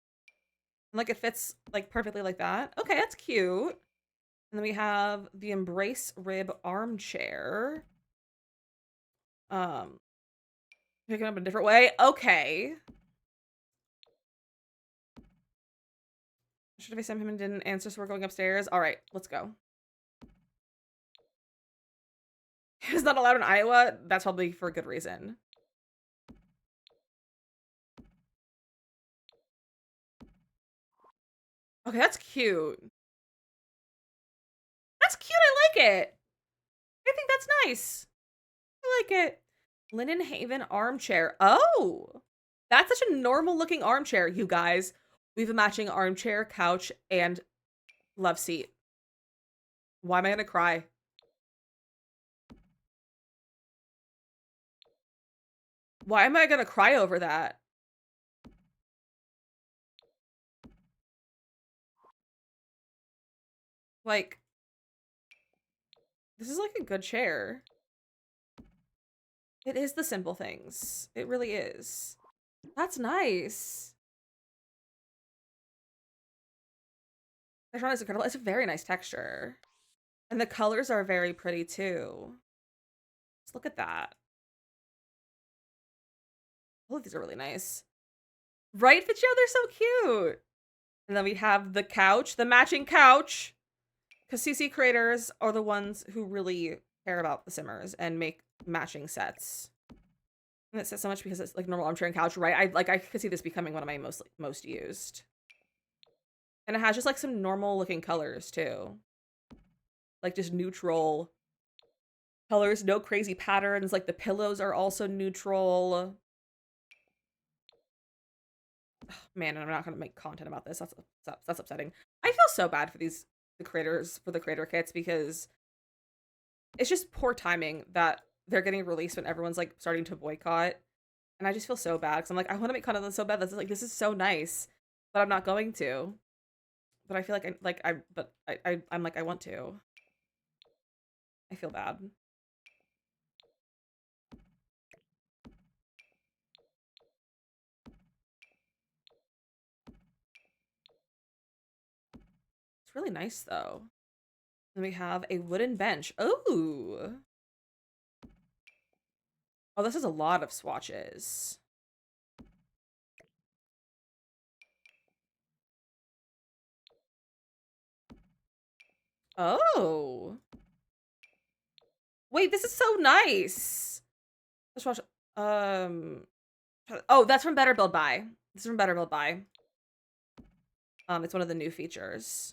And like it fits like perfectly like that. Okay, that's cute. And then we have the Embrace Rib armchair. Picking up a different way. Okay. Should have sent him and didn't answer, so we're going upstairs. All right, let's go. It's not allowed in Iowa. That's probably for a good reason. Okay, that's cute. That's cute. I like it. I think that's nice. I like it. Linen Haven armchair. Oh, that's such a normal looking armchair, you guys. We have a matching armchair, couch, and love seat. Why am I gonna cry? Why am I gonna cry over that? Like, this is like a good chair. It is the simple things. It really is. That's nice. The front is incredible. It's a very nice texture. And the colors are very pretty too. Let's look at that. All of these are really nice. Right, Fitzgerald? They're so cute. And then we have the couch, the matching couch. Because CC creators are the ones who really care about the Simmers and make matching sets. And it says so much because it's like normal armchair and couch, right? I could see this becoming one of my most used. And it has just like some normal looking colors too. Like just neutral colors, no crazy patterns. Like the pillows are also neutral. Oh, man, and I'm not gonna make content about this. That's upsetting. I feel so bad for the creator kits because it's just poor timing that they're getting released when everyone's like starting to boycott. And I just feel so bad because I'm like, I want to make content so bad. That's like, this is so nice, but I'm not going to. But I feel like I'm like, I want to. I feel bad. It's really nice though. Then we have a wooden bench. Ooh. Oh, this is a lot of swatches. Oh. Wait, this is so nice. Let's watch. Oh, that's from Better Build Buy. This is from Better Build Buy. It's one of the new features.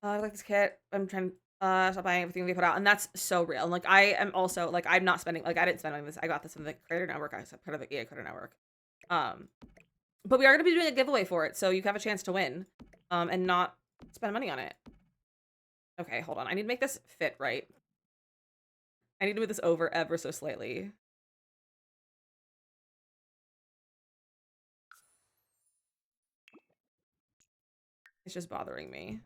I like this kit. I'm trying to stop buying everything they put out, and that's so real. And like, I am also like, I'm not spending like I didn't spend on this. I got this from the Creator Network. I part of the EA Creator Network. But we are gonna be doing a giveaway for it, so you have a chance to win, and not spend money on it. Okay, hold on. I need to make this fit right. I need to move this over ever so slightly. It's just bothering me.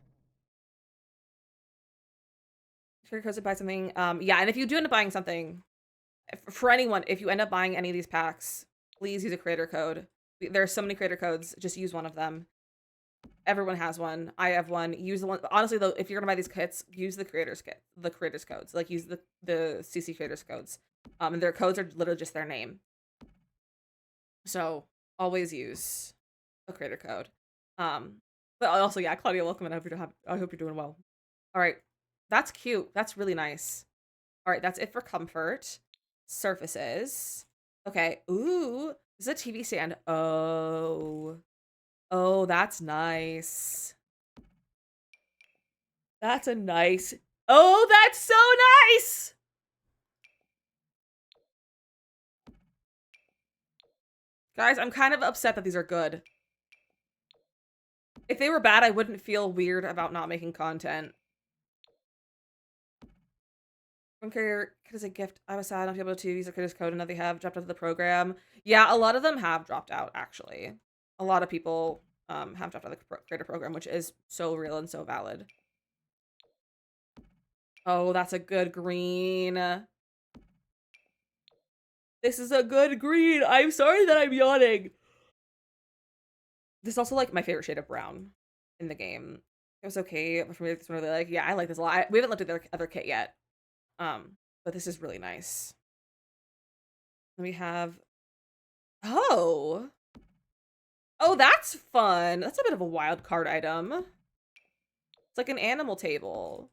Creator codes to buy something. Yeah, and if you do end up buying something, for anyone, if you end up buying any of these packs, please use a creator code. There are so many creator codes. Just use one of them. Everyone has one. I have one. Use the one. Honestly, though, if you're gonna buy these kits, use the creators codes. Like use the CC creators codes. And their codes are literally just their name. So always use a creator code. But also, yeah, Claudia, welcome, and I hope you're doing well. All right, that's cute. That's really nice. All right, that's it for comfort. Surfaces. Okay. Ooh, this is a TV stand. Oh, that's nice. That's a nice. Oh, that's so nice. Guys, I'm kind of upset that these are good. If they were bad, I wouldn't feel weird about not making content. One carrier as a gift. I was sad not to be able to use the creator's code, and now they have dropped out of the program. Yeah, a lot of them have dropped out, actually. A lot of people have dropped out of the creator program, which is so real and so valid. Oh, that's a good green. This is a good green. I'm sorry that I'm yawning. This is also like my favorite shade of brown in the game. It was okay, but for me, this one really like, yeah, I like this a lot. We haven't looked at the other kit yet. But this is really nice. We have, oh, that's fun. That's a bit of a wild card item. It's like an animal table.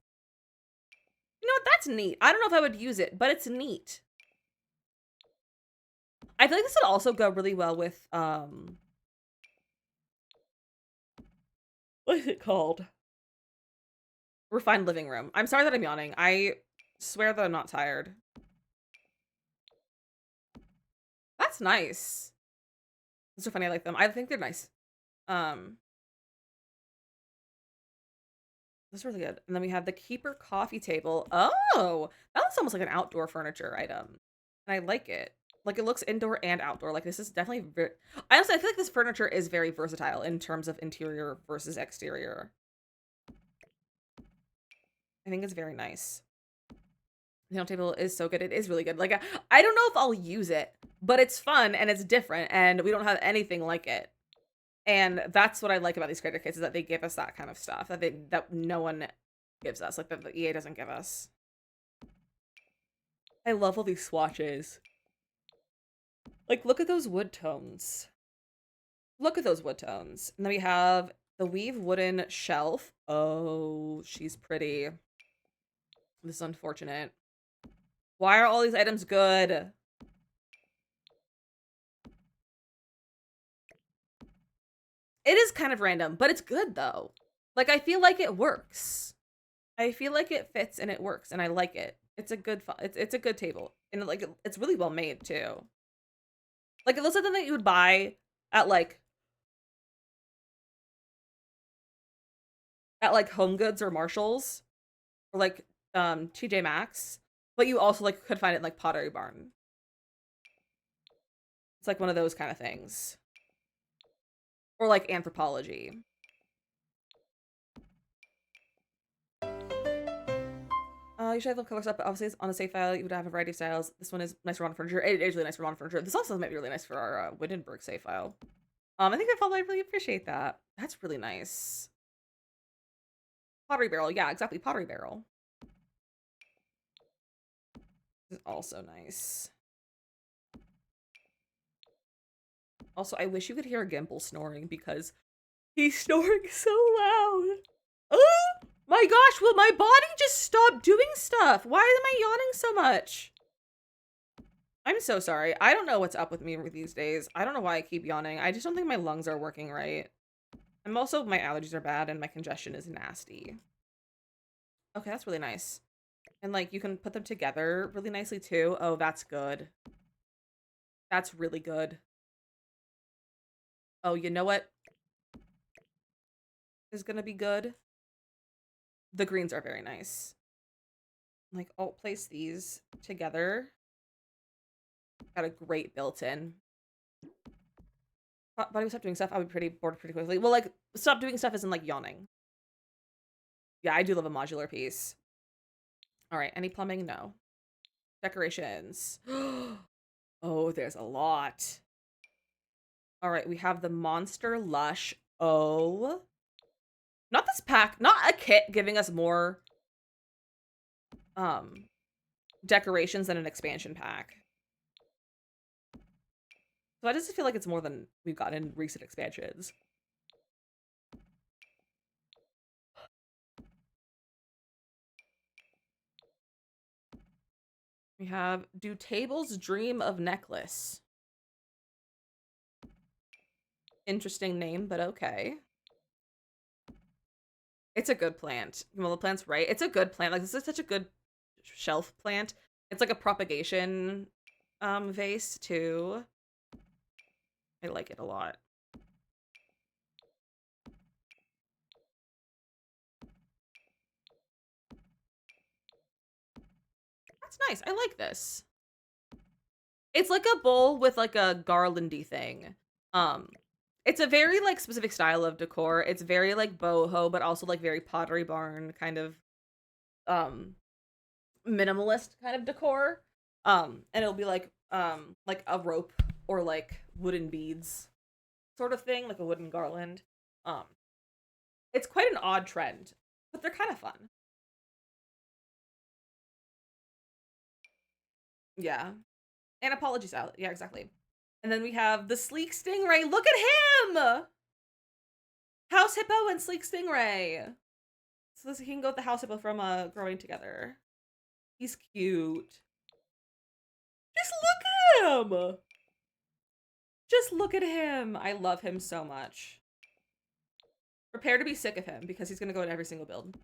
You know what? That's neat. I don't know if I would use it, but it's neat. I feel like this would also go really well with, what is it called? Refined living room. I'm sorry that I'm yawning. I swear that I'm not tired. That's nice. Those are funny. I like them. I think they're nice. That's really good. And then we have the Keeper coffee table. Oh, that looks almost like an outdoor furniture item. And I like it. Like, it looks indoor and outdoor. Like, this is definitely very... Honestly, I feel like this furniture is very versatile in terms of interior versus exterior. I think it's very nice. The dinner table is so good. It is really good. Like, I don't know if I'll use it, but it's fun and it's different, and we don't have anything like it. And that's what I like about these creator kits, is that they give us that kind of stuff that no one gives us, like that the EA doesn't give us. I love all these swatches. Like, look at those wood tones. Look at those wood tones. And then we have the weave wooden shelf. Oh, she's pretty. This is unfortunate. Why are all these items good? It is kind of random, but it's good though. Like, I feel like it works. I feel like it fits and it works, and I like it. It's a good it's a good table, and like it's really well made too. Like, it looks like something that you would buy at like Home Goods or Marshalls or like TJ Maxx, but you also like could find it in like Pottery Barn. It's like one of those kind of things. Or like Anthropology. You should have the color stuff, but obviously it's on a safe file. You would have a variety of styles. This one is nice for modern furniture. It is really nice for modern furniture. This also might be really nice for our Wittenberg save file. I think I really appreciate that. That's really nice. Pottery barrel, yeah, exactly. Pottery barrel. This is also nice. Also, I wish you could hear Gimple snoring because he's snoring so loud. Oh my gosh, will my body just stop doing stuff? Why am I yawning so much? I'm so sorry. I don't know what's up with me these days. I don't know why I keep yawning. I just don't think my lungs are working right. I'm also, my allergies are bad and my congestion is nasty. Okay, that's really nice. And like, you can put them together really nicely too. Oh, that's good. That's really good. Oh, you know what is gonna be good? The greens are very nice. Like, I'll place these together. Got a great built-in. But if we stop doing stuff, I would be pretty bored pretty quickly. Well, like, stop doing stuff isn't like yawning. Yeah, I do love a modular piece. All right, any plumbing? No. Decorations. Oh, there's a lot. All right, we have the Monster Lush. Oh. Not this pack, not a kit giving us more decorations than an expansion pack. So I just feel like it's more than we've gotten in recent expansions. We have Do Tables Dream of Necklace. Interesting name, but okay. It's a good plant. Well, the plant's right. It's a good plant. Like, this is such a good shelf plant. It's like a propagation vase too. I like it a lot. That's nice. I like this. It's like a bowl with like a garlandy thing. It's a very like specific style of decor. It's very like boho, but also like very Pottery Barn kind of minimalist kind of decor. And it'll be like a rope or like wooden beads sort of thing, like a wooden garland. Um it's quite an odd trend, but they're kind of fun. Yeah. Anthropology style. Yeah, exactly. And then we have the Sleek Stingray. Look at him! House Hippo and Sleek Stingray. So this, he can go with the House Hippo from Growing Together. He's cute. Just look at him! Just look at him. I love him so much. Prepare to be sick of him because he's gonna go in every single build.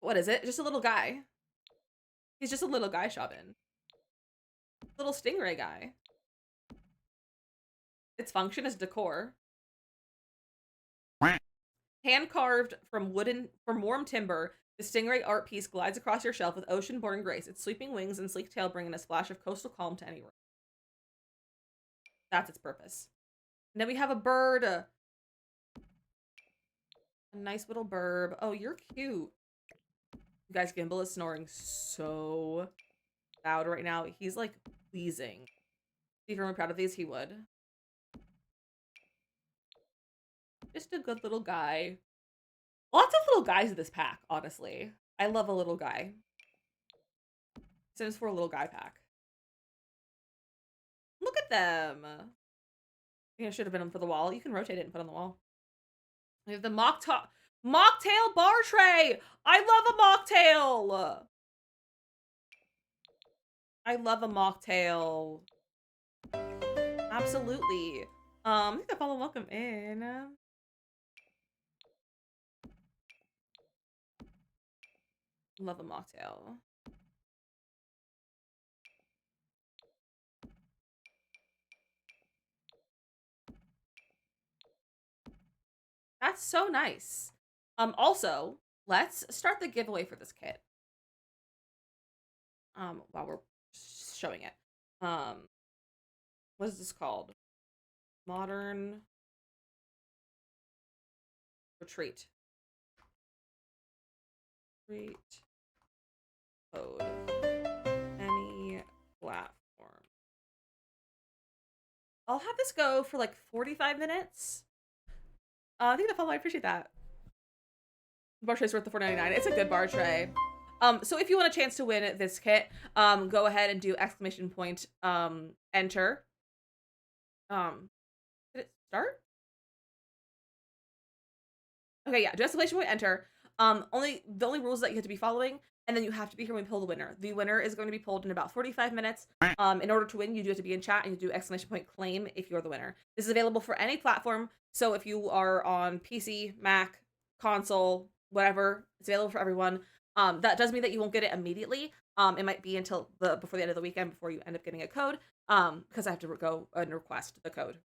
What is it? Just a little guy. He's just a little guy shopping. Little stingray guy. Its function is decor. Hand carved from warm timber, the stingray art piece glides across your shelf with ocean-born grace. Its sweeping wings and sleek tail bring in a splash of coastal calm to any room. That's its purpose. And then we have a bird. A nice little burb. Oh, you're cute. You guys, Gimbal is snoring so loud right now. He's like wheezing. If you're proud of these, he would. Just a good little guy. Lots of little guys in this pack, honestly. I love a little guy. Sims 4 little guy pack. Look at them. You know, should have been them for the wall. You can rotate it and put it on the wall. We have the Mocktail bar tray. I love a mocktail. I love a mocktail. Absolutely. I think I follow welcome in. Love a mocktail. That's so nice. Also, let's start the giveaway for this kit. While we're showing it. What is this called? Modern Retreat. Retreat code. Any platform. I'll have this go for like 45 minutes. I think I appreciate that. Bar tray's worth the $4.99. It's a good bar tray. So if you want a chance to win this kit, go ahead and do exclamation point, enter. Did it start? Okay, yeah, do exclamation point, enter. The only rules that you have to be following, and then you have to be here when we pull the winner. The winner is going to be pulled in about 45 minutes. In order to win, you do have to be in chat and you do exclamation point claim if you're the winner. This is available for any platform. So if you are on PC, Mac, console, whatever, it's available for everyone. That does mean that you won't get it immediately. It might be until before the end of the weekend before you end up getting a code. Because I have to go and request the code.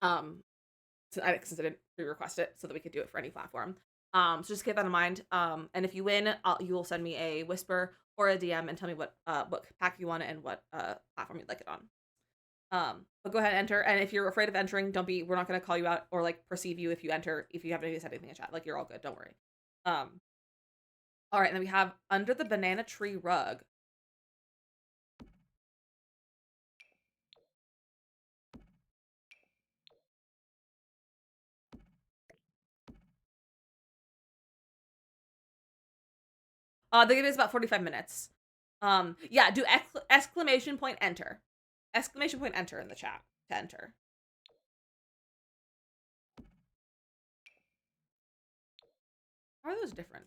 Since I didn't re-request it, so that we could do it for any platform. So just keep that in mind. And if you win, you will send me a whisper or a DM and tell me what pack you want and what platform you'd like it on. But go ahead and enter. And if you're afraid of entering, we're not going to call you out or like perceive you if you enter, if you haven't said anything in chat. Like, you're all good, don't worry. All right, and then we have Under the Banana Tree Rug. The game is about 45 minutes. Yeah, do exclamation point enter. Exclamation point enter in the chat to enter. How are those different?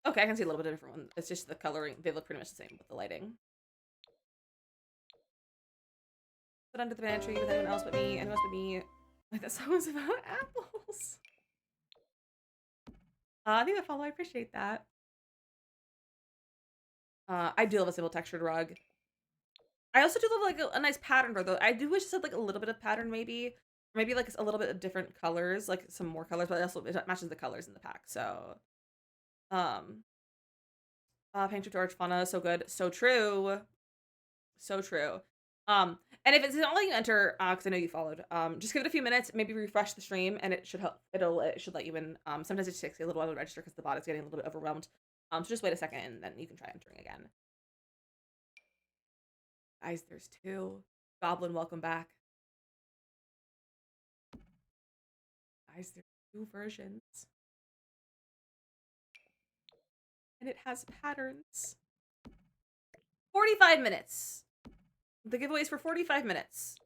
Okay, I can see a little bit of different one. It's just the coloring. They look pretty much the same with the lighting. But Under the Banana Tree with anyone else but me. Anyone else but me. Like, that song was about apples. I think I appreciate that. I do love a simple textured rug. I also do love like a nice pattern rug though. I do wish it had like a little bit of pattern maybe. Maybe like a little bit of different colors, like some more colors, but also it matches the colors in the pack. So Painter George Fauna, so good. So true. So true. And if it's not letting you enter, because I know you followed, just give it a few minutes, maybe refresh the stream, and it should help. It should let you in. Sometimes it just takes a little while to register because the bot is getting a little bit overwhelmed. So just wait a second, and then you can try entering again. Guys, there's two. Goblin, welcome back. Guys, there's two versions. And it has patterns. 45 minutes. The giveaway is for 45 minutes.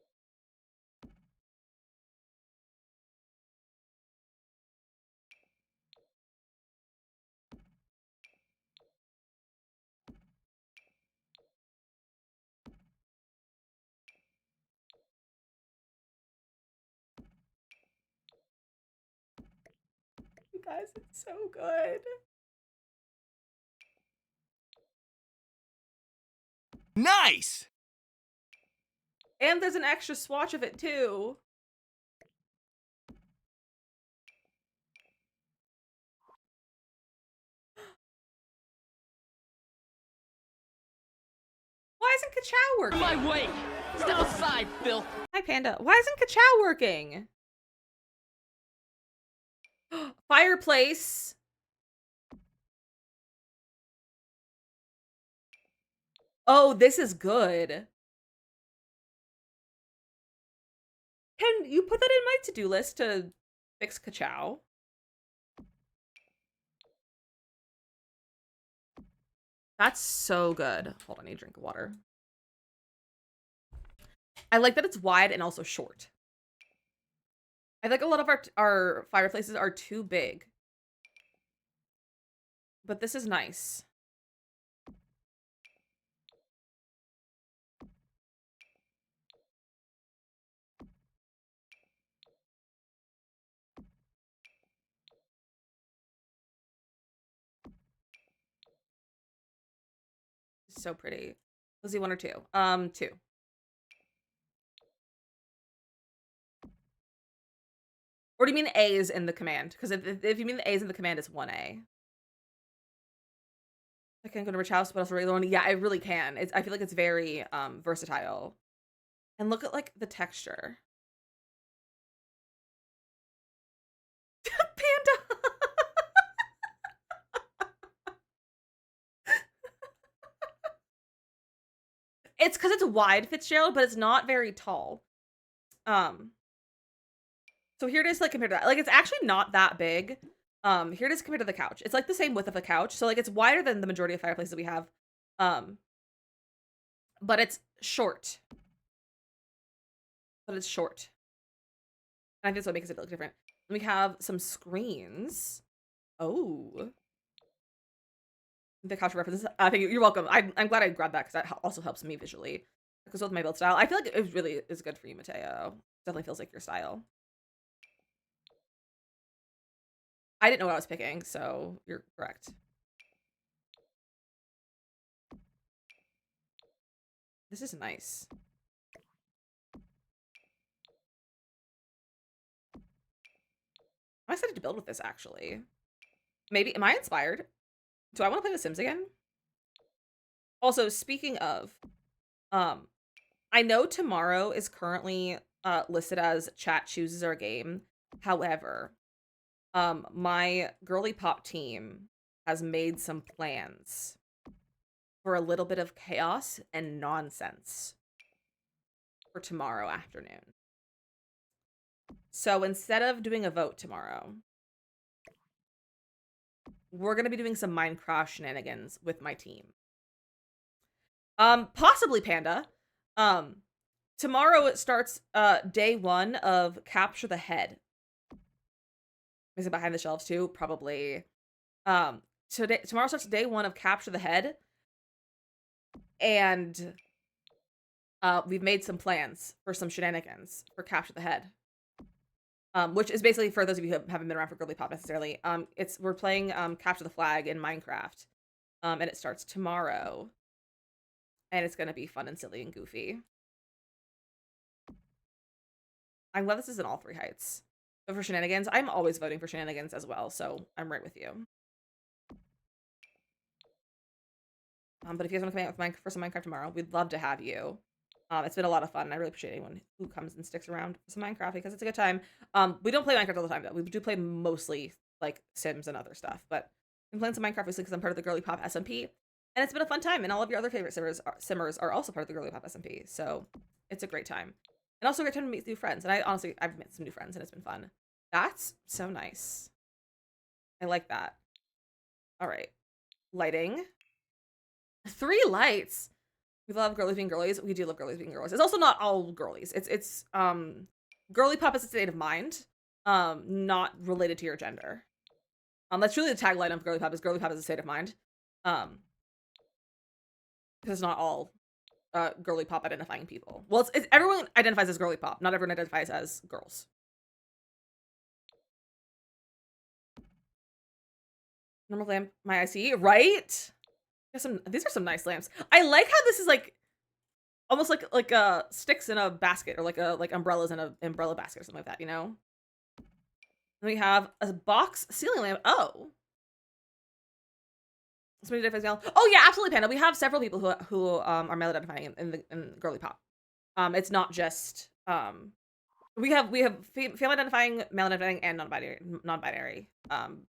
You guys, it's so good. Nice! And there's an extra swatch of it too. Why isn't Ka-Chow working? My way! Step aside, Phil! Hi, Panda. Why isn't Ka-Chow working? Fireplace. Oh, this is good. Can you put that in my to-do list to fix Ka-Chow? That's so good. Hold on, I need a drink of water. I like that it's wide and also short. I think a lot of our fireplaces are too big. But this is nice. So pretty. Lizzy, 1 or 2? 2. Or do you mean A is in the command? Because if you mean the A is in the command, it's 1A. I can go to Rich House, but also regular one. Yeah, I really can. I feel like it's very versatile. And look at like the texture. Panda. It's because it's wide, Fitzgerald, but it's not very tall. So here it is, like, compared to that. Like, it's actually not that big. Here it is compared to the couch. It's like the same width of the couch. So like it's wider than the majority of fireplaces that we have. But it's short. But it's short. And I think that's what makes it look different. We have some screens. Oh. The couch references. Thank you. You're welcome. I'm glad I grabbed that because that also helps me visually. Because with my build style, I feel like it really is good for you, Mateo. Definitely feels like your style. I didn't know what I was picking, so you're correct. This is nice. I'm excited to build with this, actually. Maybe, am I inspired? Do I want to play The Sims again? Also, speaking of, I know tomorrow is currently listed as chat chooses our game. However, my girly pop team has made some plans for a little bit of chaos and nonsense for tomorrow afternoon. So instead of doing a vote tomorrow, we're going to be doing some Minecraft shenanigans with my team. Possibly Panda. Tomorrow it starts day 1 of Capture the Head. Is it behind the shelves too? Probably. Tomorrow starts day 1 of Capture the Head. And we've made some plans for some shenanigans for Capture the Head. Which is basically, for those of you who haven't been around for girly pop necessarily, we're playing Capture the Flag in Minecraft. And it starts tomorrow. And it's gonna be fun and silly and goofy. I'm glad this is in all 3 heights. But for shenanigans, I'm always voting for shenanigans as well, so I'm right with you. But if you guys want to come out for some Minecraft tomorrow, we'd love to have you. It's been a lot of fun, and I really appreciate anyone who comes and sticks around for some Minecraft because it's a good time. We don't play Minecraft all the time, though. We do play mostly, like, Sims and other stuff, but I'm playing some Minecraft recently because I'm part of the Girly Pop SMP, and it's been a fun time, and all of your other favorite simmers are also part of the Girly Pop SMP, so it's a great time. And also a great time to meet new friends, and I've met some new friends, and it's been fun. That's so nice. I like that. All right. Lighting. 3 lights. We love girlies being girlies. We do love girlies being girlies. It's also not all girlies. It's girly pop is a state of mind, not related to your gender. That's really the tagline of girly pop is a state of mind. Because it's not all girly pop identifying people. Well, it's everyone identifies as girly pop. Not everyone identifies as girls. Normal lamp, my IC, right? These are some nice lamps. I like how this is like almost like sticks in a basket, or like umbrellas in an umbrella basket or something like that, you know? And we have a box ceiling lamp. Oh. Somebody identifies male. Oh yeah, absolutely, Panda. We have several people who are male identifying in girly pop. It's not just we have female identifying, male identifying, and non-binary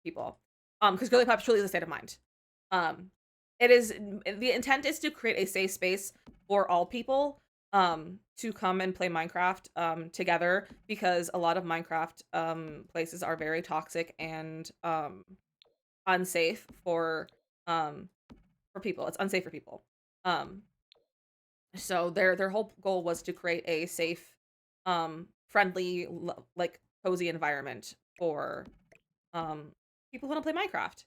people. Because girly pop truly is a state of mind. The intent is to create a safe space for all people to come and play Minecraft together, because a lot of Minecraft places are very toxic and unsafe for people. It's unsafe for people. So their whole goal was to create a safe, friendly, like cozy environment for um people who want to play Minecraft.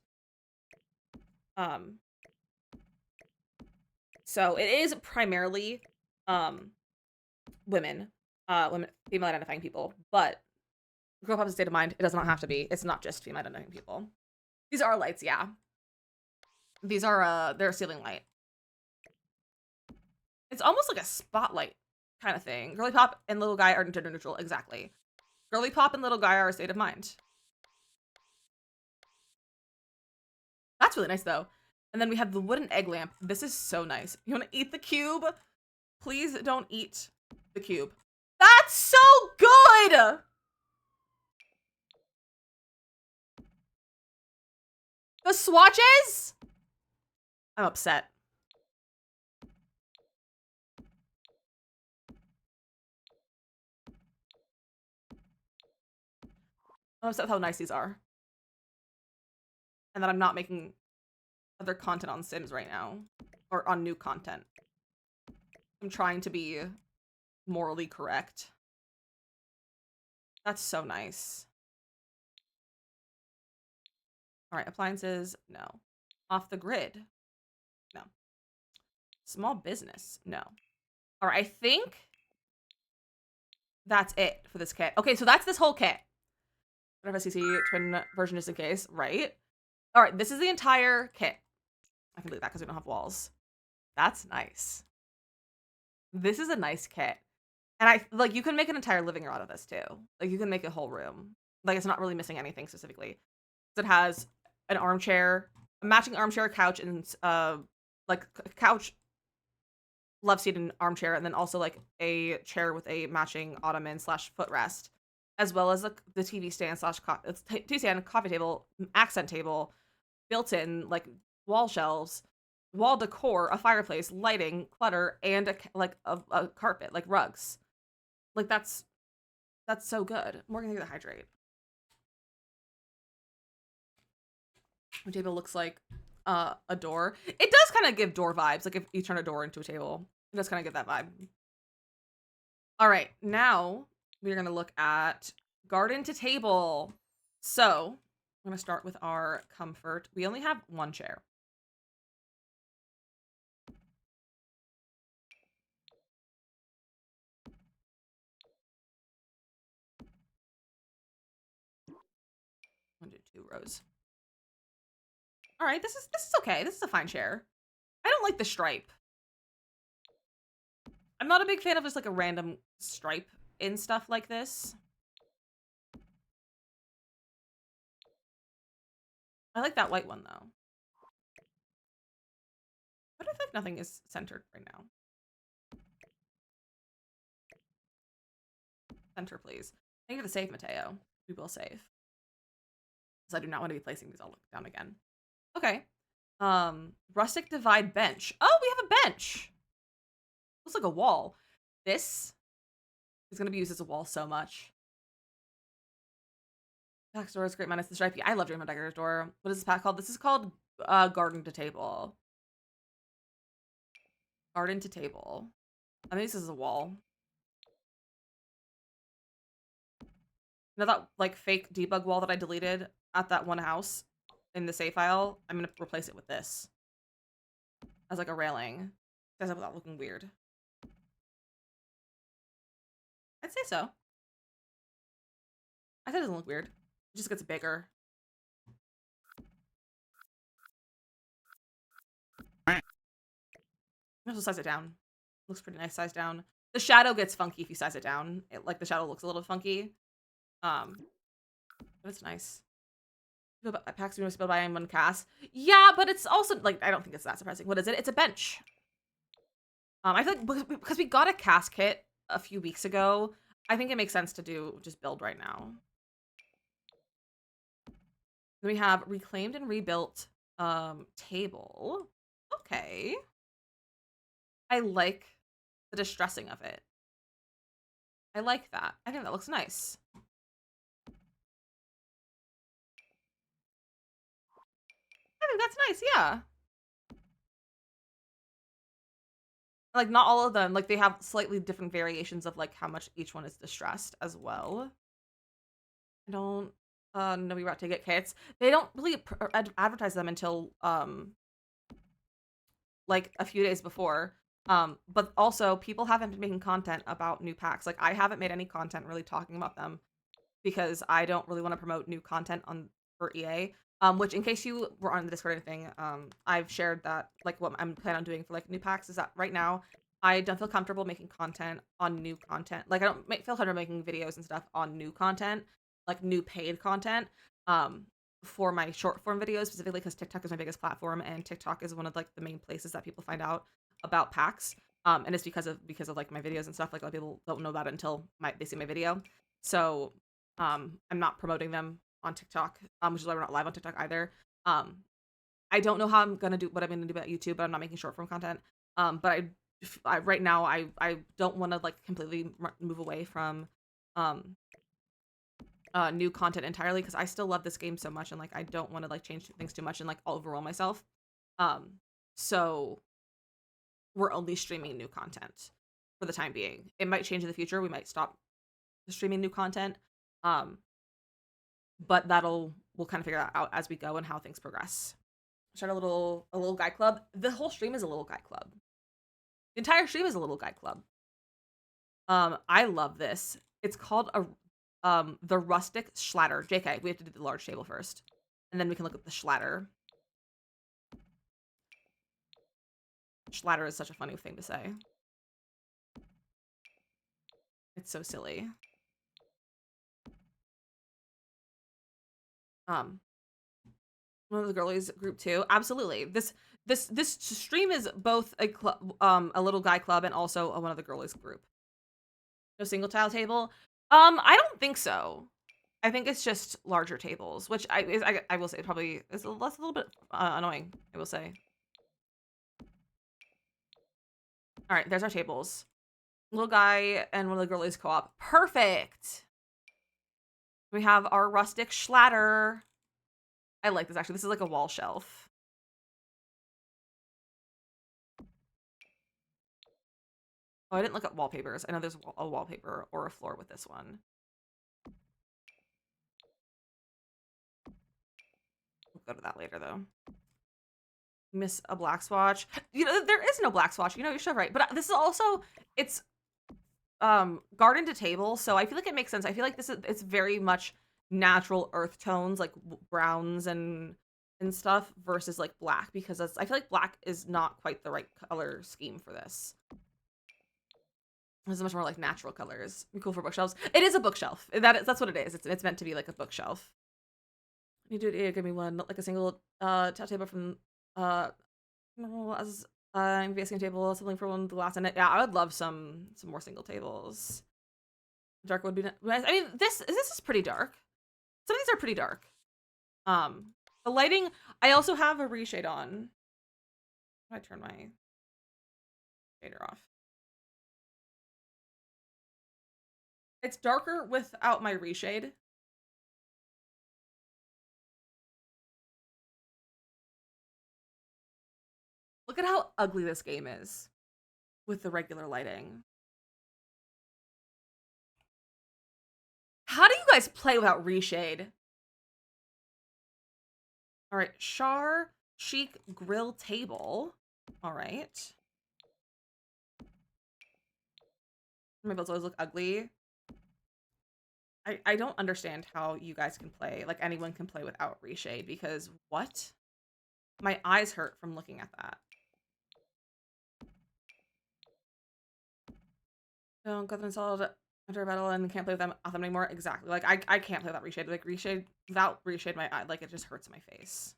Um, so it is primarily um women, women, female identifying people, but girl pop is a state of mind. It does not have to be. It's not just female identifying people. These are lights, yeah. These are they're a ceiling light. It's almost like a spotlight kind of thing. Girly pop and little guy are gender neutral, exactly. Girly pop and little guy are a state of mind. That's really nice though. And then we have the wooden egg lamp. This is so nice. You want to eat the cube? Please don't eat the cube. That's so good! The swatches? I'm upset. I'm upset with how nice these are. And that I'm not making other content on Sims right now. Or on new content. I'm trying to be morally correct. That's so nice. All right, appliances, no. Off the grid, no. Small business, no. All right, I think that's it for this kit. Okay, so that's this whole kit. CC twin version just in case, right? All right, this is the entire kit. I can delete that because we don't have walls. That's nice. This is a nice kit. And I like you can make an entire living room out of this too. Like you can make a whole room. Like it's not really missing anything specifically. It has an armchair, a matching armchair, couch, and like couch, love seat, and armchair, and then also like a chair with a matching ottoman slash footrest, as well as the TV stand slash TV stand, coffee table, accent table, built-in like wall shelves, wall decor, a fireplace, lighting, clutter, and a carpet, like rugs. Like that's so good. Morgan, take the hydrate. The table looks like a door. It does kind of give door vibes. Like if you turn a door into a table, it does kind of get that vibe. All right, now we're gonna look at garden to table. So I'm gonna start with our comfort. We only have one chair. One, two, two rows. All right, this is okay. This is a fine chair. I don't like the stripe. I'm not a big fan of just like a random stripe in stuff like this. I like that white one though. What if like nothing is centered right now? Center, please. Thank you for the save, Mateo. We will save. Because I do not want to be placing these all down again. Okay. Rustic divide bench. Oh, we have a bench. Looks like a wall. This is going to be used as a wall so much. Backstory is great minus the stripey. I love Dream of Decorator's Door. What is this pack called? This is called Garden to Table. Garden to Table. I think this is a wall. You know that like fake debug wall that I deleted at that one house in the save file? I'm going to replace it with this as like a railing. Because without looking weird. I'd say so. I said it doesn't look weird. It just gets bigger. You also size it down. Looks pretty nice sized down. The shadow gets funky if you size it down. Like the shadow looks a little funky. But it's nice. Packs you must build by in one cast. Yeah, but it's also like I don't think it's that surprising. What is it? It's a bench. I feel like because we got a cast kit a few weeks ago, I think it makes sense to do just build right now. Then we have reclaimed and rebuilt table. Okay. I like the distressing of it. I like that. I think that looks nice. I think that's nice, yeah. Like, not all of them. Like, they have slightly different variations of, like, how much each one is distressed as well. I don't know we about to get kits. They don't really advertise them until, like, a few days before. But also, people haven't been making content about new packs. Like, I haven't made any content really talking about them because I don't really want to promote new content on for EA. Which, in case you were on the Discord or anything, I've shared that like what I'm planning on doing for like new packs is that right now I don't feel comfortable making content on new content. Like I don't feel comfortable making videos and stuff on new content, like new paid content. For my short form videos specifically because TikTok is my biggest platform and TikTok is one of like the main places that people find out about packs. And it's because of like my videos and stuff. Like a lot of people don't know about it until they see my video. So I'm not promoting them on TikTok, which is why we're not live on TikTok either. I don't know how I'm gonna do what I'm gonna do about YouTube, but I'm not making short form content. But I right now I don't want to like completely move away from new content entirely because I still love this game so much and like I don't want to like change things too much and like overwhelm myself. So we're only streaming new content for the time being. It might change in the future. We might stop streaming new content. But we'll kind of figure that out as we go and how things progress. Start a little guy club. The whole stream is a little guy club. The entire stream is a little guy club. I love this. It's called the rustic schlatter. JK, we have to do the large table first. And then we can look at the schlatter. Schlatter is such a funny thing to say. It's so silly. One of the girlies group too. Absolutely. This stream is both a little guy club and also one of the girlies group. No single tile table. I don't think so. I think it's just larger tables, which I will say probably is a little bit annoying. I will say. All right, there's our tables. Little guy and one of the girlies co-op. Perfect. We have our rustic schlatter. I like this actually. This is like a wall shelf. Oh, I didn't look at wallpapers. I know there's a wallpaper or a floor with this one. We'll go to that later though. Miss a black swatch. You know, there is no black swatch. You know, you're so right. But this is also, it's garden to table. So I feel like it makes sense. I feel like it's very much natural earth tones, like browns and stuff versus like black because I feel like black is not quite the right color scheme for this. This is much more like natural colors. Cool for bookshelves. It is a bookshelf. That's what it is. It's meant to be like a bookshelf. You do it. Give me one, like a single table from as investing table, something for one with glass in it. Yeah, I would love some more single tables. Dark would be nice. I mean, this is pretty dark. Some of these are pretty dark. The lighting. I also have a reshade on. I turn my shader off. It's darker without my reshade. Look at how ugly this game is with the regular lighting. How do you guys play without reshade? All right, Char Chic Grill Table. All right. My builds always look ugly. I don't understand how you guys can play, like anyone can play without reshade because what? My eyes hurt from looking at that. Don't go installed after a battle and can't play with them anymore. Exactly. Like I can't play without reshade. Like reshade without reshade my eye, like it just hurts my face.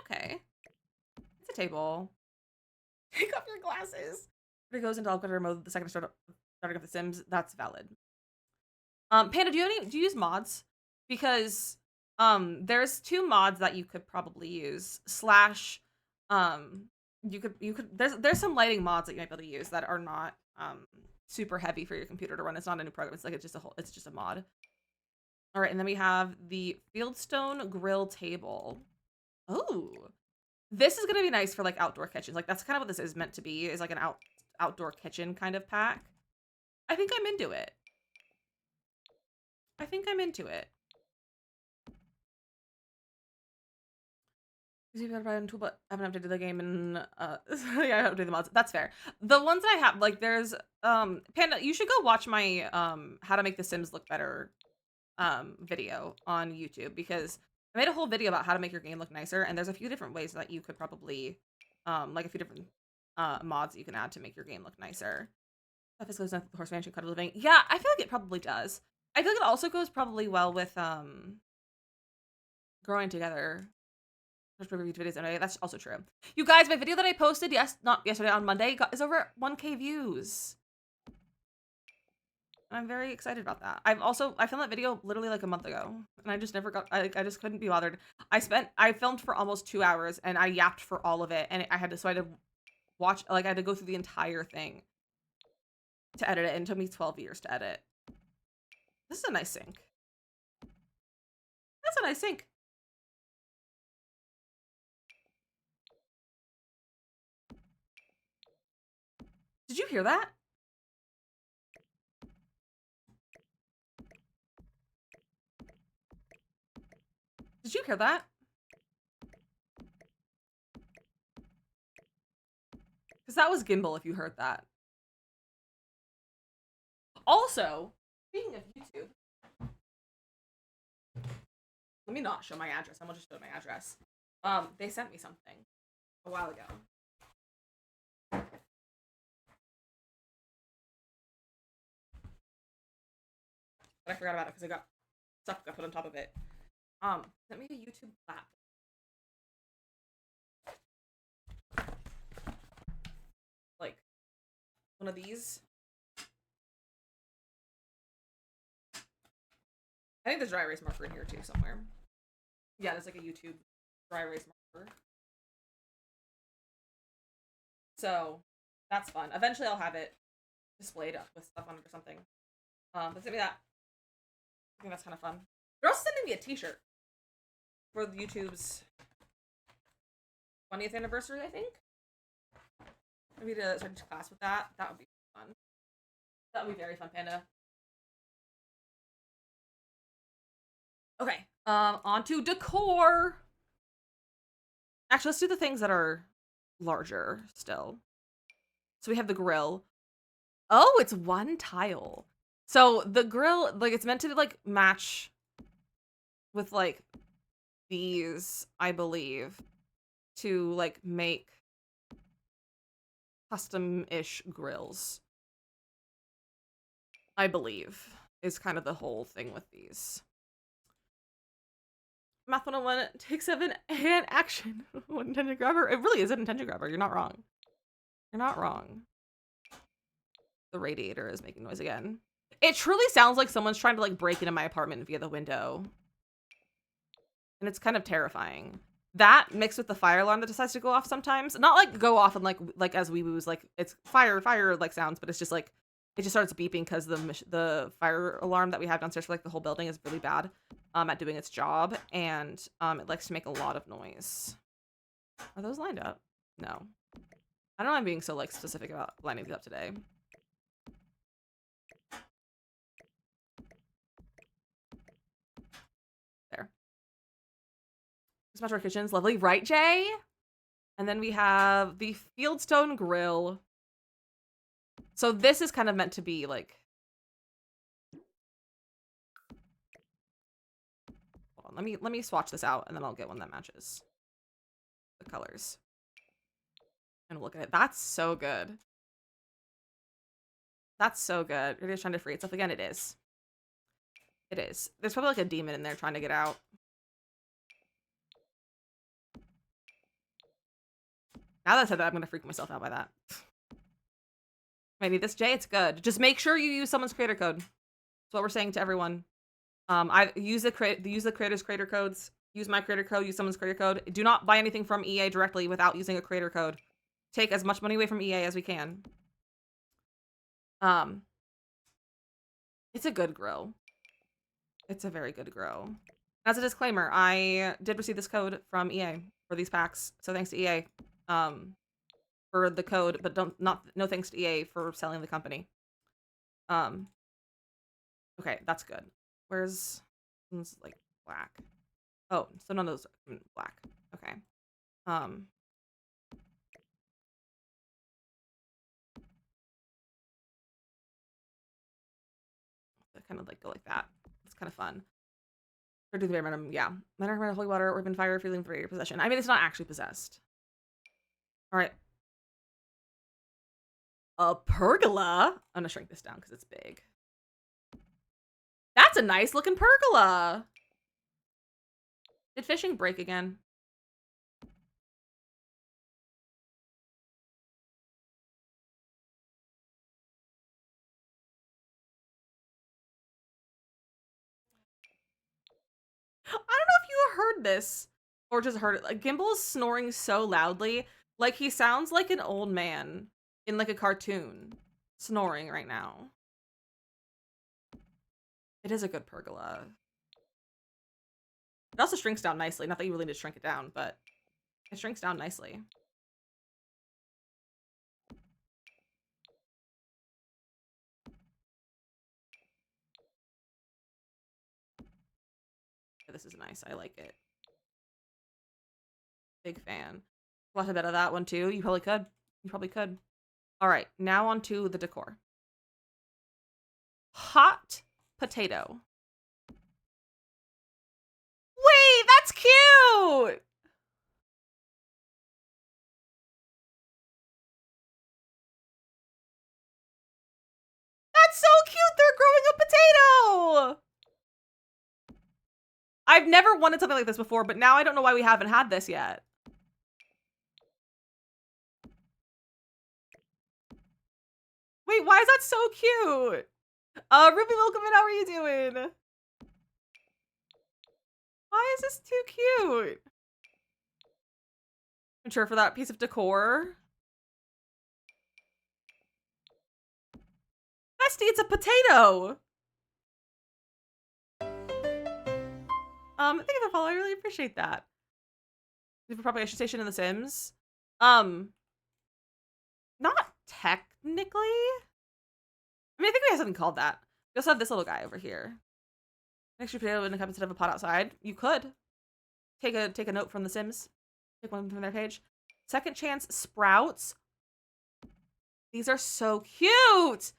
Okay. It's a table. Take off your glasses. It goes into algorithm mode the second starting up the Sims. That's valid. Panda, do you use mods? Because there's 2 mods that you could probably use. Slash you could there's some lighting mods that you might be able to use that are not super heavy for your computer to run. It's not a new program. It's like it's just a mod. All right, and then we have the Fieldstone grill table. Oh, this is gonna be nice for like outdoor kitchens. Like that's kind of what this is meant to be, is like an outdoor kitchen kind of pack. I think I'm into it. I think I'm into it. But I haven't updated the game and yeah, I haven't updated the mods. That's fair. The ones that I have, like there's Panda, you should go watch my how to make the Sims look better video on YouTube, because I made a whole video about how to make your game look nicer, and there's a few different ways that you could probably like a few different mods that you can add to make your game look nicer. That goes with the horse mansion cut of living. Yeah, I feel like it probably does. I feel like it also goes probably well with growing together. Videos anyway. That's also true. You guys, my video that I posted not yesterday, on Monday is over 1K views. I'm very excited about that. I filmed that video literally like a month ago, and I just never got. I just couldn't be bothered. I filmed for almost 2 hours, and I yapped for all of it, and I had to watch, like I had to go through the entire thing to edit it, and it took me 12 years to edit. This is a nice sink. That's a nice sink. Did you hear that? Did you hear that? Because that was gimbal, if you heard that. Also, speaking of YouTube, let me not show my address. I'm gonna just show my address. They sent me something a while ago. But I forgot about it because I got stuff got put on top of it. Sent me a YouTube platform. Like one of these. I think there's dry erase marker in here too somewhere. Yeah, there's like a YouTube dry erase marker. So that's fun. Eventually I'll have it displayed up with stuff on it or something. But send me that. I think that's kind of fun. They're also sending me a t-shirt for YouTube's 20th anniversary, I think. Maybe to start class with that. That would be fun. That would be very fun, Panda. Okay, on to decor. Actually, let's do the things that are larger still. So we have the grill. Oh, it's one tile. So the grill, like, it's meant to like match with like these, I believe, to like make custom-ish grills. I believe is kind of the whole thing with these. Math 101, take 7 and action. What intention grabber? It really is an intention grabber. You're not wrong. You're not wrong. The radiator is making noise again. It truly sounds like someone's trying to like break into my apartment via the window. And it's kind of terrifying. That mixed with the fire alarm that decides to go off sometimes. Not like go off and like as we woos, like it's fire like sounds, but it's just like it just starts beeping because the fire alarm that we have downstairs for like the whole building is really bad at doing its job, and it likes to make a lot of noise. Are those lined up? No. I don't know, I'm being so like specific about lining these up today. There. Smash kitchens, lovely, right, Jay? And then we have the Fieldstone grill. So this is kind of meant to be like, hold on, let me swatch this out, and then I'll get one that matches the colors. And look at it. That's so good. That's so good. It is trying to free itself again. It is. It is. There's probably like a demon in there trying to get out. Now that I said that, I'm gonna freak myself out by that. Maybe this, Jay, it's good. Just make sure you use someone's creator code. That's what we're saying to everyone. I use the creators' creator codes. Use my creator code. Use someone's creator code. Do not buy anything from EA directly without using a creator code. Take as much money away from EA as we can. It's a good grill. It's a very good grow. As a disclaimer, I did receive this code from EA for these packs, so thanks to EA for the code, but no thanks to EA for selling the company. Okay, that's good. Where's one's like black? Oh, so none of those are black. Okay. Kind of like go like that. It's kind of fun. Or do the very minimum, yeah. Minor recommended holy water or even fire feeling for your possession. I mean, it's not actually possessed. All right. A pergola. I'm gonna shrink this down because it's big. That's a nice looking pergola. Did fishing break again? I don't know if you heard this or just heard it. Like, Gimbal is snoring so loudly. Like, he sounds like an old man in like a cartoon snoring right now. It is a good pergola. It also shrinks down nicely. Not that you really need to shrink it down, but it shrinks down nicely. This is nice. I like it. Big fan. Watch a bit of that one too. You probably could. You probably could. All right, now on to the decor. Hot potato. Wait, that's cute! That's so cute! They're growing a potato! I've never wanted something like this before, but now I don't know why we haven't had this yet. Wait, why is that so cute? Ruby, welcome in. How are you doing? Why is this too cute? I'm sure for that piece of decor. Bestie, it's a potato. Thank you for the follow. I really appreciate that. The propagation station in The Sims. Not technically. I mean, I think we have something called that. We also have this little guy over here. An extra potato in a cup instead of a pot outside. You could take a note from The Sims. Take one from their page. Second chance sprouts. These are so cute.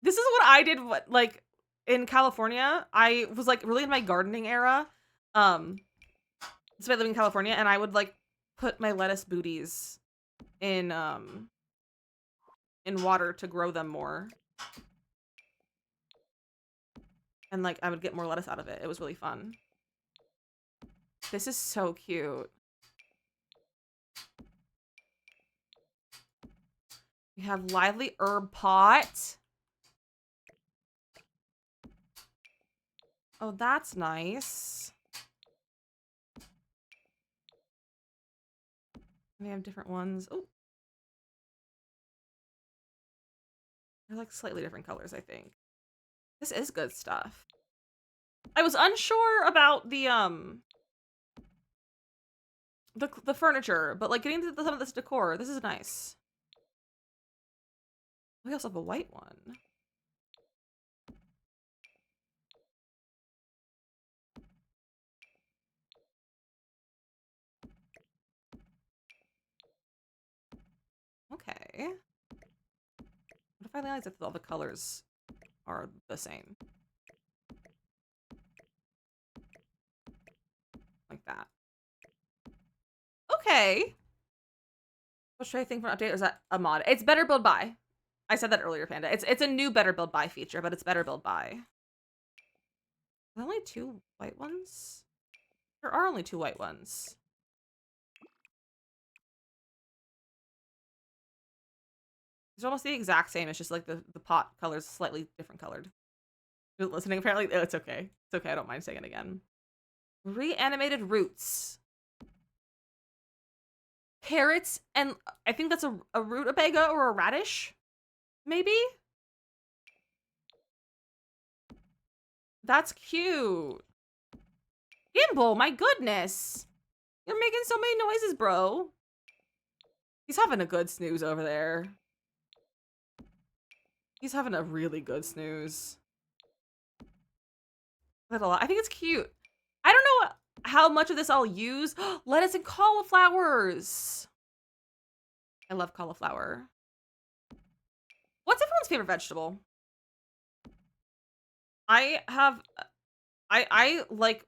This is what I did. Like in California, I was like really in my gardening era. Despite living in California, and I would like put my lettuce booties in water to grow them more. And like I would get more lettuce out of it. It was really fun. This is so cute. We have lively herb pot. Oh, that's nice. They have different ones. Oh. They're like slightly different colors, I think. This is good stuff. I was unsure about the furniture, but like getting to some of this decor, this is nice. We also have a white one. Okay. What if I realize that all the colors are the same? Like that. Okay. What should I think for an update? Or is that a mod? It's better build by. I said that earlier, Panda. It's a new better build by feature, but it's better build by. Are there only 2 white ones? There are only 2 white ones. It's almost the exact same. It's just like the pot color's slightly different colored. You're listening, apparently. Oh, it's okay. It's okay. I don't mind saying it again. Reanimated roots. Carrots, and I think that's a rutabaga or a radish, maybe? That's cute. Gimbal, my goodness. You're making so many noises, bro. He's having a good snooze over there. He's having a really good snooze. I think it's cute. I don't know how much of this I'll use. Lettuce and cauliflowers. I love cauliflower. What's everyone's favorite vegetable? I like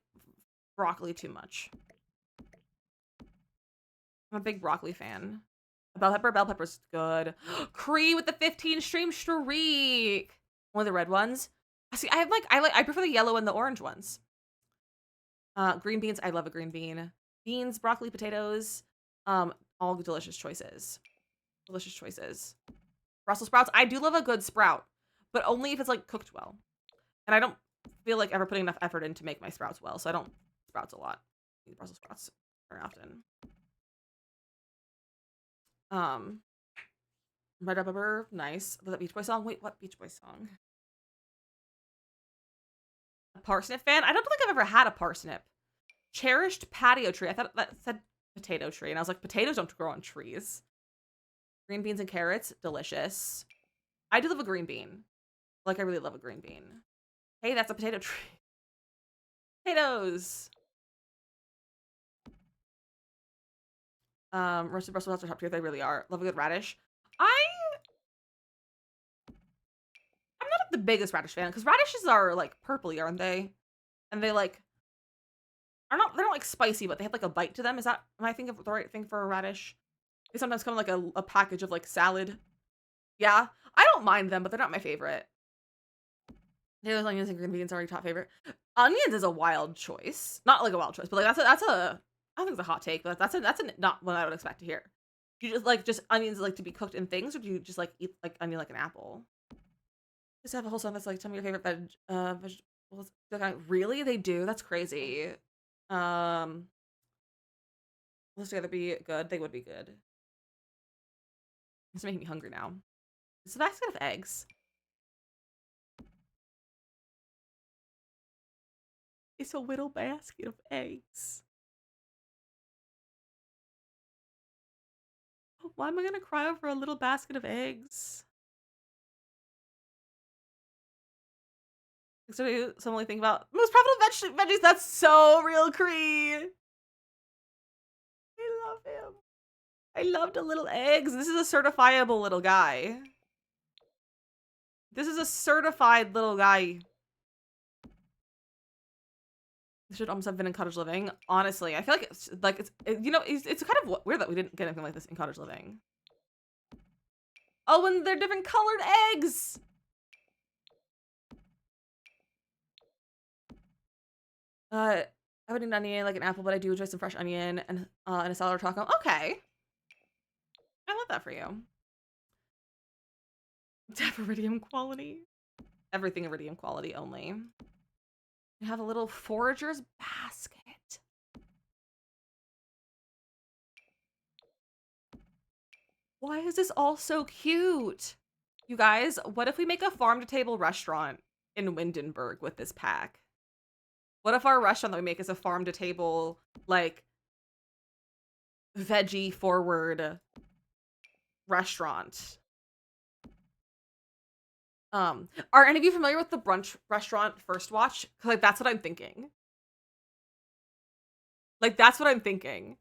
broccoli too much. I'm a big broccoli fan. Bell pepper's good. Cree with the 15 stream streak. One of the red ones. See, I prefer the yellow and the orange ones. Green beans, I love a green bean. Beans, broccoli, potatoes, all delicious choices. Delicious choices. Brussels sprouts, I do love a good sprout, but only if it's like cooked well. And I don't feel like ever putting enough effort in to make my sprouts well, so I don't sprouts a lot. I eat Brussels sprouts very often. Red pepper, nice. That Beach Boy song. Wait, what Beach Boy song? A parsnip fan? I don't think I've ever had a parsnip. Cherished patio tree. I thought that said potato tree, and I was like, potatoes don't grow on trees. Green beans and carrots, delicious. I do love a green bean. Like, I really love a green bean. Hey, that's a potato tree. Potatoes. Roasted Brussels sprouts are top tier. They really are. Love a good radish. I'm not the biggest radish fan because radishes are like purpley, aren't they? And they like they're not like spicy, but they have like a bite to them. Am I thinking of the right thing for a radish? They sometimes come in like a package of like salad. Yeah, I don't mind them, but they're not my favorite. Potatoes, onions, and green beans are your top favorite. Onions is a wild choice. Not like a wild choice, but like that's a I don't think it's a hot take, but that's not what I would expect to hear. Do you just like onions like to be cooked in things, or do you just like eat like onion like an apple? Just have a whole song that's like, tell me your favorite vegetables. Really? They do? That's crazy. Let's together be good. They would be good. It's making me hungry now. It's a basket of eggs. It's a little basket of eggs. Why am I gonna cry over a little basket of eggs? So suddenly think about most profitable veggies. That's so real, Cree. I love him. I loved the little eggs. This is a certifiable little guy. This is a certified little guy. This should almost have been in Cottage Living. Honestly, I feel like it's kind of weird that we didn't get anything like this in Cottage Living. Oh, and they're different colored eggs. I would eat an onion like an apple, but I do enjoy some fresh onion and a salad or taco. Okay. I love that for you. Iridium quality. Everything iridium quality only. We have a little forager's basket. Why is this all so cute? You guys, what if we make a farm-to-table restaurant in Windenburg with this pack? What if our restaurant that we make is a farm-to-table, like, veggie-forward restaurant? Are any of you familiar with the brunch restaurant First Watch? Like, that's what I'm thinking. Like, that's what I'm thinking.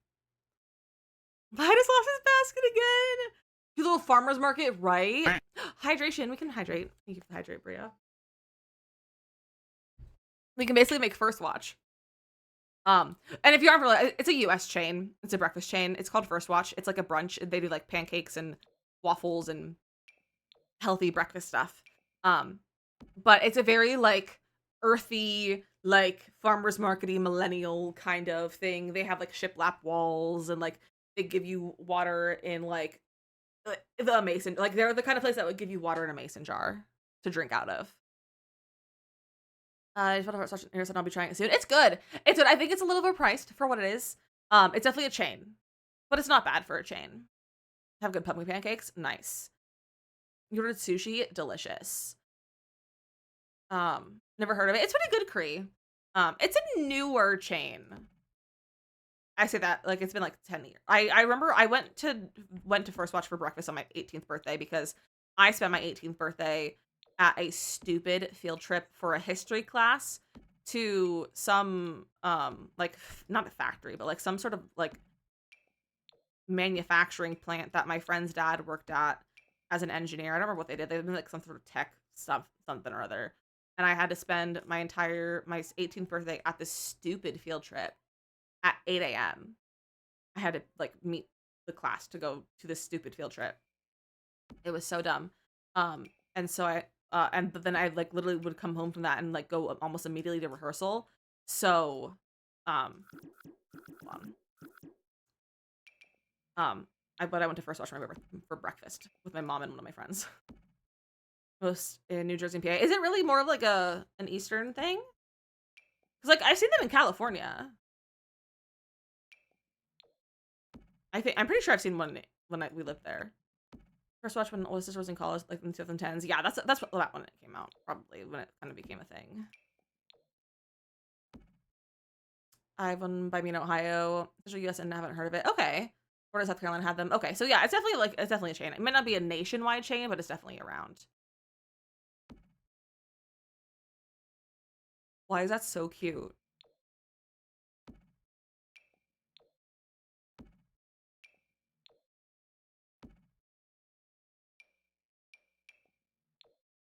Midas lost his basket again. You little farmer's market, right? Hydration. We can hydrate. You can hydrate, Bria. We can basically make First Watch. And if you aren't familiar, it's a US chain. It's a breakfast chain. It's called First Watch. It's like a brunch. They do like pancakes and waffles and healthy breakfast stuff. But it's a very like earthy, like farmer's markety millennial kind of thing. They have like shiplap walls and like they give you water in like the mason. Like they're the kind of place that would give you water in a mason jar to drink out of. I'll be trying it soon. It's good. It's good. I think it's a little overpriced for what it is. It's definitely a chain, but it's not bad for a chain. Have good pumpkin pancakes. Nice. You ordered sushi. Delicious. No, Never heard of it. It's been a good Cree. It's a newer chain. I say that like it's been like 10 years. I remember I went to First Watch for breakfast on my 18th birthday because I spent my 18th birthday at a stupid field trip for a history class to some like not a factory, but like some sort of like manufacturing plant that my friend's dad worked at as an engineer. I don't remember what they did. They did like some sort of tech stuff, something or other. And I had to spend my 18th birthday at this stupid field trip at 8 a.m. I had to like meet the class to go to this stupid field trip. It was so dumb. And so but then I like literally would come home from that and like go almost immediately to rehearsal. So, hold on. But I went to First Watch for breakfast with my mom and one of my friends. Most in New Jersey and PA. Is it really more of like an Eastern thing? Because like I've seen them in California. I'm pretty sure I've seen one when we lived there. First Watch when Oasis was in college, like in the 2010s. Yeah, that's that when it came out, probably when it kind of became a thing. I have one by me in Ohio, Central US, and I haven't heard of it. Okay, Florida, South Carolina had them. Okay, so yeah, it's definitely a chain. It might not be a nationwide chain, but it's definitely around. Why is that so cute?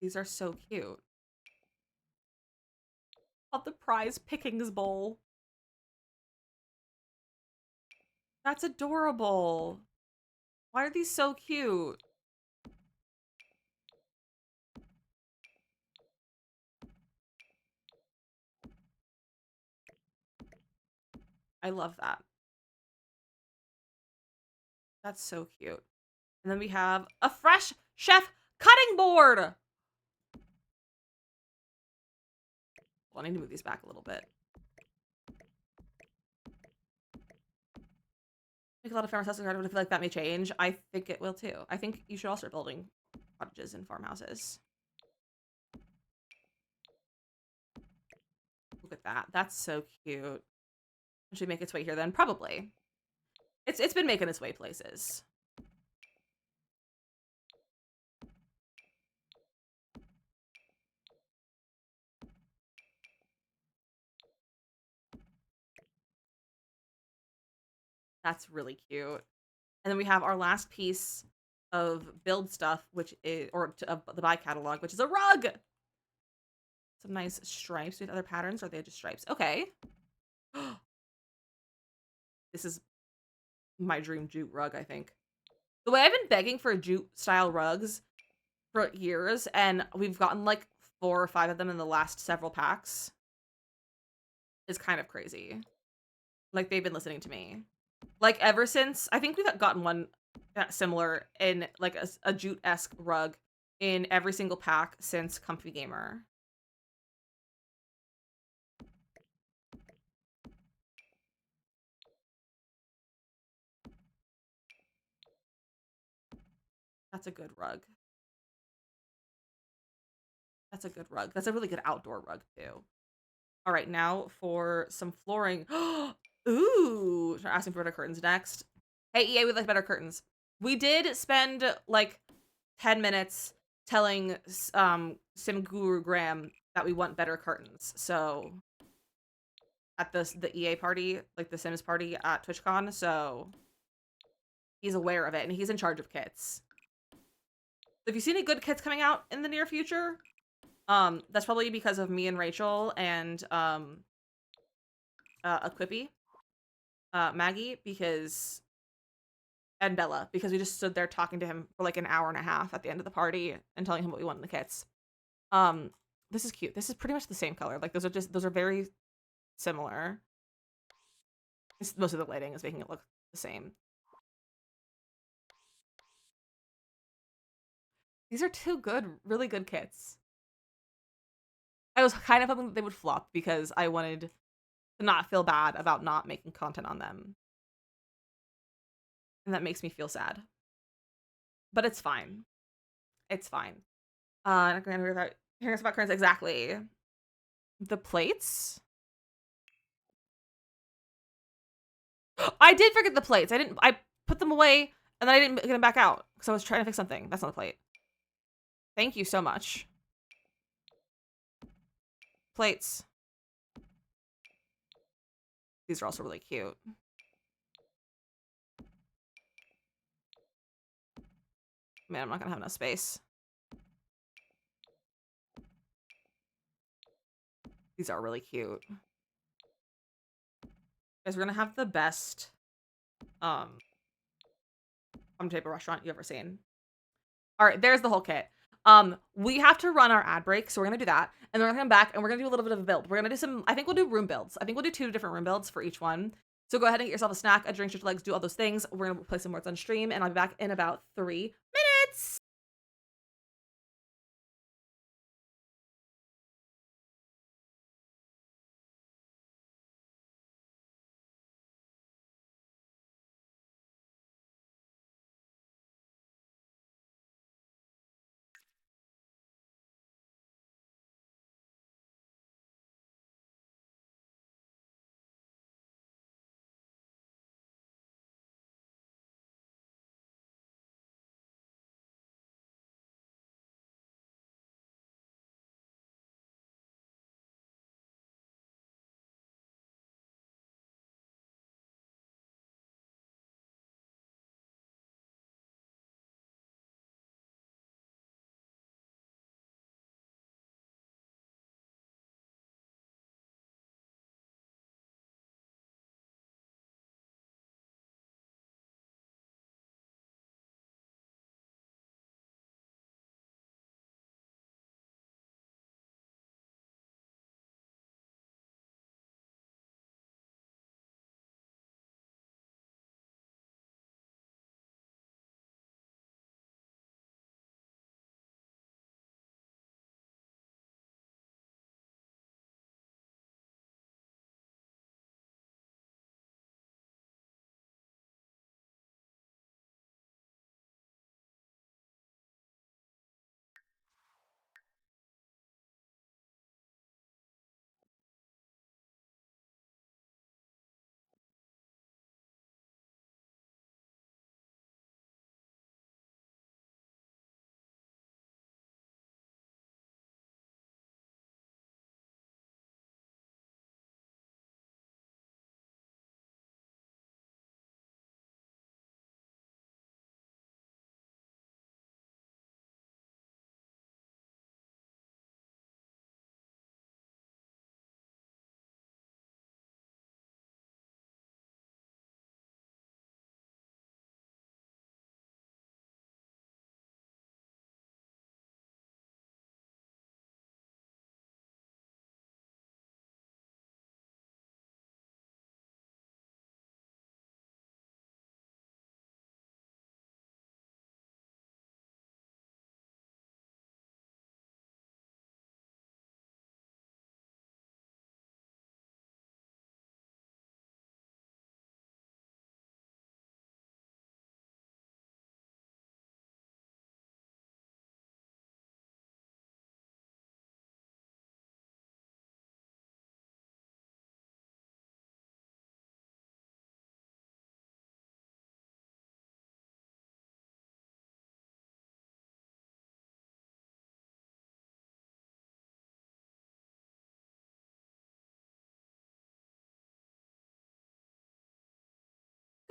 These are so cute. Called the Prize Pickings Bowl. That's adorable. Why are these so cute? I love that. That's so cute. And then we have a fresh chef cutting board. Well, I need to move these back a little bit. Make a lot of farmers houses. I feel like that may change. I think it will too. I think you should all start building cottages and farmhouses. Look at that. That's so cute. Should make its way here then? Probably. It's been making its way places. That's really cute. And then we have our last piece of build stuff, which is of the buy catalog, which is a rug. Some nice stripes with other patterns, or are they just stripes? Okay. This is my dream jute rug, I think. The way I've been begging for jute style rugs for years, and we've gotten like 4 or 5 of them in the last several packs, is kind of crazy. Like they've been listening to me. Like ever since, I think we've gotten one similar in like a jute-esque rug in every single pack since Comfy Gamer. That's a good rug. That's a good rug. That's a really good outdoor rug too. All right, now for some flooring. Ooh, start asking for better curtains next. Hey, EA, we'd like better curtains. We did spend like 10 minutes telling Sim Guru Graham that we want better curtains. So at the EA party, like the Sims party at TwitchCon, so he's aware of it and he's in charge of kits. If you see any good kits coming out in the near future, that's probably because of me and Rachel and Equippy, Maggie, and Bella, because we just stood there talking to him for like an hour and a half at the end of the party and telling him what we want in the kits. This is cute. This is pretty much the same color. Like those are very similar. Most of the lighting is making it look the same. These are two really good kits. I was kind of hoping that they would flop because I wanted to not feel bad about not making content on them. And that makes me feel sad. But it's fine. It's fine. Not going to hear us about currents exactly. The plates? I did forget the plates. I put them away and then I didn't get them back out because I was trying to fix something. That's not a plate. Thank you so much. Plates. These are also really cute. Man, I'm not gonna have enough space. These are really cute. Guys, we're gonna have the best farm table restaurant you've ever seen. All right, there's the whole kit. We have to run our ad break, so we're gonna do that, and then we're gonna come back and we're gonna do a little bit of a build. We're gonna do some. I think we'll do room builds. I think we'll do 2 different room builds for each one. So go ahead and get yourself a snack, a drink, stretch your legs, do all those things. We're gonna play some words on stream, and I'll be back in about 3 minutes.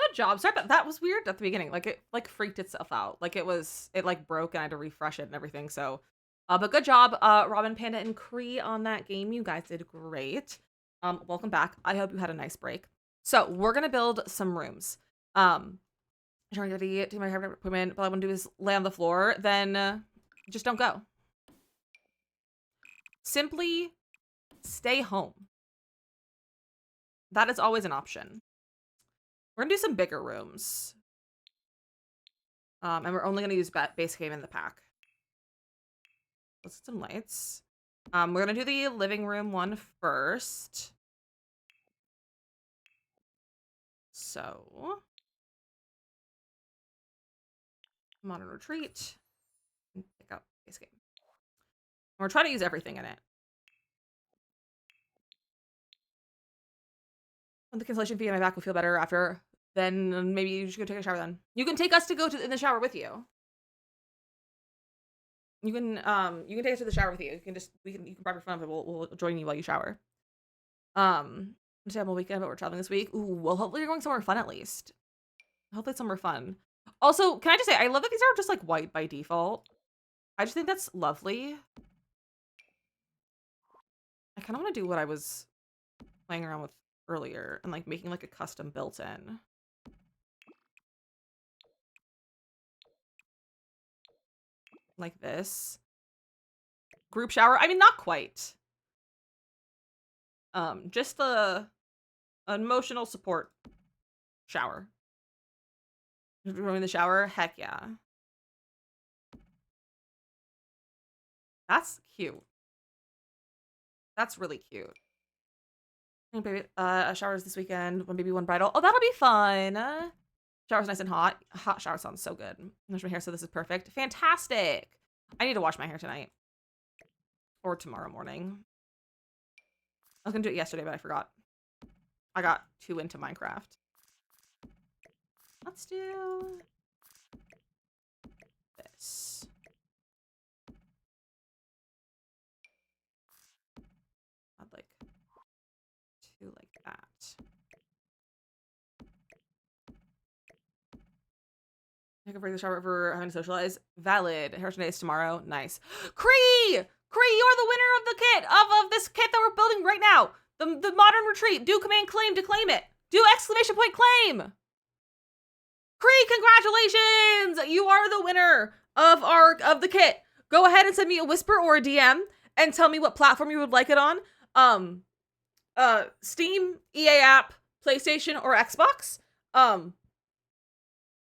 Good job. Sorry, but that was weird at the beginning. Like it like freaked itself out. Like it like broke and I had to refresh it and everything. So, but good job, Robin, Panda, and Cree on that game. You guys did great. Welcome back. I hope you had a nice break. So we're gonna build some rooms. Trying to take my hair equipment, but all I want to do is lay on the floor. Then just don't go. Simply stay home. That is always an option. We're gonna do some bigger rooms. And we're only gonna use base game in the pack. Let's get some lights. We're gonna do the living room one first. So, modern retreat. And pick up base game. And we're trying to use everything in it. When the cancellation fee and my back will feel better after, then maybe you should go take a shower then. You can take us to go in the shower with you. You can take us to the shower with you. You can grab your phone up and we'll join you while you shower. Just have a weekend, but we're traveling this week. Ooh, well, hopefully you're going somewhere fun at least. Hopefully it's somewhere fun. Also, can I just say, I love that these are just like white by default. I just think that's lovely. I kind of want to do what I was playing around with earlier and like making like a custom built-in. Like this. Group shower. I mean, not quite. Just the emotional support shower. If you're going in the shower, heck yeah. That's cute. That's really cute. Baby, showers this weekend. One baby, one bridal. Oh, that'll be fun. Shower's nice and hot. Hot shower sounds so good. Wash my hair, so this is perfect. Fantastic. I need to wash my hair tonight. Or tomorrow morning. I was gonna do it yesterday, but I forgot. I got too into Minecraft. Let's do this. I'd like two like that. I can break the shower for having to socialize. Valid. Hair today is tomorrow. Nice. Cree! You are the winner of the kit, of this kit that we're building right now. The modern retreat. Do command claim to claim it. Do exclamation point claim. Cree, congratulations! You are the winner of the kit. Go ahead and send me a whisper or a DM and tell me what platform you would like it on. Steam, EA app, PlayStation, or Xbox. And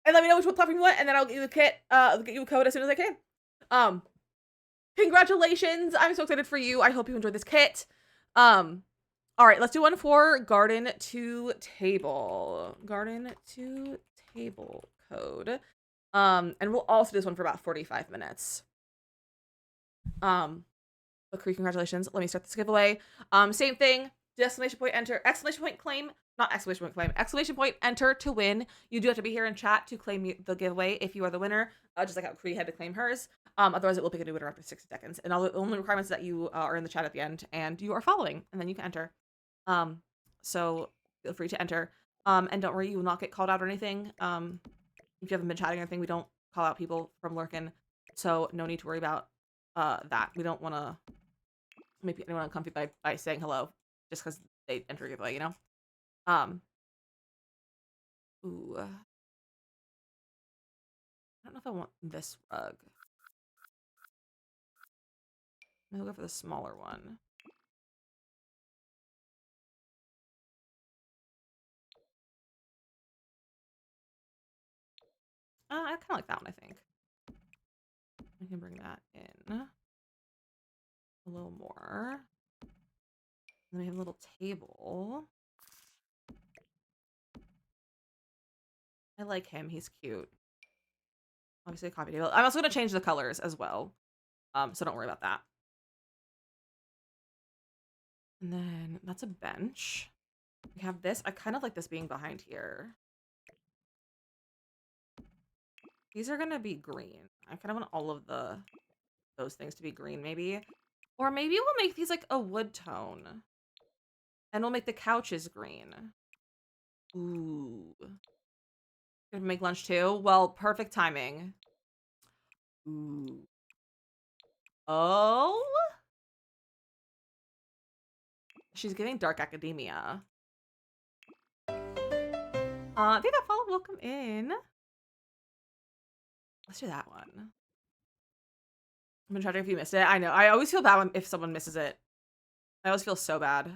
let me know which platform you want, and then I'll get you a kit. I'll get you a code as soon as I can. Congratulations! I'm so excited for you. I hope you enjoyed this kit. All right, let's do one for garden to table. Garden to table code. And we'll also do this one for about 45 minutes. But congratulations. Let me start this giveaway. Same thing. Do exclamation point enter, exclamation point claim, not exclamation point claim, exclamation point enter to win. You do have to be here in chat to claim the giveaway if you are the winner, just like how Cree had to claim hers. Otherwise, it will pick a new winner after 60 seconds. And all the only requirements that you are in the chat at the end and you are following, and then you can enter. So feel free to enter. And don't worry, you will not get called out or anything. If you haven't been chatting or anything, we don't call out people from lurking. So no need to worry about that. We don't want to make anyone uncomfy by saying hello just because they enter a giveaway, you know? Ooh. I don't know if I want this rug. Maybe I'll go for the smaller one. I kind of like that one, I think. I can bring that in a little more. And then we have a little table. I like him. He's cute. Obviously a coffee table. I'm also going to change the colors as well. So don't worry about that. And then that's a bench. We have this. I kind of like this being behind here. These are going to be green. I kind of want all of those things to be green, maybe. Or maybe we'll make these like a wood tone. And we'll make the couches green. Ooh. Gonna make lunch too? Well, perfect timing. Ooh. Oh? She's giving dark academia. I think that follow welcome in. Let's do that one. I'm gonna try to if you missed it. I know. I always feel bad if someone misses it. I always feel so bad.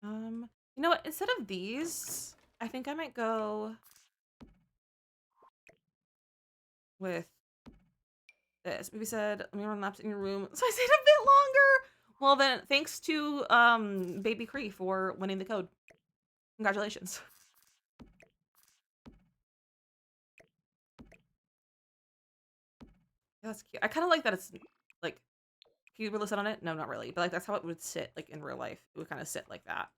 You know what? Instead of these, I think I might go with this. Maybe said, let me run laps in your room. So I stayed a bit longer. Well then, thanks to Baby Cree for winning the code. Congratulations. That's cute. I kind of like that it's like Can you really sit on it? No, not really. But like that's how it would sit like in real life. It would kind of sit like that.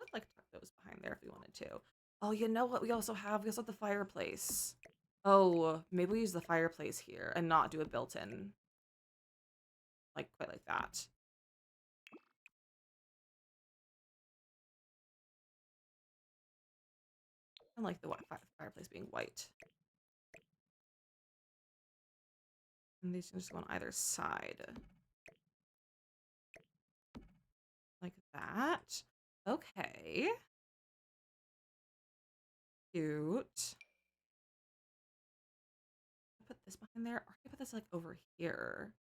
I'd like tuck those behind there if we wanted to. Oh, you know what? We also have the fireplace. Oh, maybe we use the fireplace here and not do a built-in like quite like that. I like the fireplace being white. And these can just go on either side. Like that. Okay. Cute. Put this behind there, or I could put this like over here.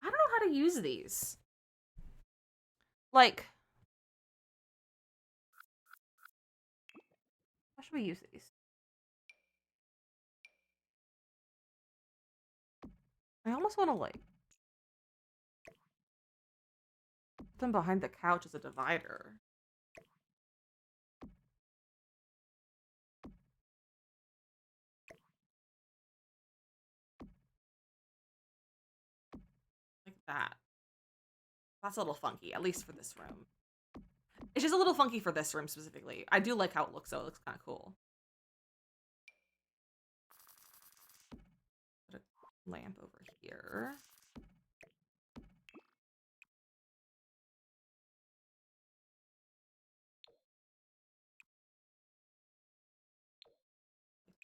I don't know how to use these. Like, how should we use these? I almost want to like put them behind the couch as a divider. Like that. That's a little funky, at least for this room. It's just a little funky for this room specifically. I do like how it looks, though. It looks kind of cool. Put a lamp over here.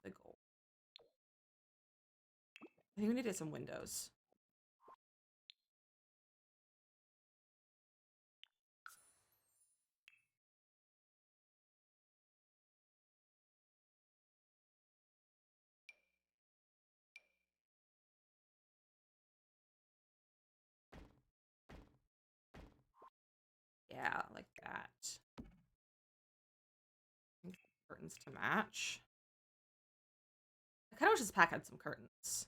The gold. I think we need to get some windows. Yeah, like that. Curtains to match. I kind of wish this pack had some curtains.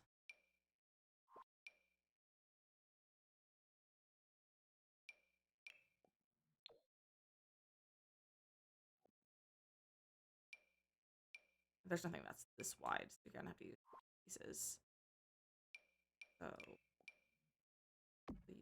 There's nothing that's this wide, so you're gonna have to use pieces. So these.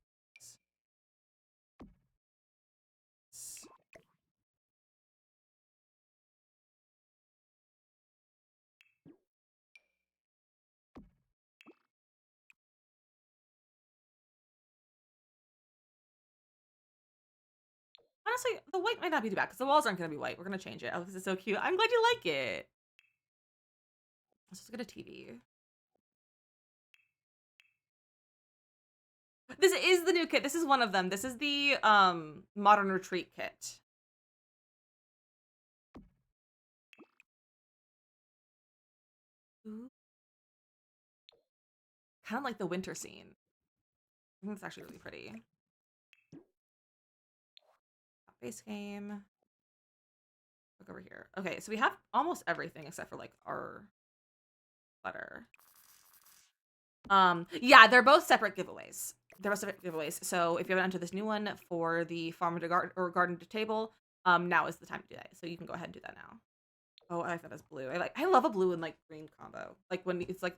Honestly, the white might not be too bad because the walls aren't gonna be white. We're gonna change it. Oh, this is so cute. I'm glad you like it. Let's just get a TV. This is the new kit. This is one of them. This is the modern retreat kit. Kind of like the winter scene. I think it's actually really pretty. Base game. Look over here. Okay, so we have almost everything except for like our letter. Yeah, they're both separate giveaways. They're both separate giveaways. So if you haven't entered this new one for the farm to garden or garden to table, now is the time to do that. So you can go ahead and do that now. Oh, I like that as blue. I love a blue and like green combo. Like when it's like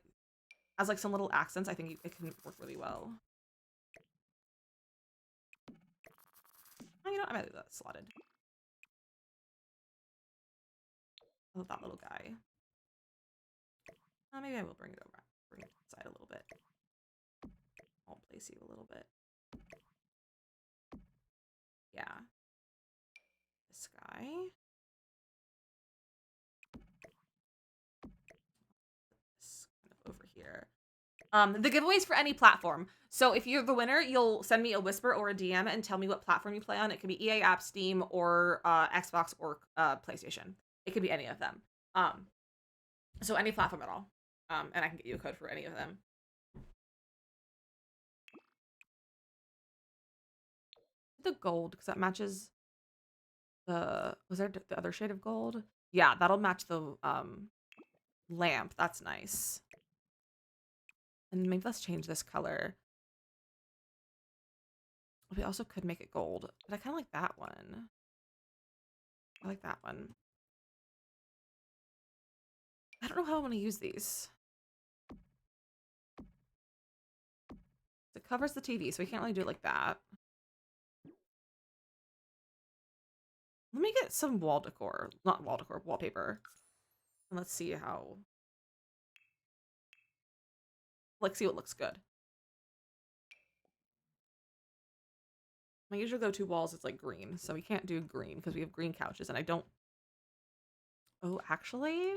as like some little accents, I think it can work really well. Oh, you know, I might leave that slotted. I love that little guy. Maybe I will bring it over. Bring it inside a little bit. I'll place you a little bit. Yeah. This guy. This kind of over here. The giveaways for any platform. So if you're the winner, you'll send me a whisper or a DM and tell me what platform you play on. It could be EA App, Steam, or Xbox or PlayStation. It could be any of them. So any platform at all. And I can get you a code for any of them. The gold, because that matches the, was there the other shade of gold? Yeah, that'll match the lamp. That's nice. And maybe let's change this color. We also could make it gold, but I kind of like that one. I like that one. I don't know how I want to use these. It covers the TV, so we can't really do it like that. Let me get some wall decor. Not wall decor, wallpaper. And let's see how... Like, see what looks good. My usual go-to walls is like green, so we can't do green because we have green couches, and I don't... Oh, actually...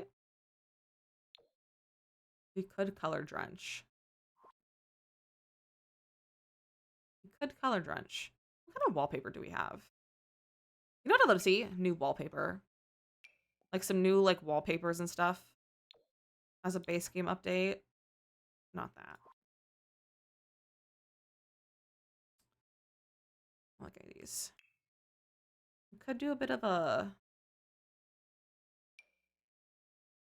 We could color drench. We could color drench. What kind of wallpaper do we have? You know what I'd love to see? New wallpaper. Like some new like wallpapers and stuff. As a base game update. Not that. Look at these. We could do a bit of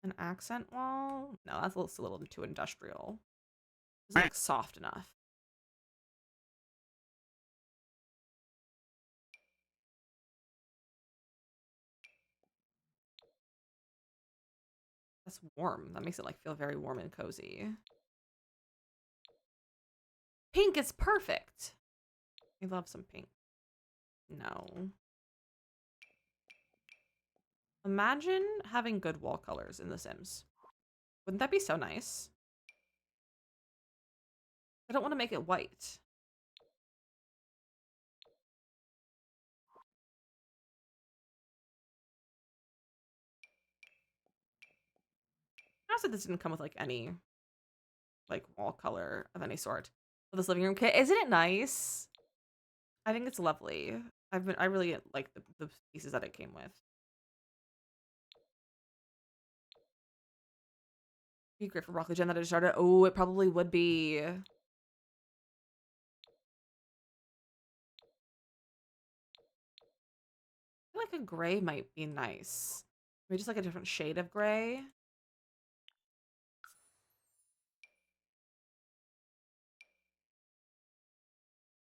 an accent wall. No, that's a little too industrial. Doesn't look soft enough. That's warm. That makes it like feel very warm and cozy. Pink is perfect. I love some pink. No. Imagine having good wall colors in The Sims. Wouldn't that be so nice? I don't want to make it white. Also, this didn't come with like any like wall color of any sort. For this living room kit, isn't it nice? I think it's lovely. I really like the pieces that it came with. Be great for broccoli gen that I just started. Oh, it probably would be. I feel like a gray might be nice. Maybe just like a different shade of gray.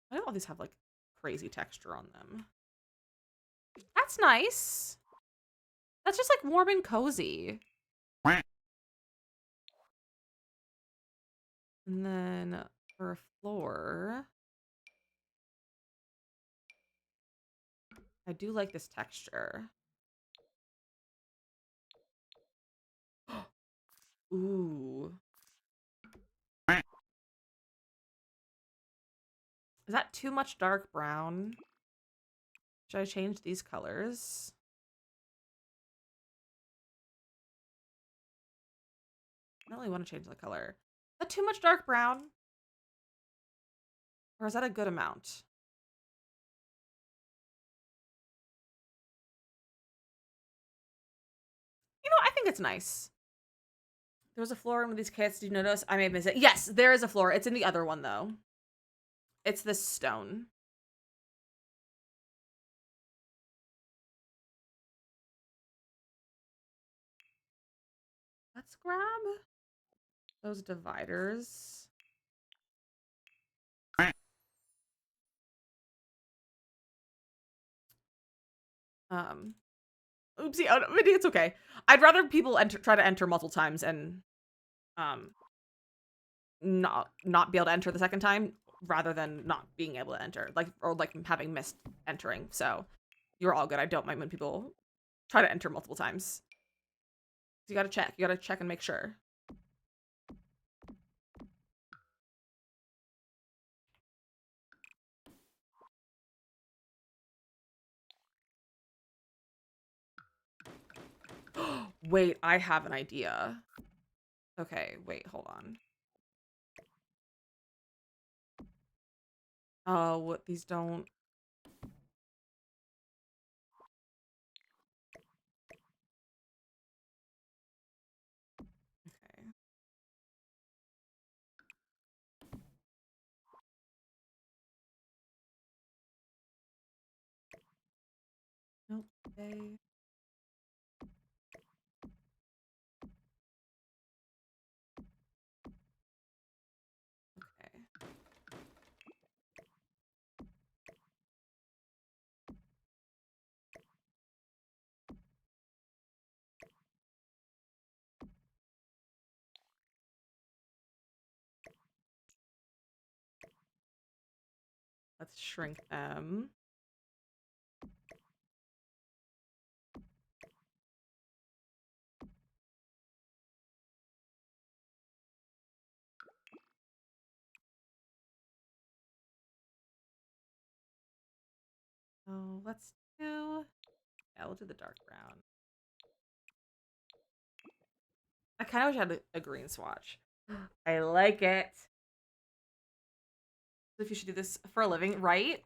Why do all these have like crazy texture on them? That's nice. That's just like warm and cozy. And then for a floor, I do like this texture. Ooh. Is that too much dark brown? Should I change these colors? I don't really want to change the color. Is that too much dark brown? Or is that a good amount? You know, I think it's nice. There was a floor in one of these kits. Did you notice? I may have missed it. Yes, there is a floor. It's in the other one, though. It's this stone. Let's grab those dividers. Oopsie, oh, no, maybe it's okay. I'd rather people try to enter multiple times and not be able to enter the second time rather than not being able to enter, like, or like having missed entering. So you're all good. I don't mind when people try to enter multiple times. You gotta check. You gotta check and make sure. Wait, I have an idea. Okay, wait, hold on. Oh, these don't. Okay. Nope. They. Okay. Let's shrink them. So let's do, yeah, we'll do the dark brown. I kind of wish I had a green swatch. I like it. If you should do this for a living, right?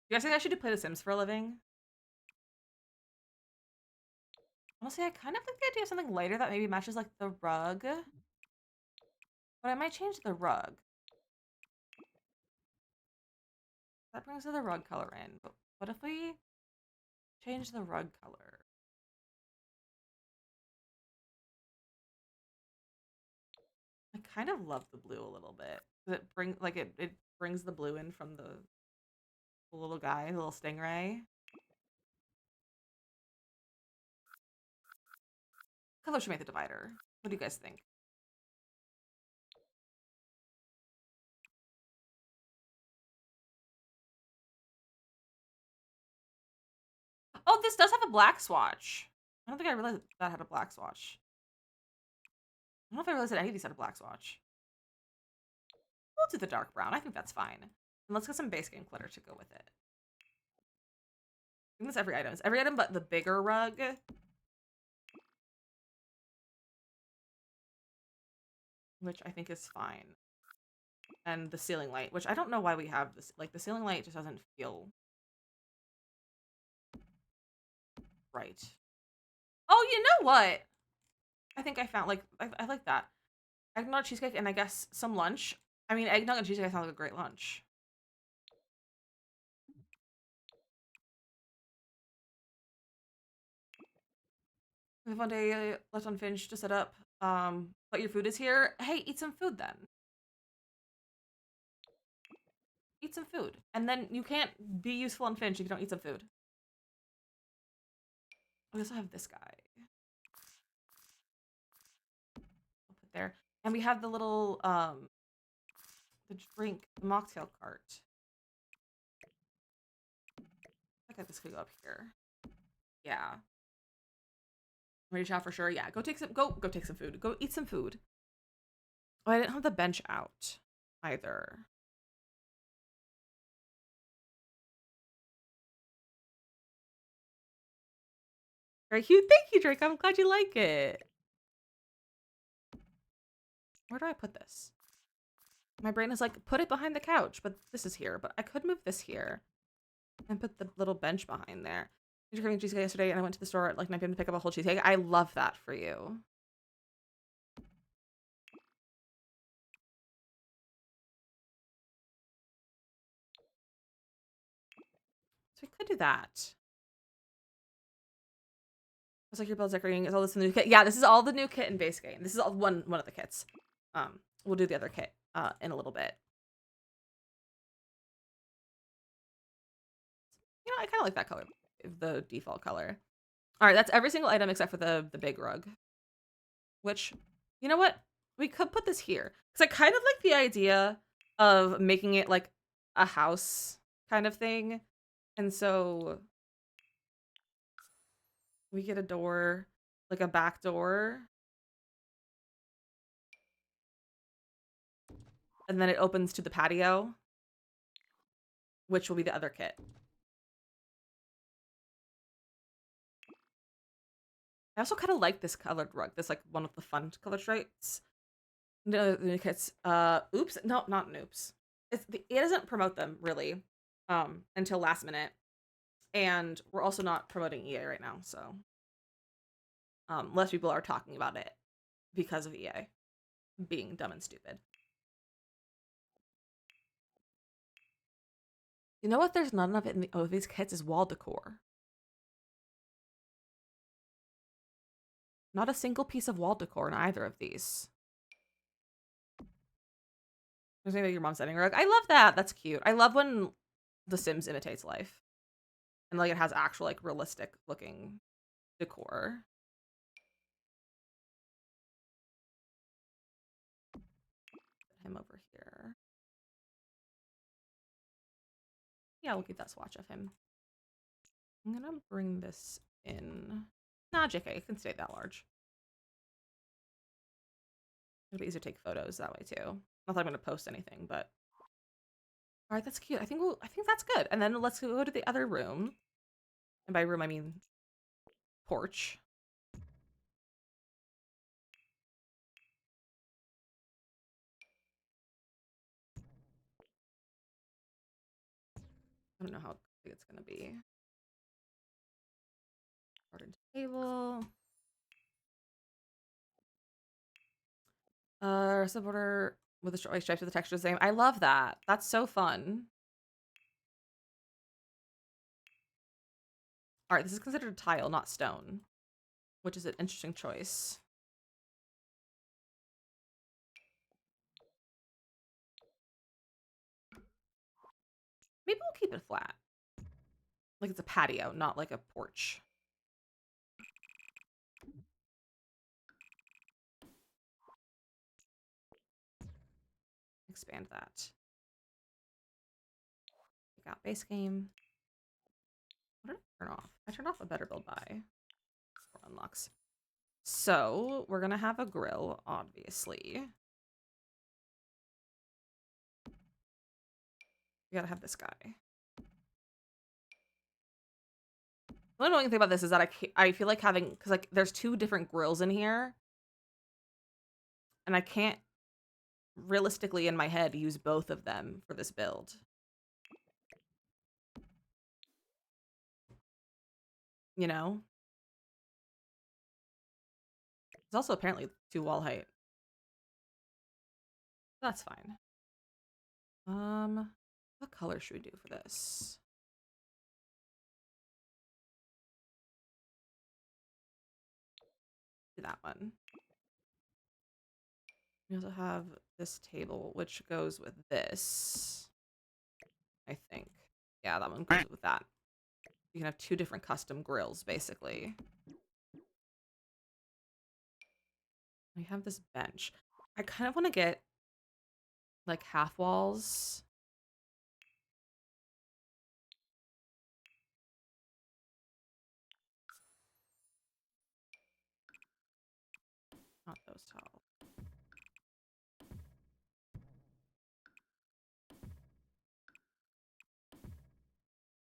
You guys think I should play The Sims for a living? Honestly, I kind of like the idea of something lighter that maybe matches like the rug. But I might change the rug. That brings the rug color in. But what if we change the rug color? I kind of love the blue a little bit. It brings the blue in from the little guy, the little stingray. Color should make the divider. What do you guys think? Oh, this does have a black swatch. I don't think I realized that had a black swatch. I don't know if I realized that any of these had a black swatch. We'll do the dark brown. I think that's fine. And let's get some base game glitter to go with it. I think that's every item. It's every item but the bigger rug. Which I think is fine. And the ceiling light, which I don't know why we have this. Like, the ceiling light just doesn't feel right. Oh, you know what? I think I found, like, I like that. Eggnog cheesecake and I guess some lunch. I mean, eggnog and cheesecake sounds like a great lunch. We have one day left unfinished to set up. But your food is here. Hey, eat some food then. Eat some food. And then you can't be useful unfinished if you don't eat some food. We also have this guy. I'll put there. And we have the little, the drink, the mocktail cart. I think this could go up here. Yeah. Ready to shop for sure. Yeah, go take some food. Go eat some food. Oh, I didn't have the bench out either. Very cute. Thank you, Drake. I'm glad you like it. Where do I put this? My brain is like, put it behind the couch, but this is here. But I could move this here and put the little bench behind there. I was craving cheesecake yesterday, and I went to the store at like 9 p.m. to pick up a whole cheesecake. I love that for you. So we could do that. It's like your build's decorating. Is all this the new kit? Yeah, this is all the new kit in base game. This is all one of the kits. We'll do the other kit in a little bit. You know, I kind of like that color, the default color. All right, that's every single item except for the big rug. Which, you know what? We could put this here because I kind of like the idea of making it like a house kind of thing, and so we get a door, like a back door, and then it opens to the patio, which will be the other kit. I also kind of like this colored rug. This like one of the fun color stripes. No, the new kits. Oops. No, not an oops. It doesn't promote them really, until last minute, and we're also not promoting EA right now, so less people are talking about it because of EA being dumb and stupid. You know what? There's none of it in these kits is wall decor. Not a single piece of wall decor in either of these. There's maybe your mom's setting rug. I love that. That's cute. I love when The Sims imitates life. And like it has actual like realistic looking decor. Put him over here. Yeah, we'll keep that swatch of him. I'm gonna bring this in. Nah, JK, it can stay that large. It'll be easier to take photos that way too. Not that I'm gonna post anything, but all right, that's cute. I think that's good. And then let's go to the other room. And by room I mean porch. I don't know how big it's gonna be. Garden table. Supporter with the stripes with the texture the same. I love that. That's so fun. All right, this is considered tile, not stone, which is an interesting choice. Maybe we'll keep it flat. Like it's a patio, not like a porch. Expand that. We got base game. What did I turn off? I turned off a better build by. Unlocks. So we're gonna have a grill, obviously. We gotta have this guy. The annoying thing about this is that I feel like having, because like there's two different grills in here, and I can't realistically in my head use both of them for this build. You know? It's also apparently 2 wall height. That's fine. What color should we do for this? Do that one. We also have this table, which goes with this. I think. Yeah, that one goes with that. You can have 2 different custom grills, basically. We have this bench. I kind of want to get, like, half walls. Not those tall.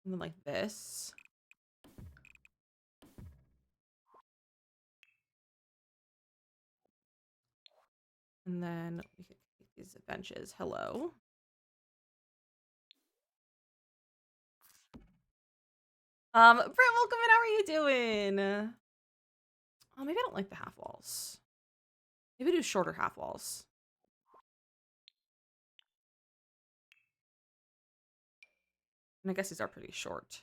And then, like, this. And then we could take these benches. Hello. Britt, welcome in. How are you doing? Oh, maybe I don't like the half walls. Maybe do shorter half walls. And I guess these are pretty short.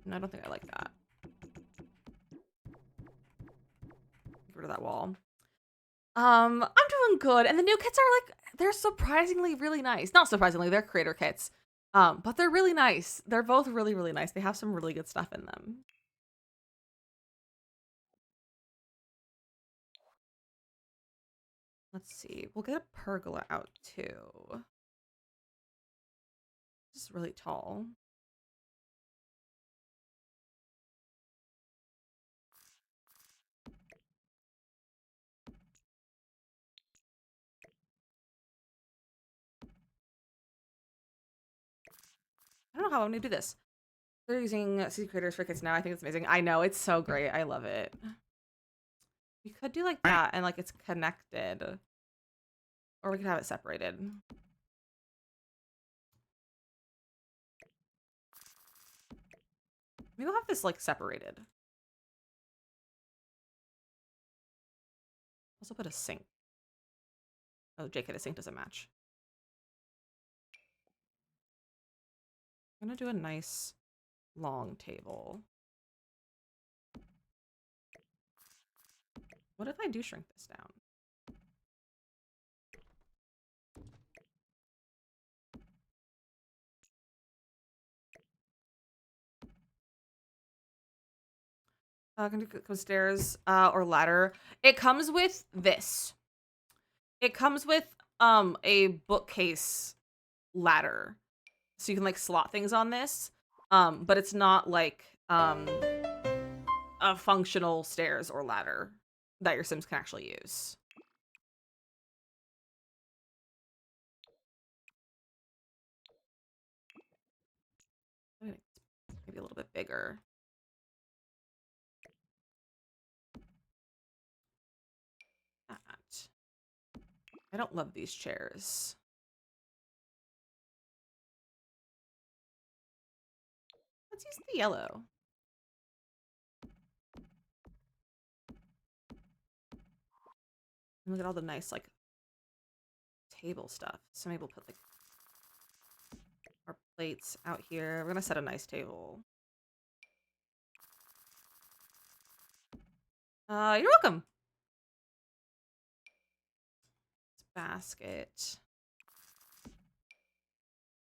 And I don't think I like that. Get rid of that wall. I'm doing good. And the new kits are like, they're surprisingly really nice. Not surprisingly, they're creator kits. But they're really nice. They're both really, really nice. They have some really good stuff in them. Let's see. We'll get a pergola out too. This is really tall. I don't know how I'm gonna do this. They're using CC creators for kits now. I think it's amazing. I know, it's so great. I love it. We could do like that and like it's connected. Or we could have it separated. Maybe we'll have this like separated. Also put a sink. Oh, JK, the sink doesn't match. I'm gonna do a nice long table. What if I do shrink this down? Can do go stairs or ladder. It comes with this. It comes with a bookcase ladder, so you can like slot things on this. But it's not like a functional stairs or ladder that your Sims can actually use. Maybe a little bit bigger. That. I don't love these chairs. Let's use the yellow. And look at all the nice like table stuff. So maybe we'll put like our plates out here. We're gonna set a nice table. You're welcome. Basket.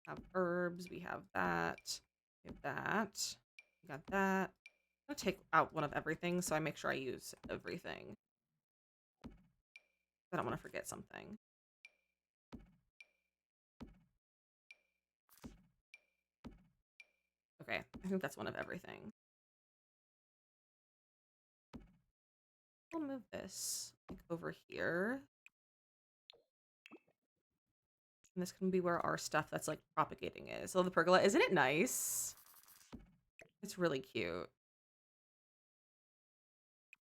Have herbs. We have that. We have that. We got that. I'm gonna take out one of everything so I make sure I use everything. I don't want to forget something. Okay, I think that's one of everything. We'll move this like over here. And this can be where our stuff that's like propagating is. So the pergola, isn't it nice? It's really cute.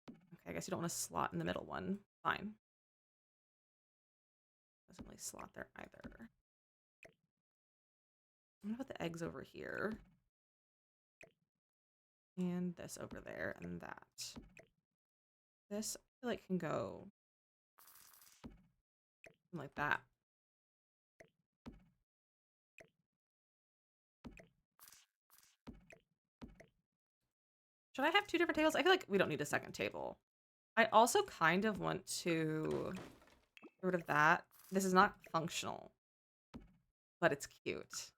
Okay, I guess you don't want to slot in the middle one. Fine. Doesn't really slot there either. I'm gonna put the eggs over here. And this over there, and that. This, I feel like, can go like that. Should I have two different tables? I feel like we don't need a second table. I also kind of want to get rid of that. This is not functional, but it's cute.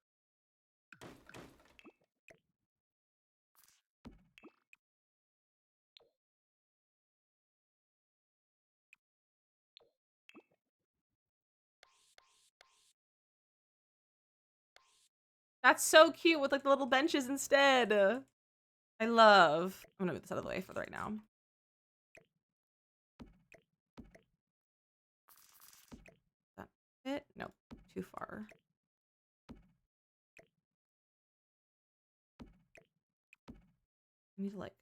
That's so cute with like the little benches instead. I love. I'm gonna move this out of the way for right now. That fit? Nope, too far. I need to like.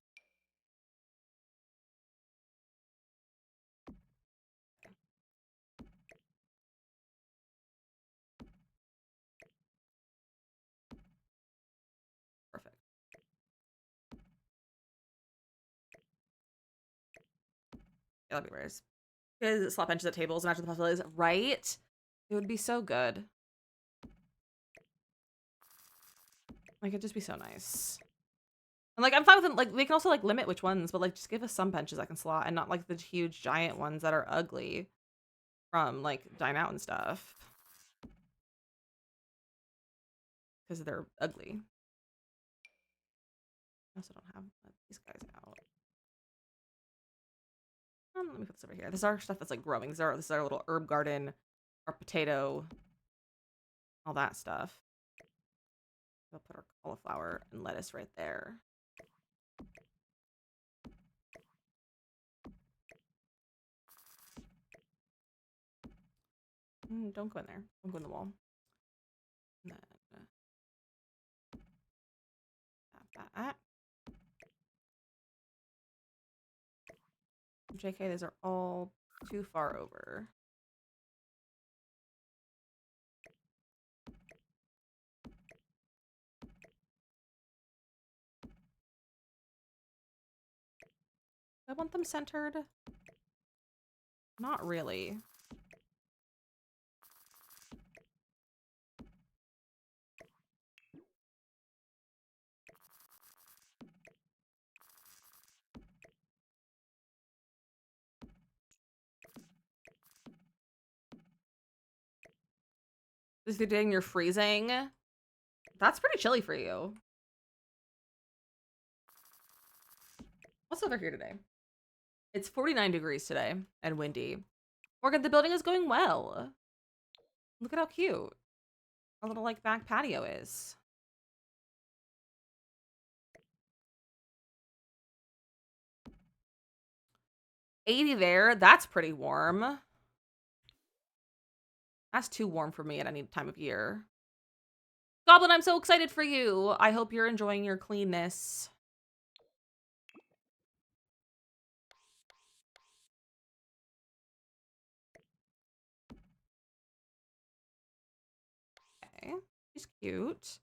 Perfect. Yeah, that'd be rares. Because slot benches at tables and after the possibilities, right? It would be so good. Like it'd just be so nice. And like I'm fine with them. Like they can also like limit which ones, but like just give us some benches I can slot and not like the huge giant ones that are ugly from like Dine Out and stuff. Because they're ugly. I also don't have these guys out. Let me put this over here. This is our stuff that's like growing. This is our little herb garden, our potato, all that stuff. We'll put our cauliflower and lettuce right there. Don't go in there. Don't go in the wall. And then, that. JK, these are all too far over. I want them centered. Not really. This the day you're freezing. That's pretty chilly for you. What's over here today? It's 49 degrees today and windy. Morgan, the building is going well. Look at how cute our little like back patio is. $80 there. That's pretty warm. That's too warm for me at any time of year. Goblin, I'm so excited for you. I hope you're enjoying your cleanness. Okay, she's cute.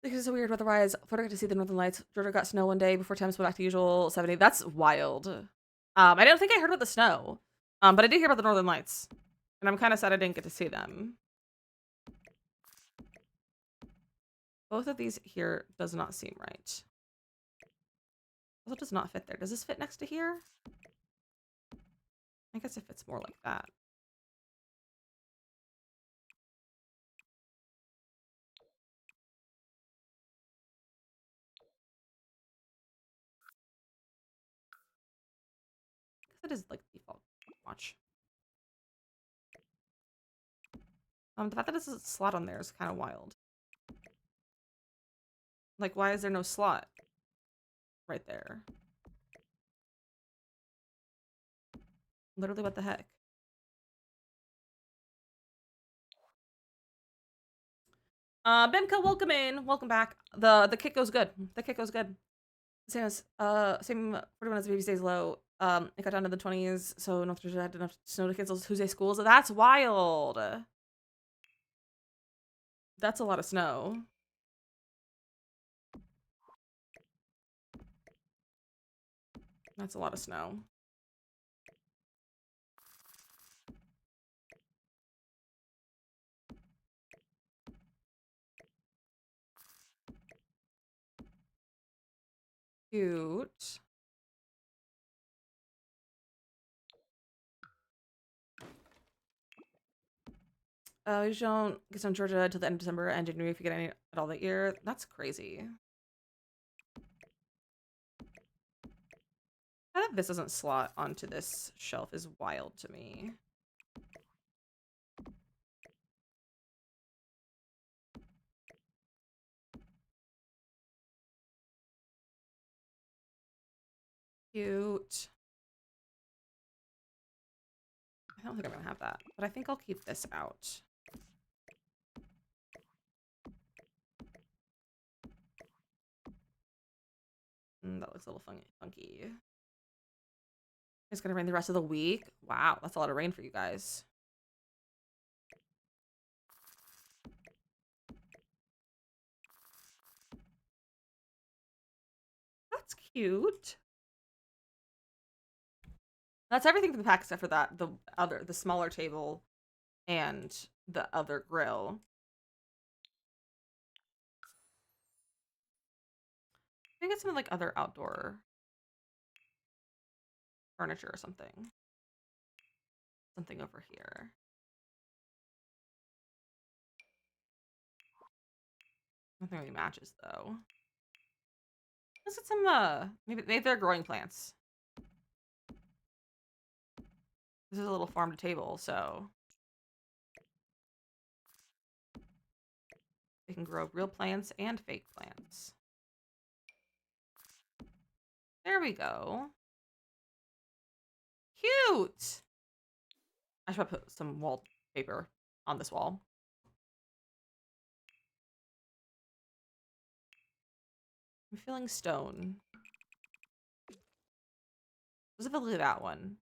This is so weird weather-wise. Florida got to see the northern lights. Georgia got snow one day before temps went back to usual 70. That's wild. I don't think I heard about the snow. But I did hear about the northern lights. And I'm kind of sad I didn't get to see them. Both of these here does not seem right. Also does not fit there. Does this fit next to here? I guess it fits more like that. That is like default. Watch. The fact that there's a slot on there is kind of wild. Like, why is there no slot right there? Literally, what the heck? Bimka, welcome in. Welcome back. The kit goes good. The kit goes good. Same as same 41 as the baby stays low. It got down to the 20s, so North Georgia had enough snow to cancel Tuesday schools. That's wild. That's a lot of snow. That's a lot of snow. Cute. You don't get some Georgia until the end of December and January if you get any at all that year. That's crazy. The fact that this doesn't slot onto this shelf is wild to me. Cute. I don't think I'm gonna have that, but I think I'll keep this out. That looks a little funky. It's gonna rain the rest of the week. Wow, that's a lot of rain for you guys. That's cute. That's everything from the pack except for that, the smaller table and the other grill. I think it's some like other outdoor furniture or something. Something over here. Nothing really matches though. Let's get some maybe they're growing plants. This is a little farm to table, so they can grow real plants and fake plants. There we go. Cute! I should put some wallpaper on this wall. I'm feeling stone. Specifically that one.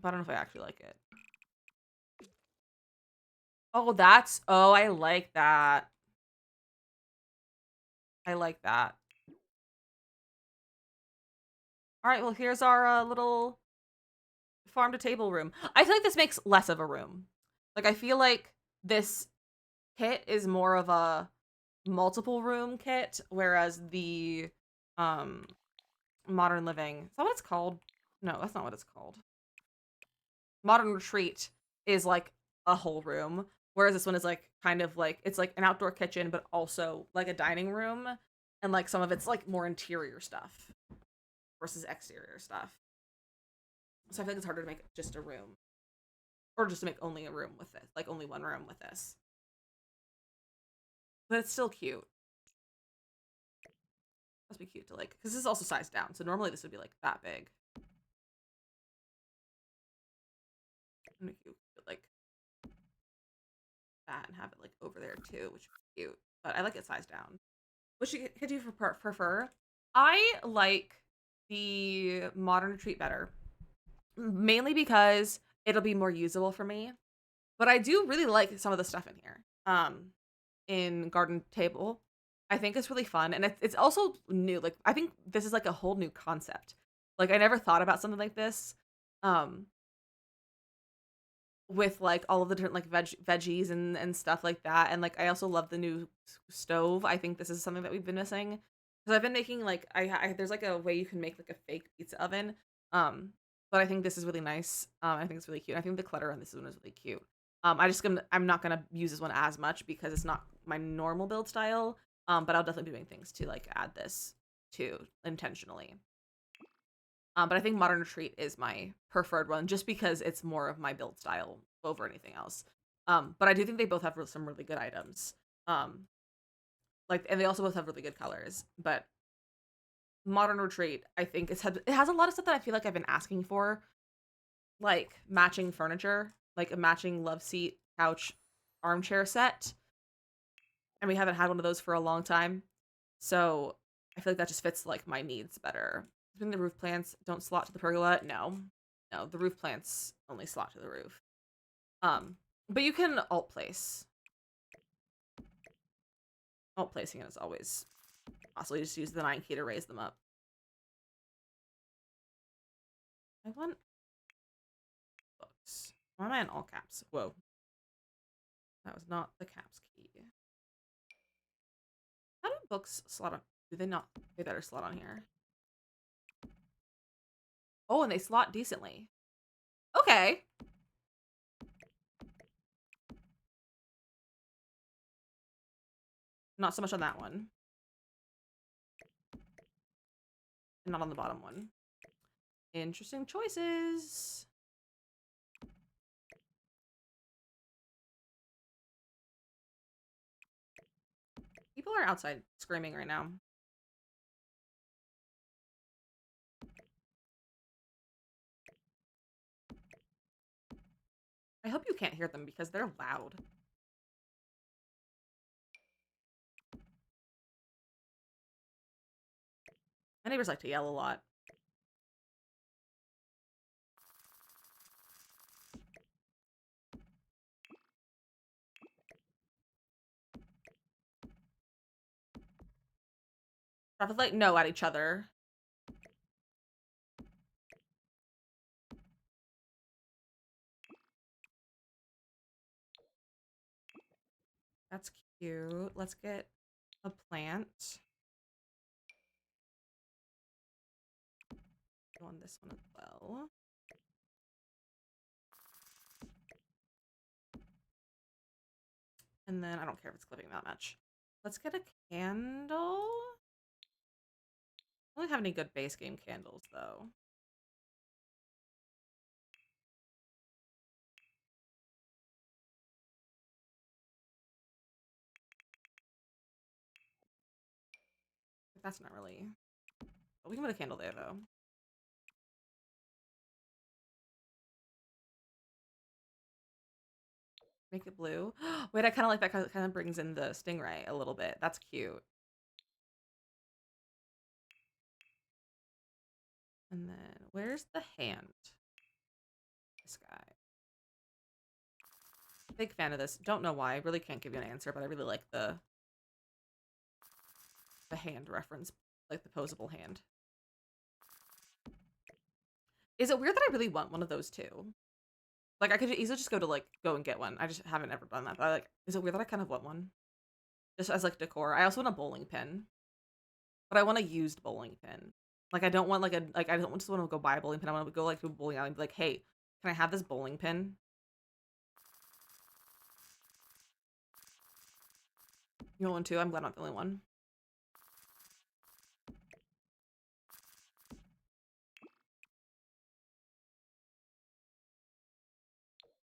But I don't know if I actually like it. Oh, oh, I like that. I like that. All right, well, here's our little farm to table room. I feel like this makes less of a room. Like, I feel like this kit is more of a multiple room kit, whereas the Modern Living, is that what it's called? No, that's not what it's called. Modern Retreat is like a whole room, Whereas this one is like kind of like it's like an outdoor kitchen, but also like a dining room, and like some of it's like more interior stuff versus exterior stuff. So I feel like it's harder to make just a room, or just to make only a room with this, like only one room with this. But it's still cute. Must be cute to like, because this is also sized down. So normally this would be like that big. And you could like that and have it like over there too, which would be cute. But I like it sized down. Which you could you prefer? I like the modern retreat better, mainly because it'll be more usable for me. But I do really like some of the stuff in here. In garden table, I think it's really fun, and it's also new. Like I think this is like a whole new concept. Like I never thought about something like this. Um, with like all of the different like veggies and stuff like that, and like I also love the new stove. I think this is something that we've been missing because I've been making like I there's like a way you can make like a fake pizza oven. Um, but I think this is really nice. I think it's really cute. I think the clutter on this one is really cute. I'm not gonna use this one as much because it's not my normal build style. But I'll definitely be doing things to like add this to intentionally. But I think Modern Retreat is my preferred one just because it's more of my build style over anything else. But I do think they both have some really good items. Um, and they also both have really good colors. But Modern Retreat, I think it has a lot of stuff that I feel like I've been asking for, like matching furniture, like a matching love seat, couch, armchair set, and we haven't had one of those for a long time. So I feel like that just fits like my needs better. I think the roof plants don't slot to the pergola. No, no, the roof plants only slot to the roof. But you can alt place. Alt placing is always possible. You just use the 9 key to raise them up. I want books. Why am I in all caps? Whoa. That was not the caps key. How do books slot on? Do they not? They better slot on here. Oh, and they slot decently. Okay. Not so much on that one. And not on the bottom one. Interesting choices. People are outside screaming right now. I hope you can't hear them because they're loud. My neighbors like to yell a lot. Traffic light, no, at each other. That's cute. Let's get a plant. Go on this one as well. And then I don't care if it's clipping that much. Let's get a candle. I don't have any good base game candles though. That's not really. But we can put a candle there though. Make it blue. Wait, I kind of like that because it kind of brings in the stingray a little bit. That's cute. And then where's the hand? This guy. Big fan of this. Don't know why. I really can't give you an answer, but I really like the hand reference, like the posable hand. Is it weird that I really want one of those too? Like I could easily just go and get one. I just haven't ever done that. But is it weird that I kind of want one? Just as like decor. I also want a bowling pin. But I want a used bowling pin. Like I don't want I don't just want to go buy a bowling pin. I want to go like to a bowling alley and be like, hey, can I have this bowling pin? You want too? I'm glad I'm not the only one.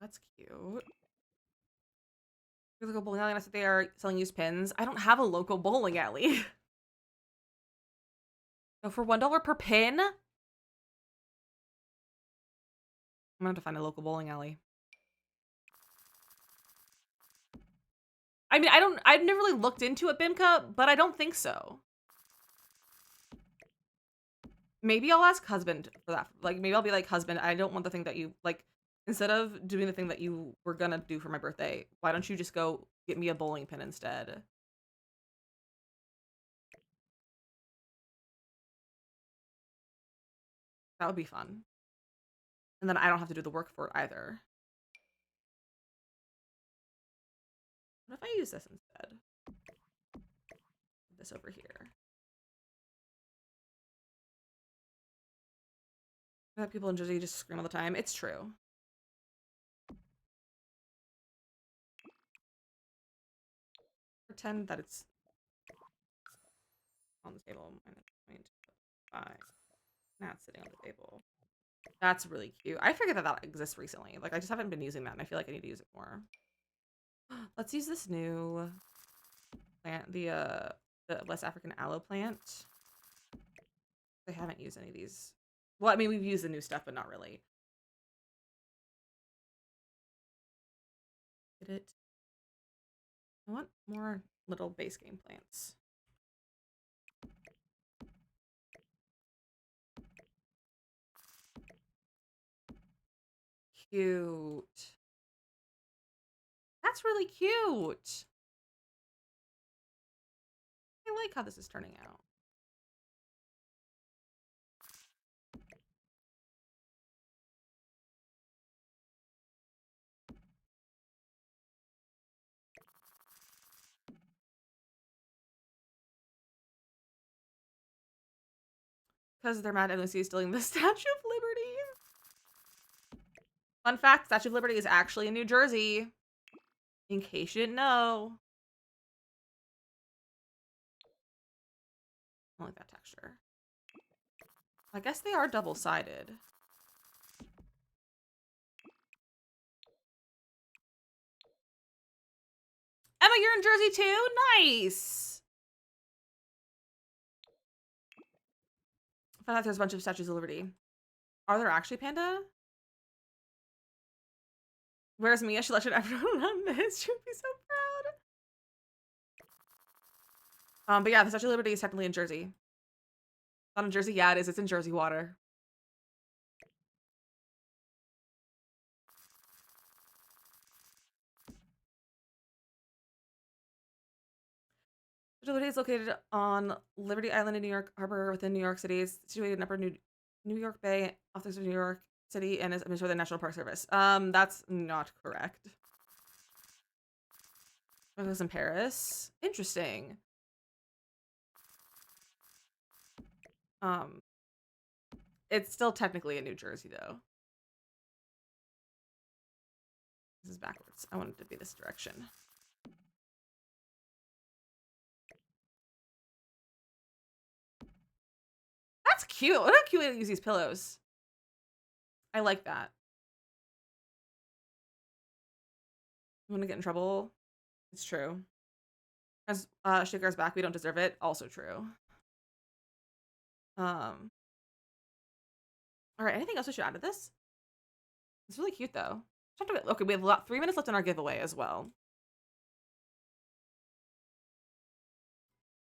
That's cute. Local bowling alley, and I said they are selling used pins. I don't have a local bowling alley. So for $1 per pin, I'm gonna have to find a local bowling alley. I mean, I've never really looked into it, Bimka, but I don't think so. Maybe I'll ask husband for that. Like, maybe I'll be like, husband, I don't want the thing that you, like, instead of doing the thing that you were gonna do for my birthday, why don't you just go get me a bowling pin instead? That would be fun. And then I don't have to do the work for it either. What if I use this instead? This over here. That people in Jersey just scream all the time. It's true. Pretend that it's on the table. -0.5. Now it's sitting on the table. That's really cute. I figured that that exists recently. Like, I just haven't been using that, and I feel like I need to use it more. Let's use this new plant, the West African aloe plant. I haven't used any of these. Well, I mean, we've used the new stuff, but not really. Did it? I want more little base game plants. Cute. That's really cute. I like how this is turning out. Because they're mad at Lucy stealing the Statue of Liberty. Fun fact, Statue of Liberty is actually in New Jersey. In case you didn't know. I like that texture. I guess they are double-sided. Emma, you're in Jersey too? Nice! I found out there's a bunch of Statues of Liberty. Are there actually, Panda? Where's Mia? She lectured everyone on this. She would be so proud. But yeah, the Statue of Liberty is technically in Jersey. Not in Jersey? Yeah, it is. It's in Jersey water. Statue of Liberty is located on Liberty Island in New York Harbor within New York City. It's situated in Upper New York Bay, off the coast of New York City, and is administered by the National Park Service. That's not correct. It was in Paris. Interesting. It's still technically in New Jersey, though. This is backwards. I want it to be this direction. That's cute. Look how cute they use these pillows. I like that. You want to get in trouble? It's true. As Sugar's back, we don't deserve it. Also true. All right. Anything else we should add to this? It's really cute, though. Okay, we have 3 minutes left in our giveaway as well.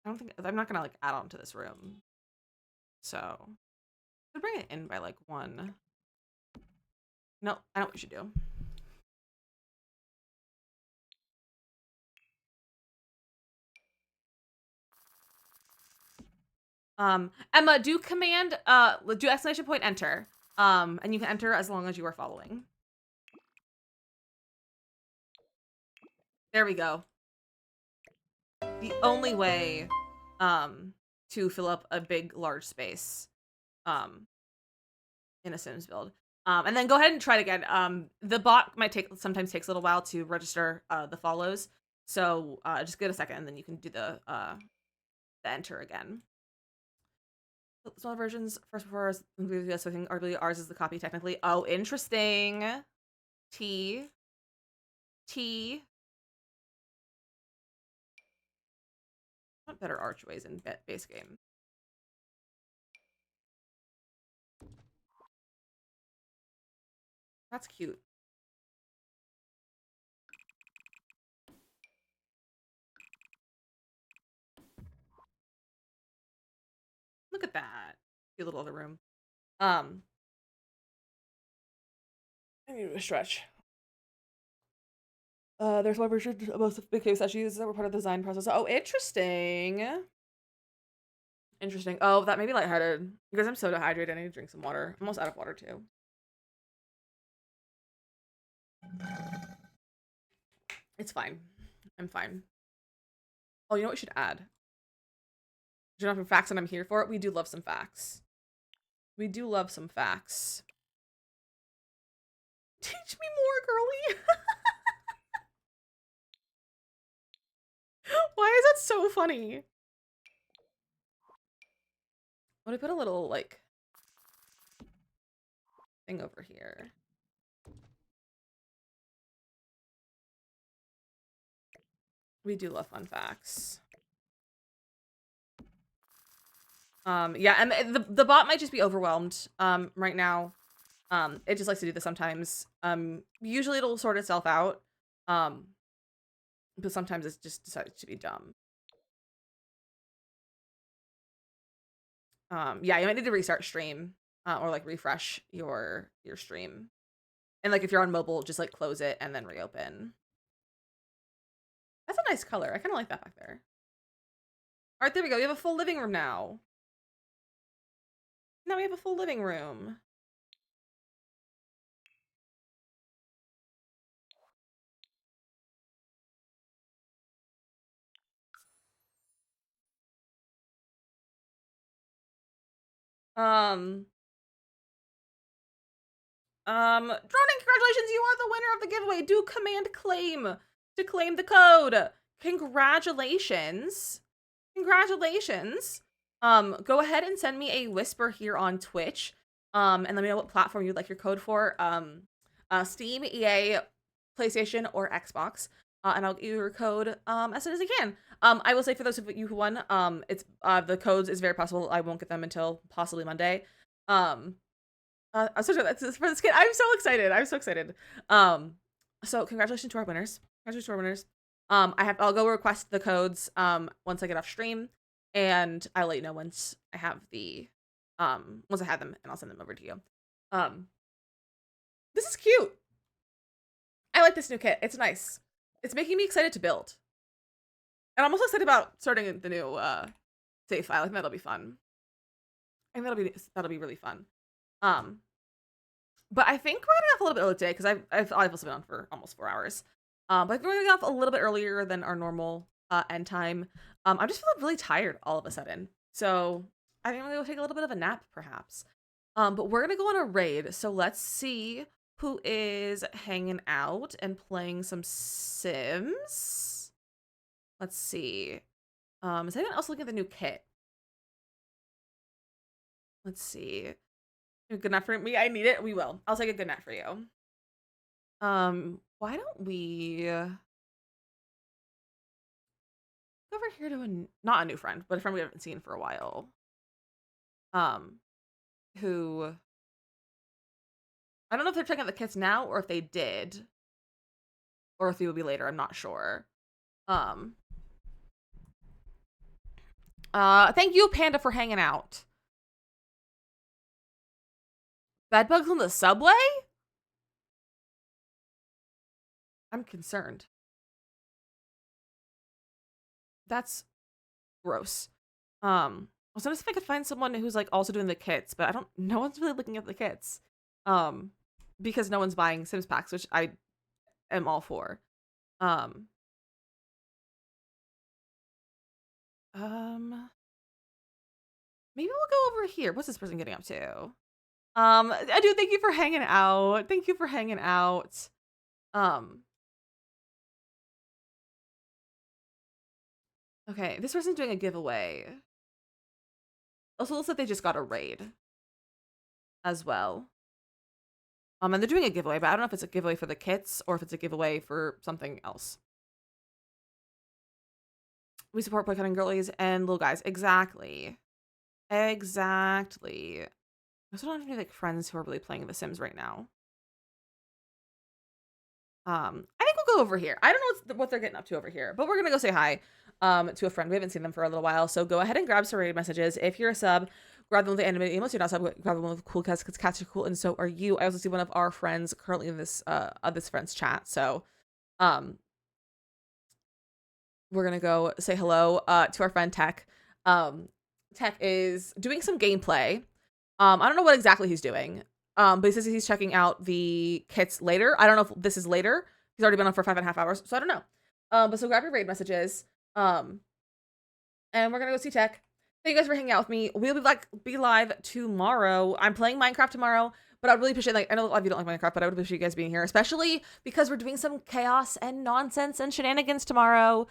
I'm not gonna like add on to this room. So I'll bring it in by like 1. No, I know what we should do. Emma, do command, do exclamation point enter. And you can enter as long as you are following. There we go. The only way, to fill up a big, large space, in a Sims build. And then go ahead and try it again. The bot might sometimes takes a little while to register, the follows. So just give it a second, and then you can do the enter again. Smaller versions first before us. So I think arguably ours is the copy technically. Oh, interesting. T. What better archways in base game? That's cute. Look at that. Cute little other room. I need to stretch. There's one version of most big cave statues that were part of the design process. Oh, interesting. Interesting. Oh, that made me lightheaded because I'm so dehydrated. I need to drink some water. I'm almost out of water too. It's fine. I'm fine. Oh, you know what we should add? Do you know some facts that I'm here for? We do love some facts. We do love some facts. Teach me more, girly. Why is that so funny? What if I put a little, like, thing over here? We do love fun facts. Yeah, and the bot might just be overwhelmed right now. It just likes to do this sometimes. Usually it'll sort itself out. But sometimes it just decides to be dumb. Yeah, you might need to restart stream or like refresh your stream. And like if you're on mobile, just like close it and then reopen. That's a nice color. I kind of like that back there. All right, there we go. We have a full living room now. Now we have a full living room. Droning, congratulations, you are the winner of the giveaway. Do command claim to claim the code. Congratulations. Congratulations. Go ahead and send me a whisper here on Twitch. And let me know what platform you'd like your code for. Steam, EA, PlayStation, or Xbox. And I'll get you your code as soon as I can. I will say for those of you who won, it's the codes is very possible I won't get them until possibly Monday. I'm so excited for this kid. I'm so excited. I'm so excited. So congratulations to our winners. Congratulations to our winners. I'll go request the codes once I get off stream, and I'll let you know once I have the once I have them, and I'll send them over to you. This is cute. I like this new kit. It's nice. It's making me excited to build. And I'm also excited about starting the new save file. I think that'll be fun. I think that'll be really fun. But I think we're getting off a little bit early today because I've also been on for almost 4 hours. But we're getting off a little bit earlier than our normal end time. I'm just feeling really tired all of a sudden. So I think I'm gonna go take a little bit of a nap, perhaps. But we're gonna go on a raid. So let's see who is hanging out and playing some Sims. Let's see. Is anyone else looking at the new kit? Let's see. Good enough for me. I need it. We will. I'll take a good night for you. Why don't we go over here to not a new friend, but a friend we haven't seen for a while. Who I don't know if they're checking out the kits now or if they did, or if it will be later. I'm not sure. Thank you, Panda, for hanging out. Bedbugs on the subway? I'm concerned. That's gross. I was gonna see if I could find someone who's like also doing the kits, but no one's really looking at the kits. Because no one's buying Sims packs, which I am all for. Maybe we'll go over here. What's this person getting up to? I do thank you for hanging out. Thank you for hanging out. Okay, this person's doing a giveaway. Also looks like they just got a raid as well. And they're doing a giveaway, but I don't know if it's a giveaway for the kits or if it's a giveaway for something else. We support boycotting girlies and little guys. Exactly. Exactly. I also don't have any like friends who are really playing The Sims right now. I think we'll go over here. I don't know what they're getting up to over here, but we're gonna go say hi to a friend. We haven't seen them for a little while, so go ahead and grab some raid messages. If you're a sub, grab them with the animated emos. You're not sub, grab them with cool cats because cats are cool, and so are you. I also see one of our friends currently in this friend's chat, so we're gonna go say hello to our friend Tech. Tech is doing some gameplay. I don't know what exactly he's doing. But he says he's checking out the kits later. I don't know if this is later. He's already been on for 5.5 hours, so I don't know. But so grab your raid messages. And we're gonna go see Tech. Thank you guys for hanging out with me. We'll be live tomorrow. I'm playing Minecraft tomorrow, but I'd really appreciate, like, I know a lot of you don't like Minecraft, but I would appreciate you guys being here, especially because we're doing some chaos and nonsense and shenanigans tomorrow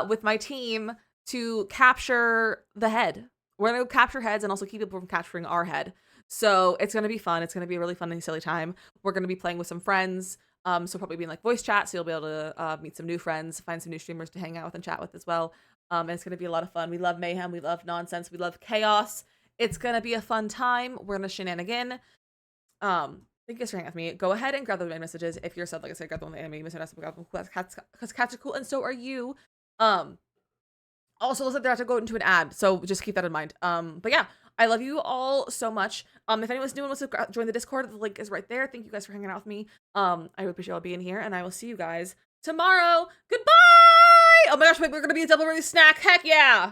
with my team to capture the head. We're gonna go capture heads and also keep people from capturing our head. So it's gonna be fun. It's gonna be a really fun and silly time. We're gonna be playing with some friends. So probably be in like voice chat, so you'll be able to meet some new friends, find some new streamers to hang out with and chat with as well. And it's gonna be a lot of fun. We love mayhem, we love nonsense, we love chaos. It's gonna be a fun time. We're gonna shenanigan. Thank you guys for hanging out with me. Go ahead and grab the main messages. If you're a sub, like I said, grab the one with the anime, because cats are cool, and so are you. Also looks like they're about to go into an ad, so just keep that in mind. But yeah, I love you all so much. If anyone's new and wants to join the Discord, the link is right there. Thank you guys for hanging out with me. I really appreciate y'all being here, and I will see you guys tomorrow. Goodbye! Oh my gosh, wait, we're gonna be a double release snack. Heck yeah!